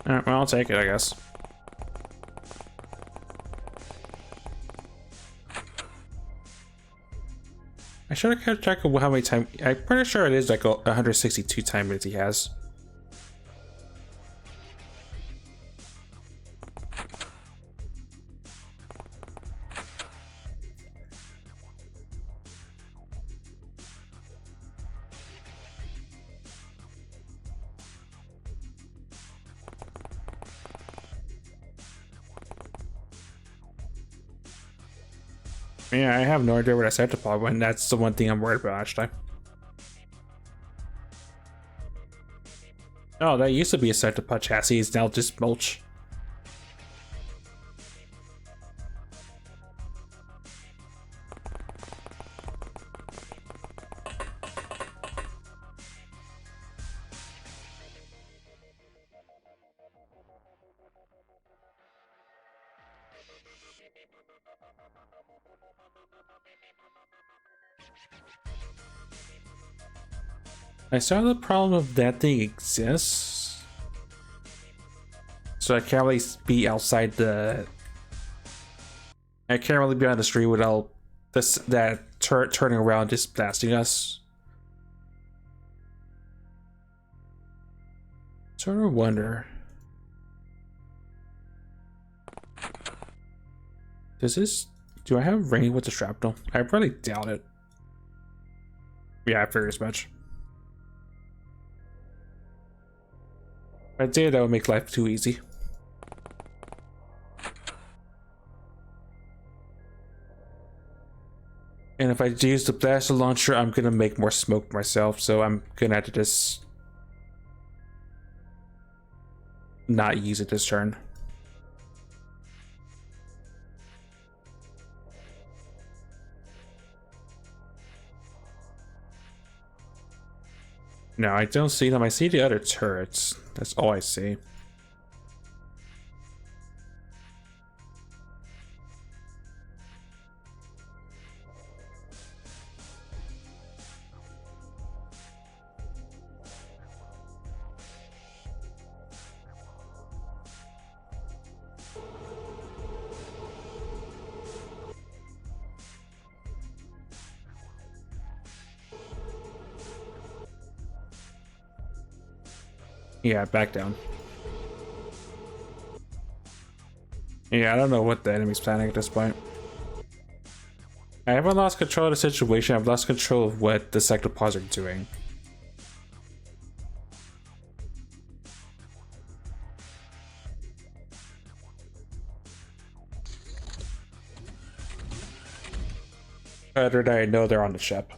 Alright, well, I'll take it, I guess. I should have kept track of how many times. I'm pretty sure it is like 162 time limits he has. Yeah, I have no idea where that sectopod went. That's the one thing I'm worried about actually. Oh, that used to be a sectopod chassis. It's now just mulch. I saw the problem of that thing exists, so I can't really be outside the. I can't really be on the street without that turret turning around just blasting us. Sort of wonder. Do I have rain with the shrapnel? I really doubt it. Yeah, I figured as much. If I did, that would make life too easy. And if I use the blaster launcher, I'm gonna make more smoke myself, so I'm gonna have to just not use it this turn. No, I don't see them. I see the other turrets. That's all I see. Yeah, back down. Yeah, I don't know what the enemy's planning at this point. I haven't lost control of the situation, I've lost control of what the sectopods are doing. Better that I know they're on the ship.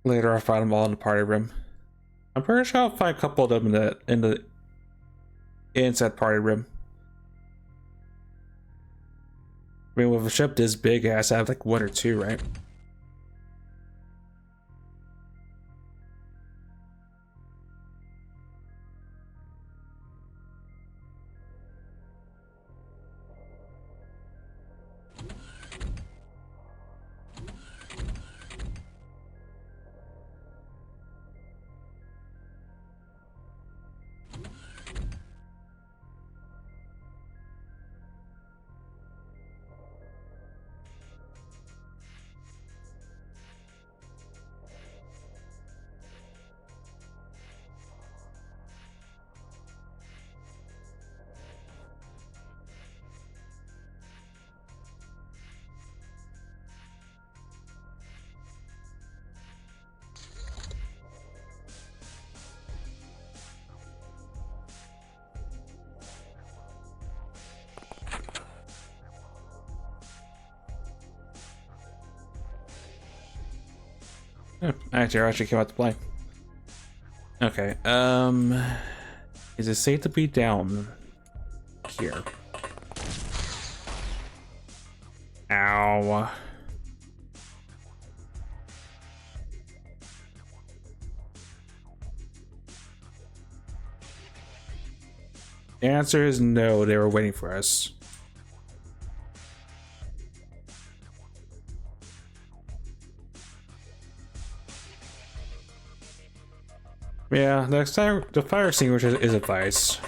Later, I find them all in the party room. I'm pretty sure I'll find a couple of them in the inside party room. I mean, with a ship this big, it has to have like one or two, right? Yeah, actually, I actually came out to play. Okay, is it safe to be down here? Ow. The answer is no, they were waiting for us. Yeah, next time the fire extinguisher is advised.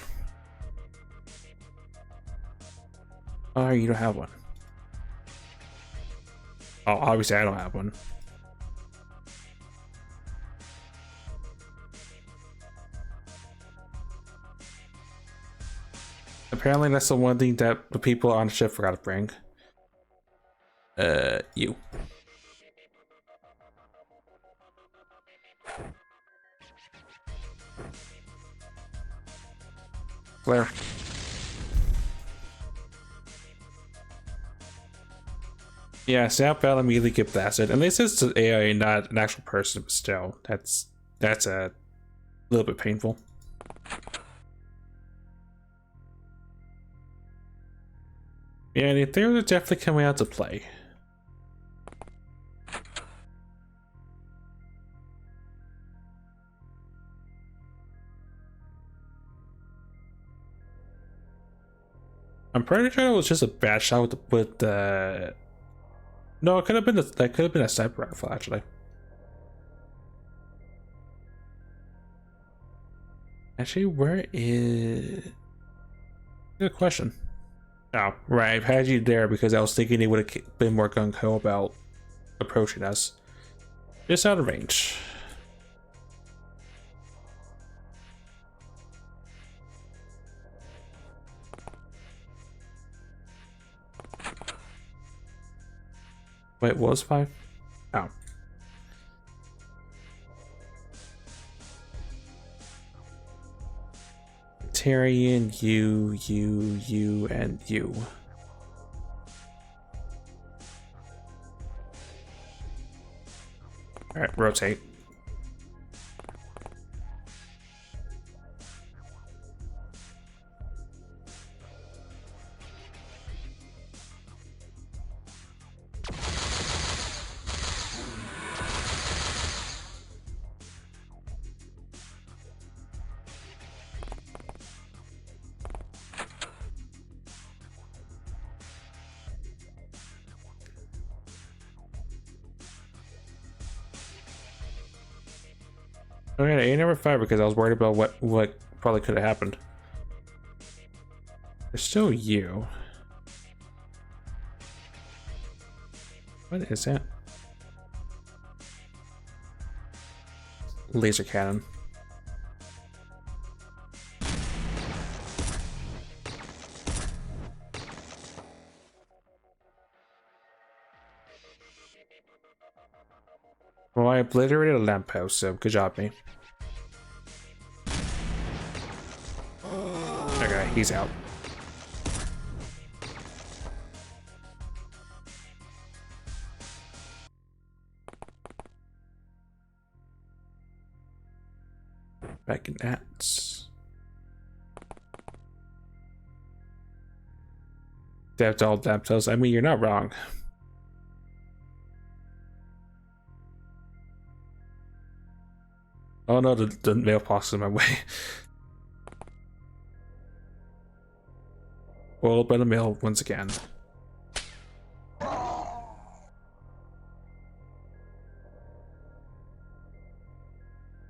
Oh, you don't have one. Oh, obviously I don't have one. Apparently that's the one thing that the people on the ship forgot to bring. You. Claire. Yeah, Snap Battle immediately get blasted. At least it's an AI, not an actual person, but still, that's a little bit painful. Yeah, the Ethereal are definitely coming out to play. I'm pretty sure it was just a bad shot with the. No, it could have been that could have been a sniper rifle actually. Actually, where is? Good question. Oh, right. I've had you there because I was thinking they would have been more gung ho about approaching us. Just out of range. Wait, what was 5? Oh. Tyrion, you, and you. Alright, rotate. Oh yeah, A number 5 because I was worried about what probably could have happened. There's still you. What is that? Laser cannon. Well, I obliterated a lamppost, so good job, me. Okay, he's out. Back in ats. That's all daptos. I mean, you're not wrong. Oh no, the mailbox is in my way. We'll open the mail once again.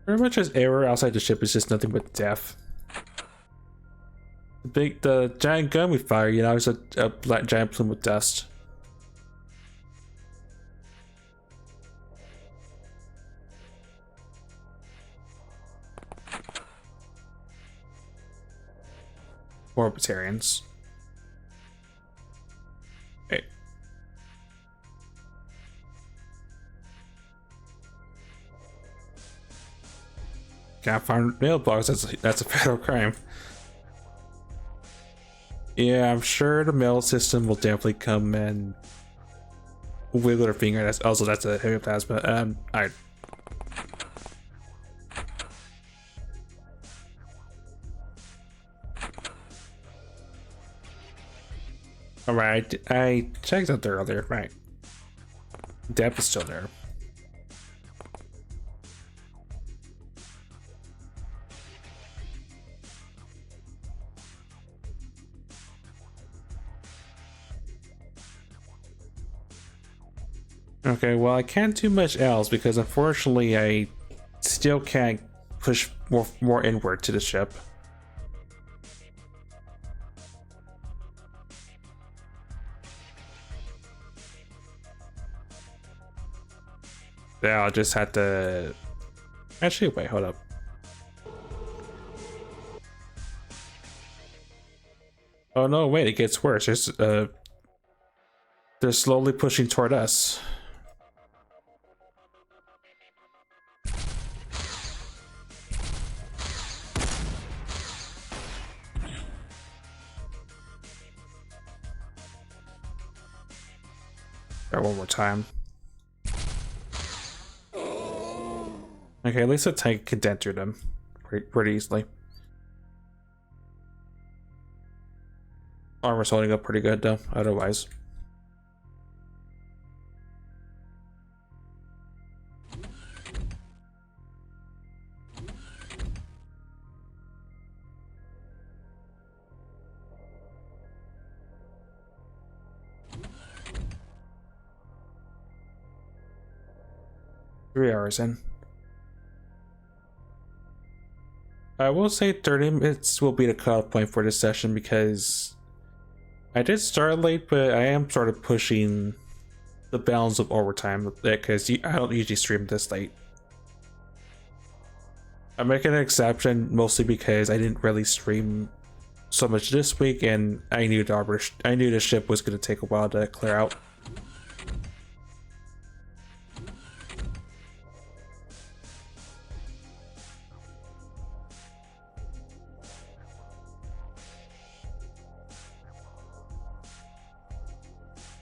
Pretty much as error outside the ship is just nothing but death. The giant gun we fire, you know, is a black giant plume of dust. Orbitarians. Hey. Can't find mailbox, that's a federal crime. Yeah, I'm sure the mail system will definitely come and wiggle their finger. That's a heavy plasma. Alright. Alright, I checked out there earlier, right. Depth is still there. Okay, well, I can't do much else because unfortunately I still can't push more inward to the ship. Yeah, I'll just have to... Actually, wait, hold up. Oh no, wait, it gets worse. They're slowly pushing toward us. Try one more time. Okay, at least the tank can dent through them pretty easily. Armor's holding up pretty good though, otherwise. $3 in. I will say 30 minutes will be the cutoff point for this session because I did start late, but I am sort of pushing the bounds of overtime because I don't usually stream this late. I'm making an exception mostly because I didn't really stream so much this week, and I knew the ship was going to take a while to clear out.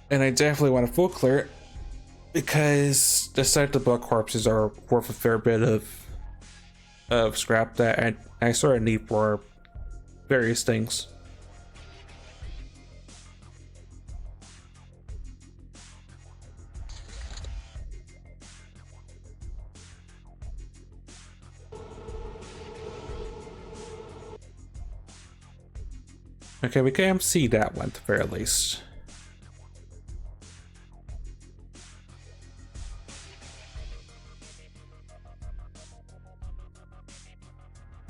And I definitely want to full clear it because the sight of the corpses are worth a fair bit of scrap that I sort of need for various things. Okay, we can see that one at the very least.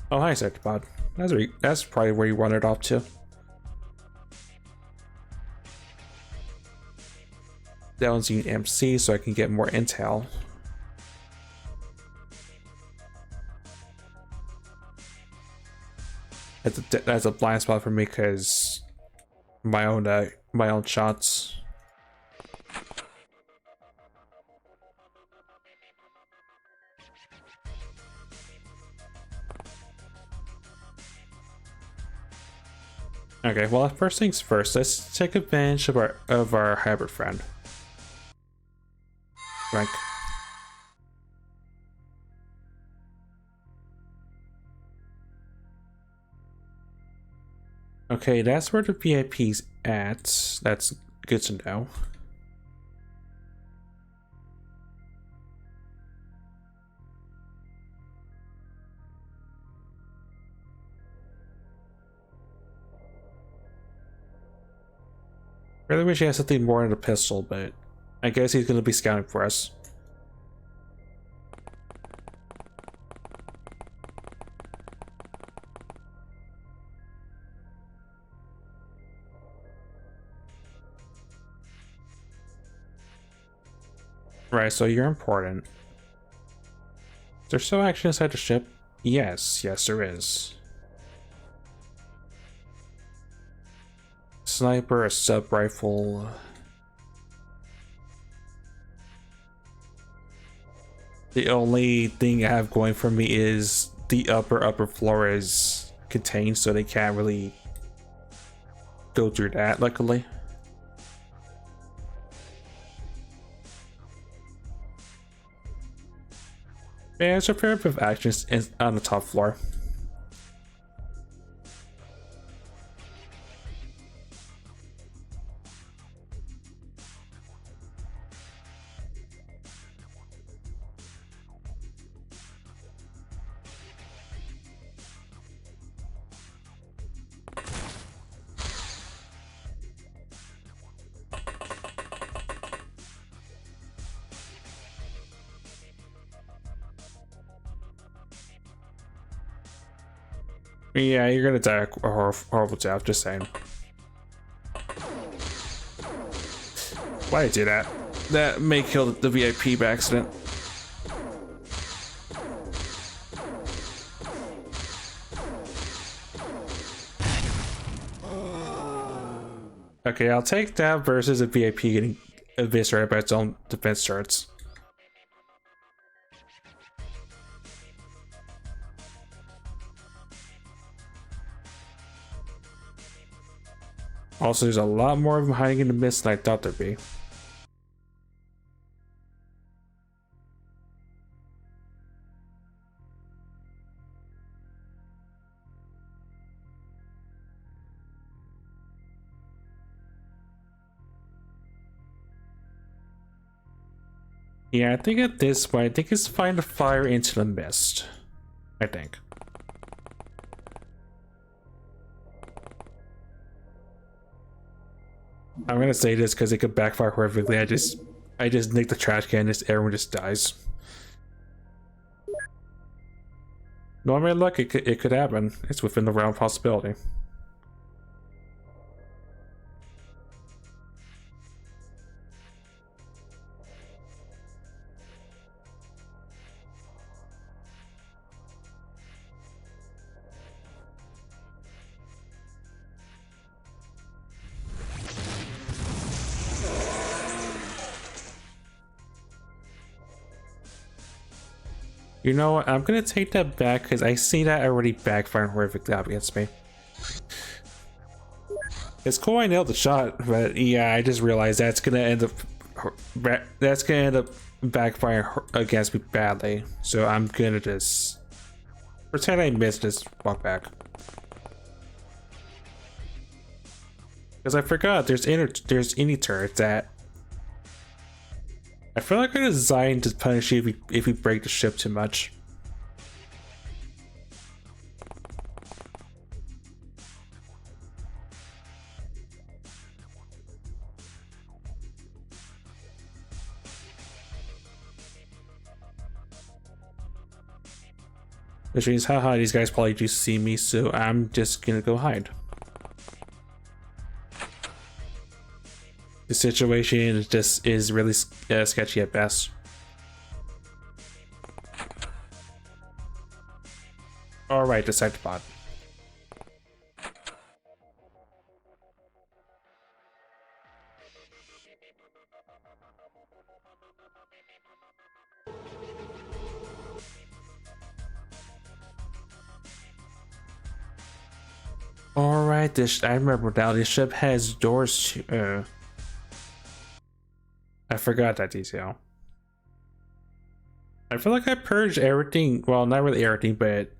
Oh, hi, Sectopod. That's probably where you wandered off to. That one's using MC, so I can get more intel. That's a blind spot for me because my own shots. Okay, well, first things first, let's take advantage of our hybrid friend. Rank. Okay, that's where the VIP's at. That's good to know. Really wish he had something more than a pistol, but I guess he's gonna be scouting for us. Right, so you're important. Is there still action inside the ship? Yes, there is. Sniper, a sub rifle. The only thing I have going for me is the upper floor is contained, so they can't really go through that, luckily. Yeah, there's a fair bit of action on the top floor. Yeah, you're gonna die a horrible death, just saying. Why did I do that? That may kill the VIP by accident. Okay, I'll take that versus a VIP getting eviscerated by its own defense turrets. Also, there's a lot more of them hiding in the mist than I thought there'd be. Yeah, I think at this point, I think it's fine to fire into the mist. I think. I'm gonna say this because it could backfire horrifically. I just nicked the trash can, and everyone just dies. Normally, look, it could happen. It's within the realm of possibility. You know what? I'm gonna take that back because I see that already backfiring horrifically against me. It's cool I nailed the shot, but yeah, I just realized that's gonna end up backfiring against me badly. So I'm gonna just pretend I missed, just walk back. Because I forgot there's any turrets that I feel like they're designed to punish you if you break the ship too much. Which means, haha, these guys probably do see me, so I'm just gonna go hide. The situation is really sketchy at best. Alright, decide to bot. Alright. right. This I remember now. This ship has doors to. I forgot that detail. I feel like I purged everything. Well, not really everything, but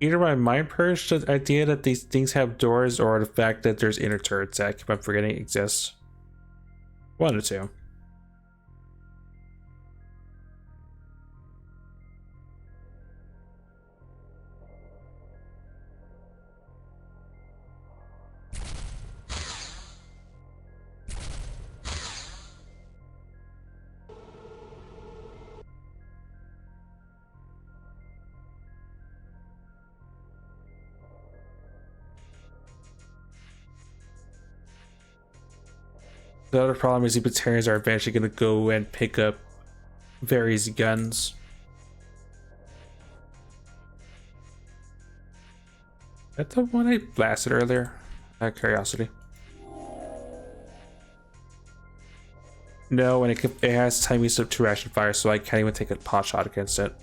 either my mind purged the idea that these things have doors, or the fact that there's inner turrets that I keep on forgetting exist. One or two. The other problem is libertarians are eventually going to go and pick up various guns. Is that the one I blasted earlier? Out of curiosity. No, and it has time use of 2 action fire, so I can't even take a pot shot against it.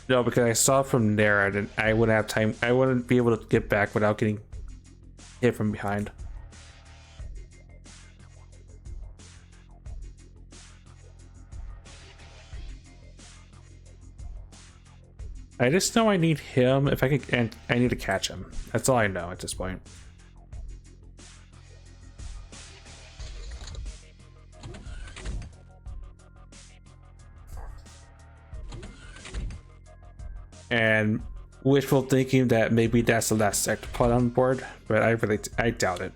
No, because I saw from there, and I wouldn't have time. I wouldn't be able to get back without getting hit from behind. I just know I need him if I can, and I need to catch him. That's all I know at this point. And wishful thinking that maybe that's the last sector on board, but I doubt it.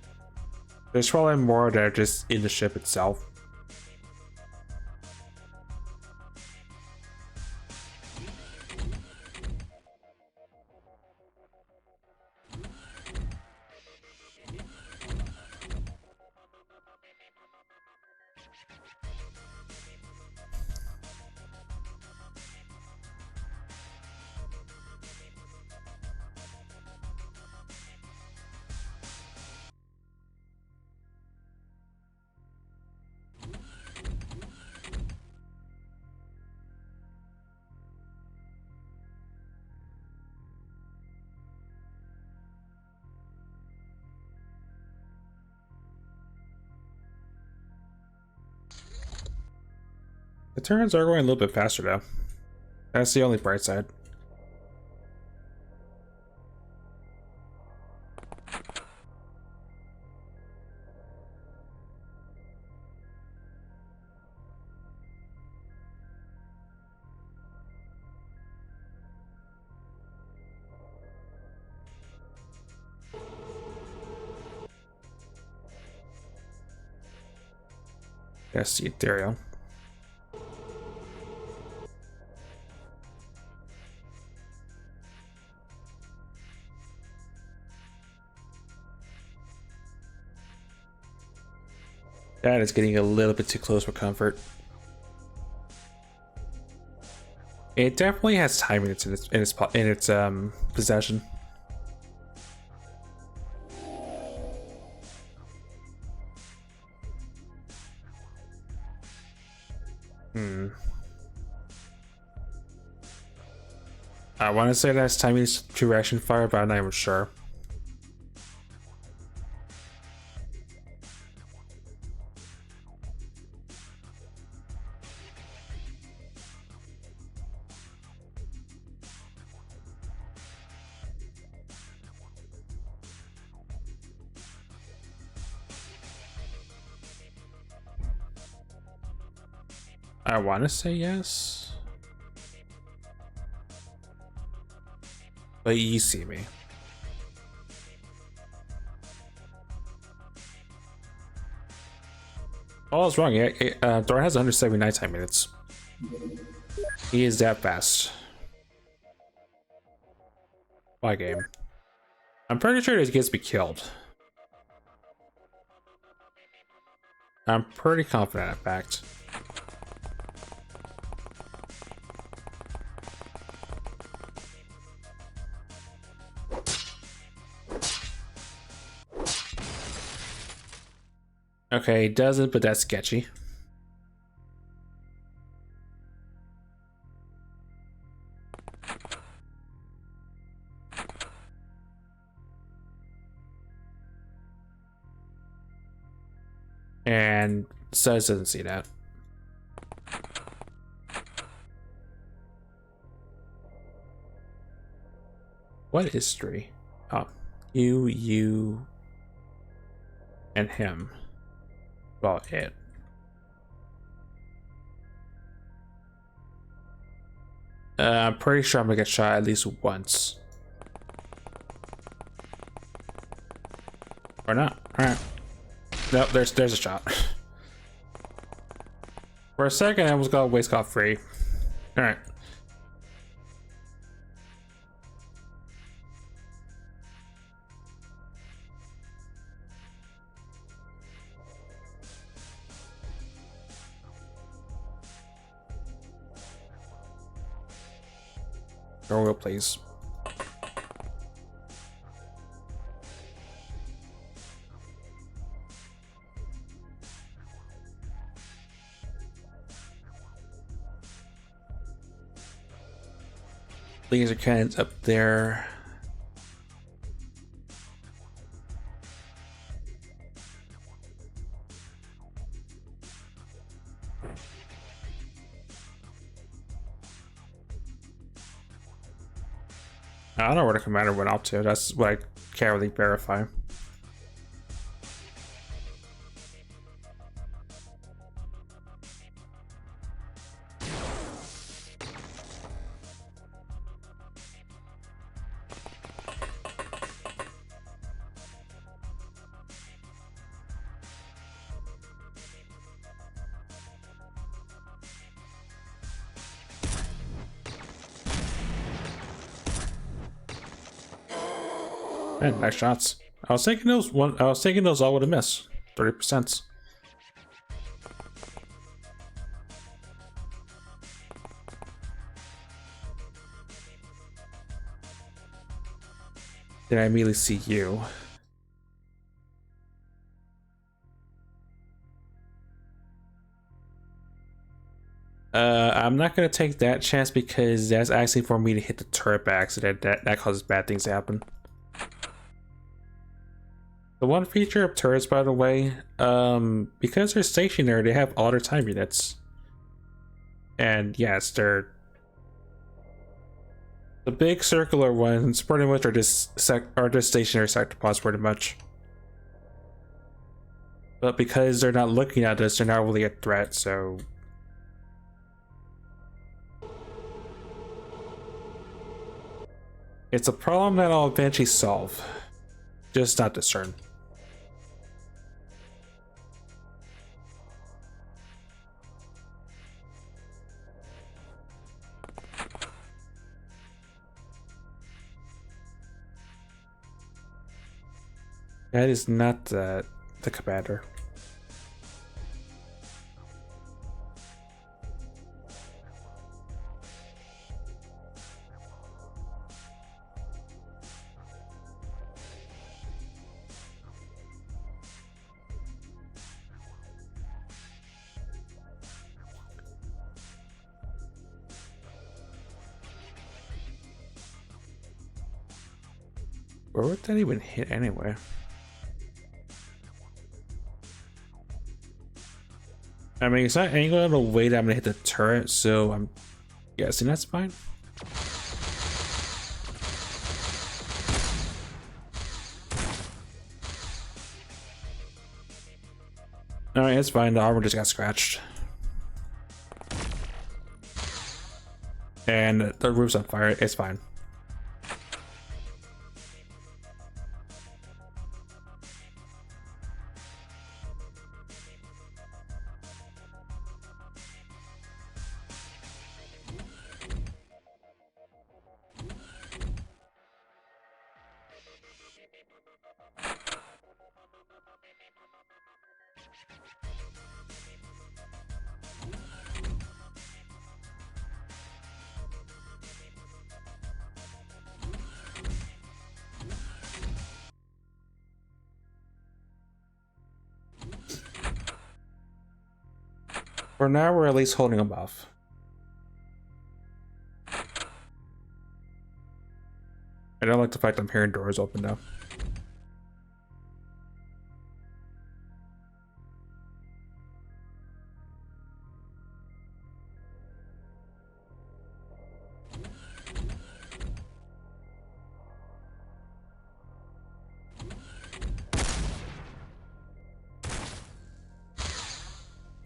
There's probably more that are just in the ship itself. The turns are going a little bit faster though. That's the only bright side. That's the Ethereal. That is getting a little bit too close for comfort. It definitely has timing in its possession. I want to say that's timing to reaction fire, but I'm not even sure. I want to say yes, but you see me. Oh, I was wrong. Thor has 179 time minutes. He is that fast. My game. I'm pretty sure he gets me killed. I'm pretty confident, in fact. Okay, it doesn't, but that's sketchy. And says doesn't see that. What is history? Oh, you, and him. Well, it. I'm pretty sure I'm gonna get shot at least once. Or not. Alright. Nope, there's a shot. For a second, I was gonna waste scot free. Alright. Go real, please. Laser cannons up there. I don't know where the commander went up to. That's what I can't really verify. Man, nice shots. I was taking those all with a miss. 30%. Then I immediately see you. I'm not gonna take that chance because that's actually for me to hit the turret by accident. That causes bad things to happen. The one feature of turrets, by the way, because they're stationary, they have all their time units. And yes, they're the big circular ones. Pretty much are just stationary sector pods, pretty much. But because they're not looking at us, they're not really a threat. So it's a problem that I'll eventually solve, just not this turn. That is not the commander. Where would that even hit anyway? I mean, it's not angled in a way that I'm gonna hit the turret, so I'm guessing that's fine. Alright, it's fine. The armor just got scratched. And the roof's on fire. It's fine. For now, we're at least holding them off. I don't like the fact I'm hearing doors open now.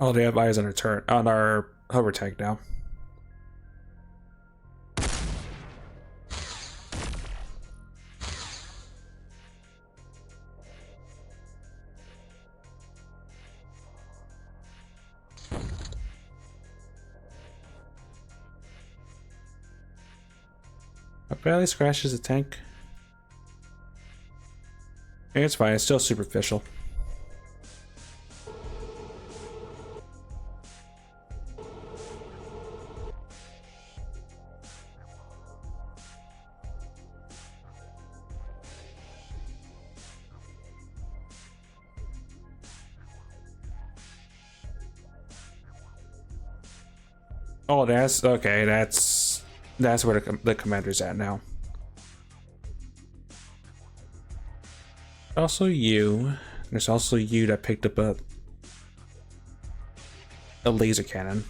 Oh, they have eyes on our hover tank now. It barely scratches the tank. It's fine, it's still superficial. Oh, that's okay. That's where the commander's at now. Also you. There's also you that picked up a laser cannon.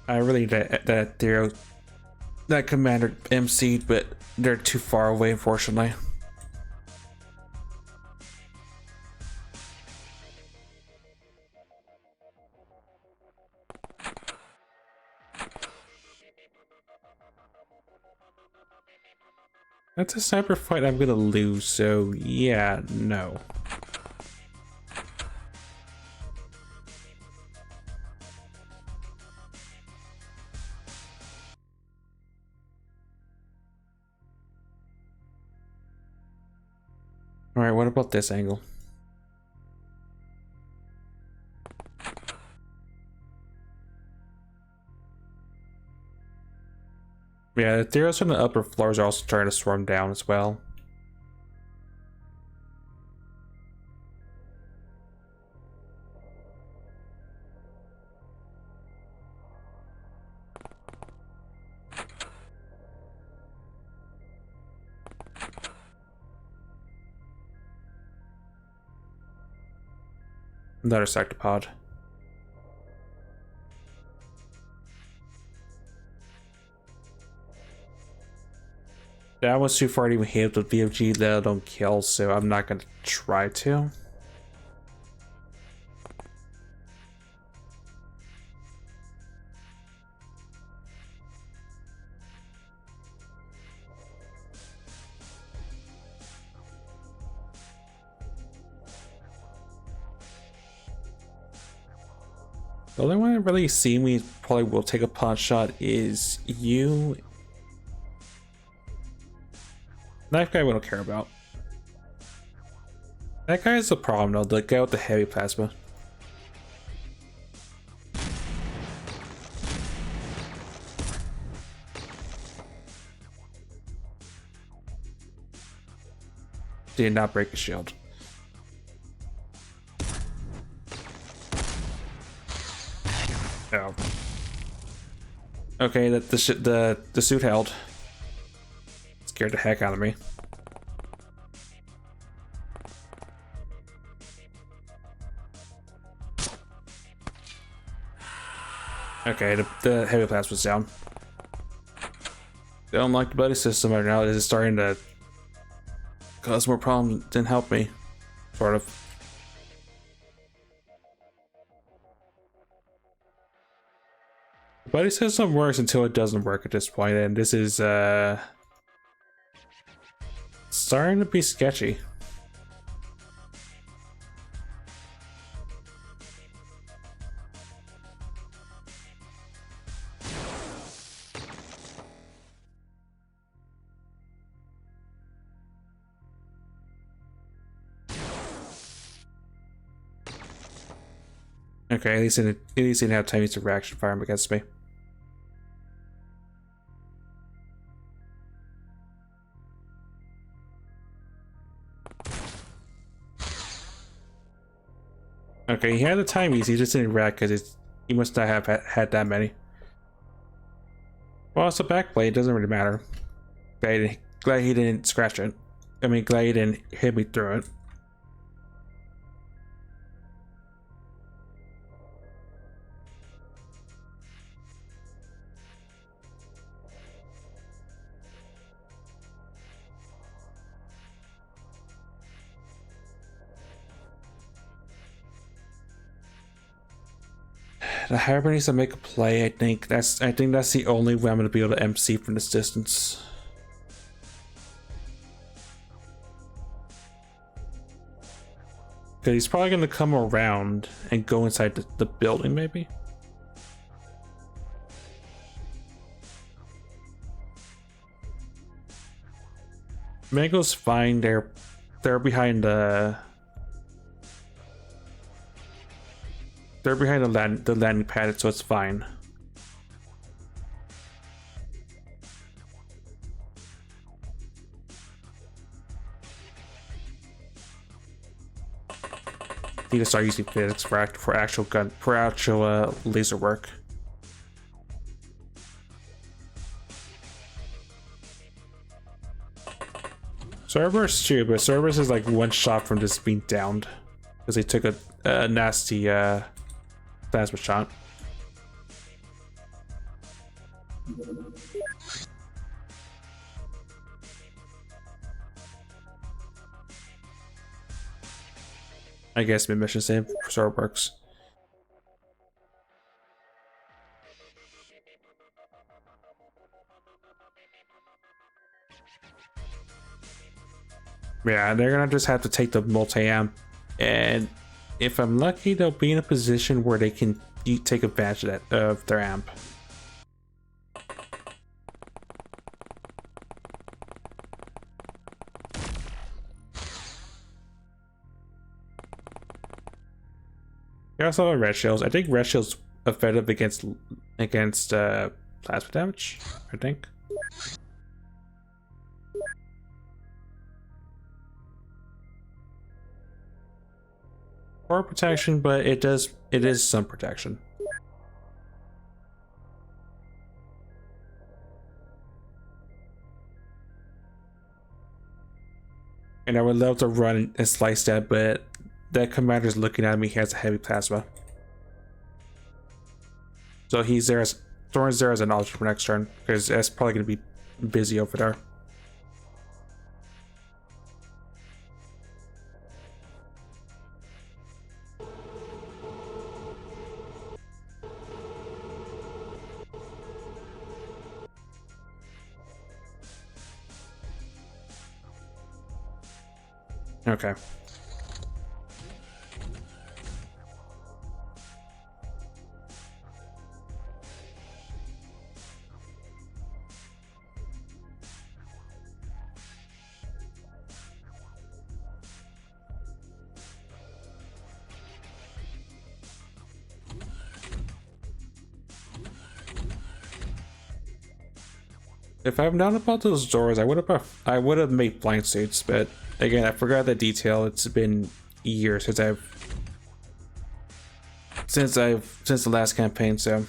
I really that commander MC'd, but they're too far away, unfortunately. That's a sniper fight I'm gonna lose, so yeah, no. Alright, what about this angle? Yeah, the Ethereals from the upper floors are also trying to swarm down as well. Another sectopod. That was too far to even hit with VFG that I don't kill, so I'm not gonna try to. The only one I really see me probably will take a punch shot is you. That guy we don't care about. That guy is the problem though, the guy with the heavy plasma. Did not break a shield. Oh. Okay, the suit held. Scared the heck out of me. Okay, the heavy blast was down. Don't like the buddy system right now. It is starting to cause more problems than help me, sort of. The buddy system works until it doesn't work at this point, and this is starting to be sketchy. Okay, at least he didn't have time to use a reaction fire against me. Okay, he had the timies, he just didn't react because he must not have had that many. Well, it's a backplate, it doesn't really matter. Glad he didn't scratch it. I mean, glad he didn't hit me through it. The Harbor needs to make a play. I think that's the only way I'm gonna be able to MC from this distance. Cause he's probably gonna come around and go inside the building, maybe. Mango's fine. They're behind the. They're behind the landing pad, so it's fine. Need to start using physics for actual laser work. Cerberus too, but Cerberus is like one shot from just being downed because they took a nasty plasma shot. I guess mid-mission save sort of works. Yeah, they're gonna just have to take the multi-amp, and if I'm lucky, they'll be in a position where they can take advantage of their amp. You also have red shields. I think red shields effective against plasma damage. I think. Or protection, but it is some protection. And I would love to run and slice that, but that commander's looking at me. He has a heavy plasma, so he's there as Thorn's there as an option for next turn because that's probably going to be busy over there. Okay. If I've known about those doors, I would have made blind suits, but again, I forgot the detail. It's been years since the last campaign, so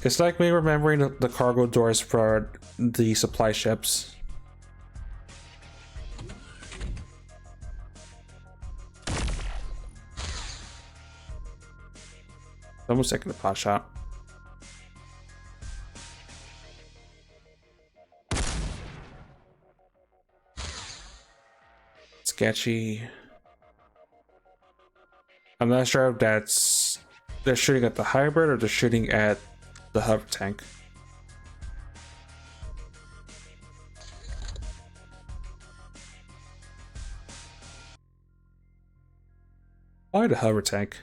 it's like me remembering the cargo doors for the supply ships. Almost taking a pot shot. Sketchy. I'm not sure if they're shooting at the hybrid or they're shooting at the hover tank. Why the hover tank?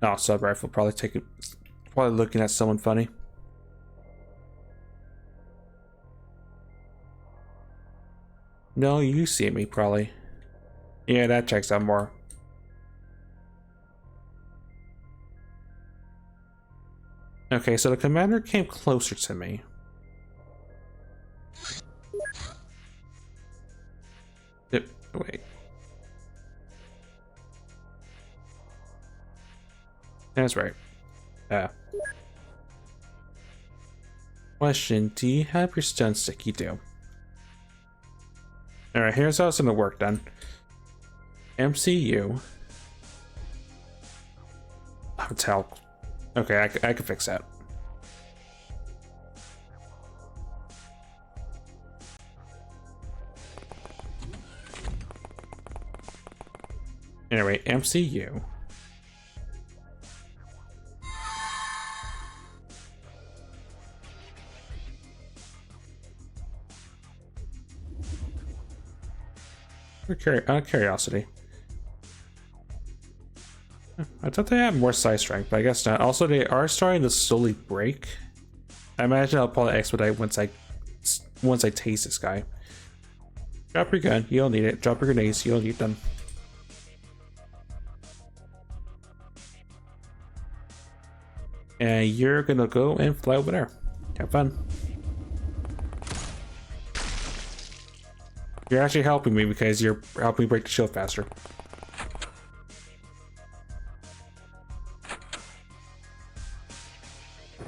No, sub rifle probably looking at someone funny. No, you see me probably. Yeah, that checks out more. Okay, so the commander came closer to me. Wait. That's right. Question, do you have your stun stick? You do. Alright, here's how it's gonna work then. MCU. Hotel. Okay, I can fix that. Anyway, MCU. Out of curiosity. I thought they had more side strength, but I guess not. Also, they are starting to slowly break. I imagine I'll probably expedite once I taste this guy. Drop your gun, you don't need it. Drop your grenades, you don't need them. And you're gonna go and fly over there. Have fun. You're actually helping me because you're helping me break the shield faster.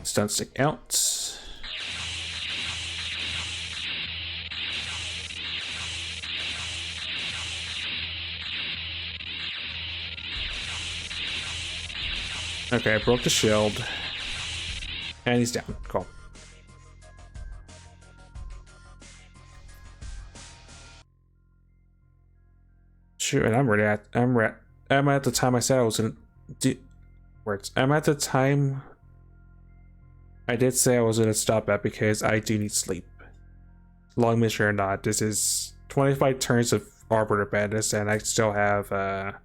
Stun stick out. Okay, I broke the shield. And he's down. Cool. Shoot, and I'm at the time I said I was gonna do words. I'm at the time I did say I was gonna stop at because I do need sleep. Long mission or not, this is 25 turns of Arbiter Madness and I still have a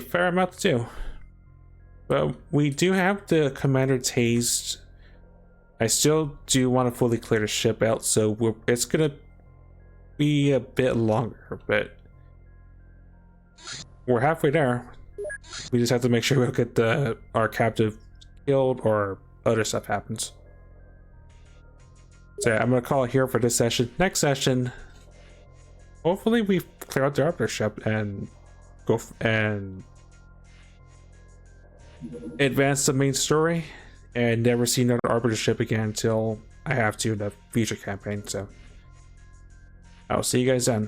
fair amount to do. But we do have the commander tased. I still do want to fully clear the ship out, so it's gonna be a bit longer, but we're halfway there. We just have to make sure we don't get our captive killed or other stuff happens. So yeah, I'm gonna call it here for this session. Next session, hopefully we clear out the Arbiter ship and go and advance the main story and never see another Arbiter ship again until I have to in the future campaign. So I'll see you guys then.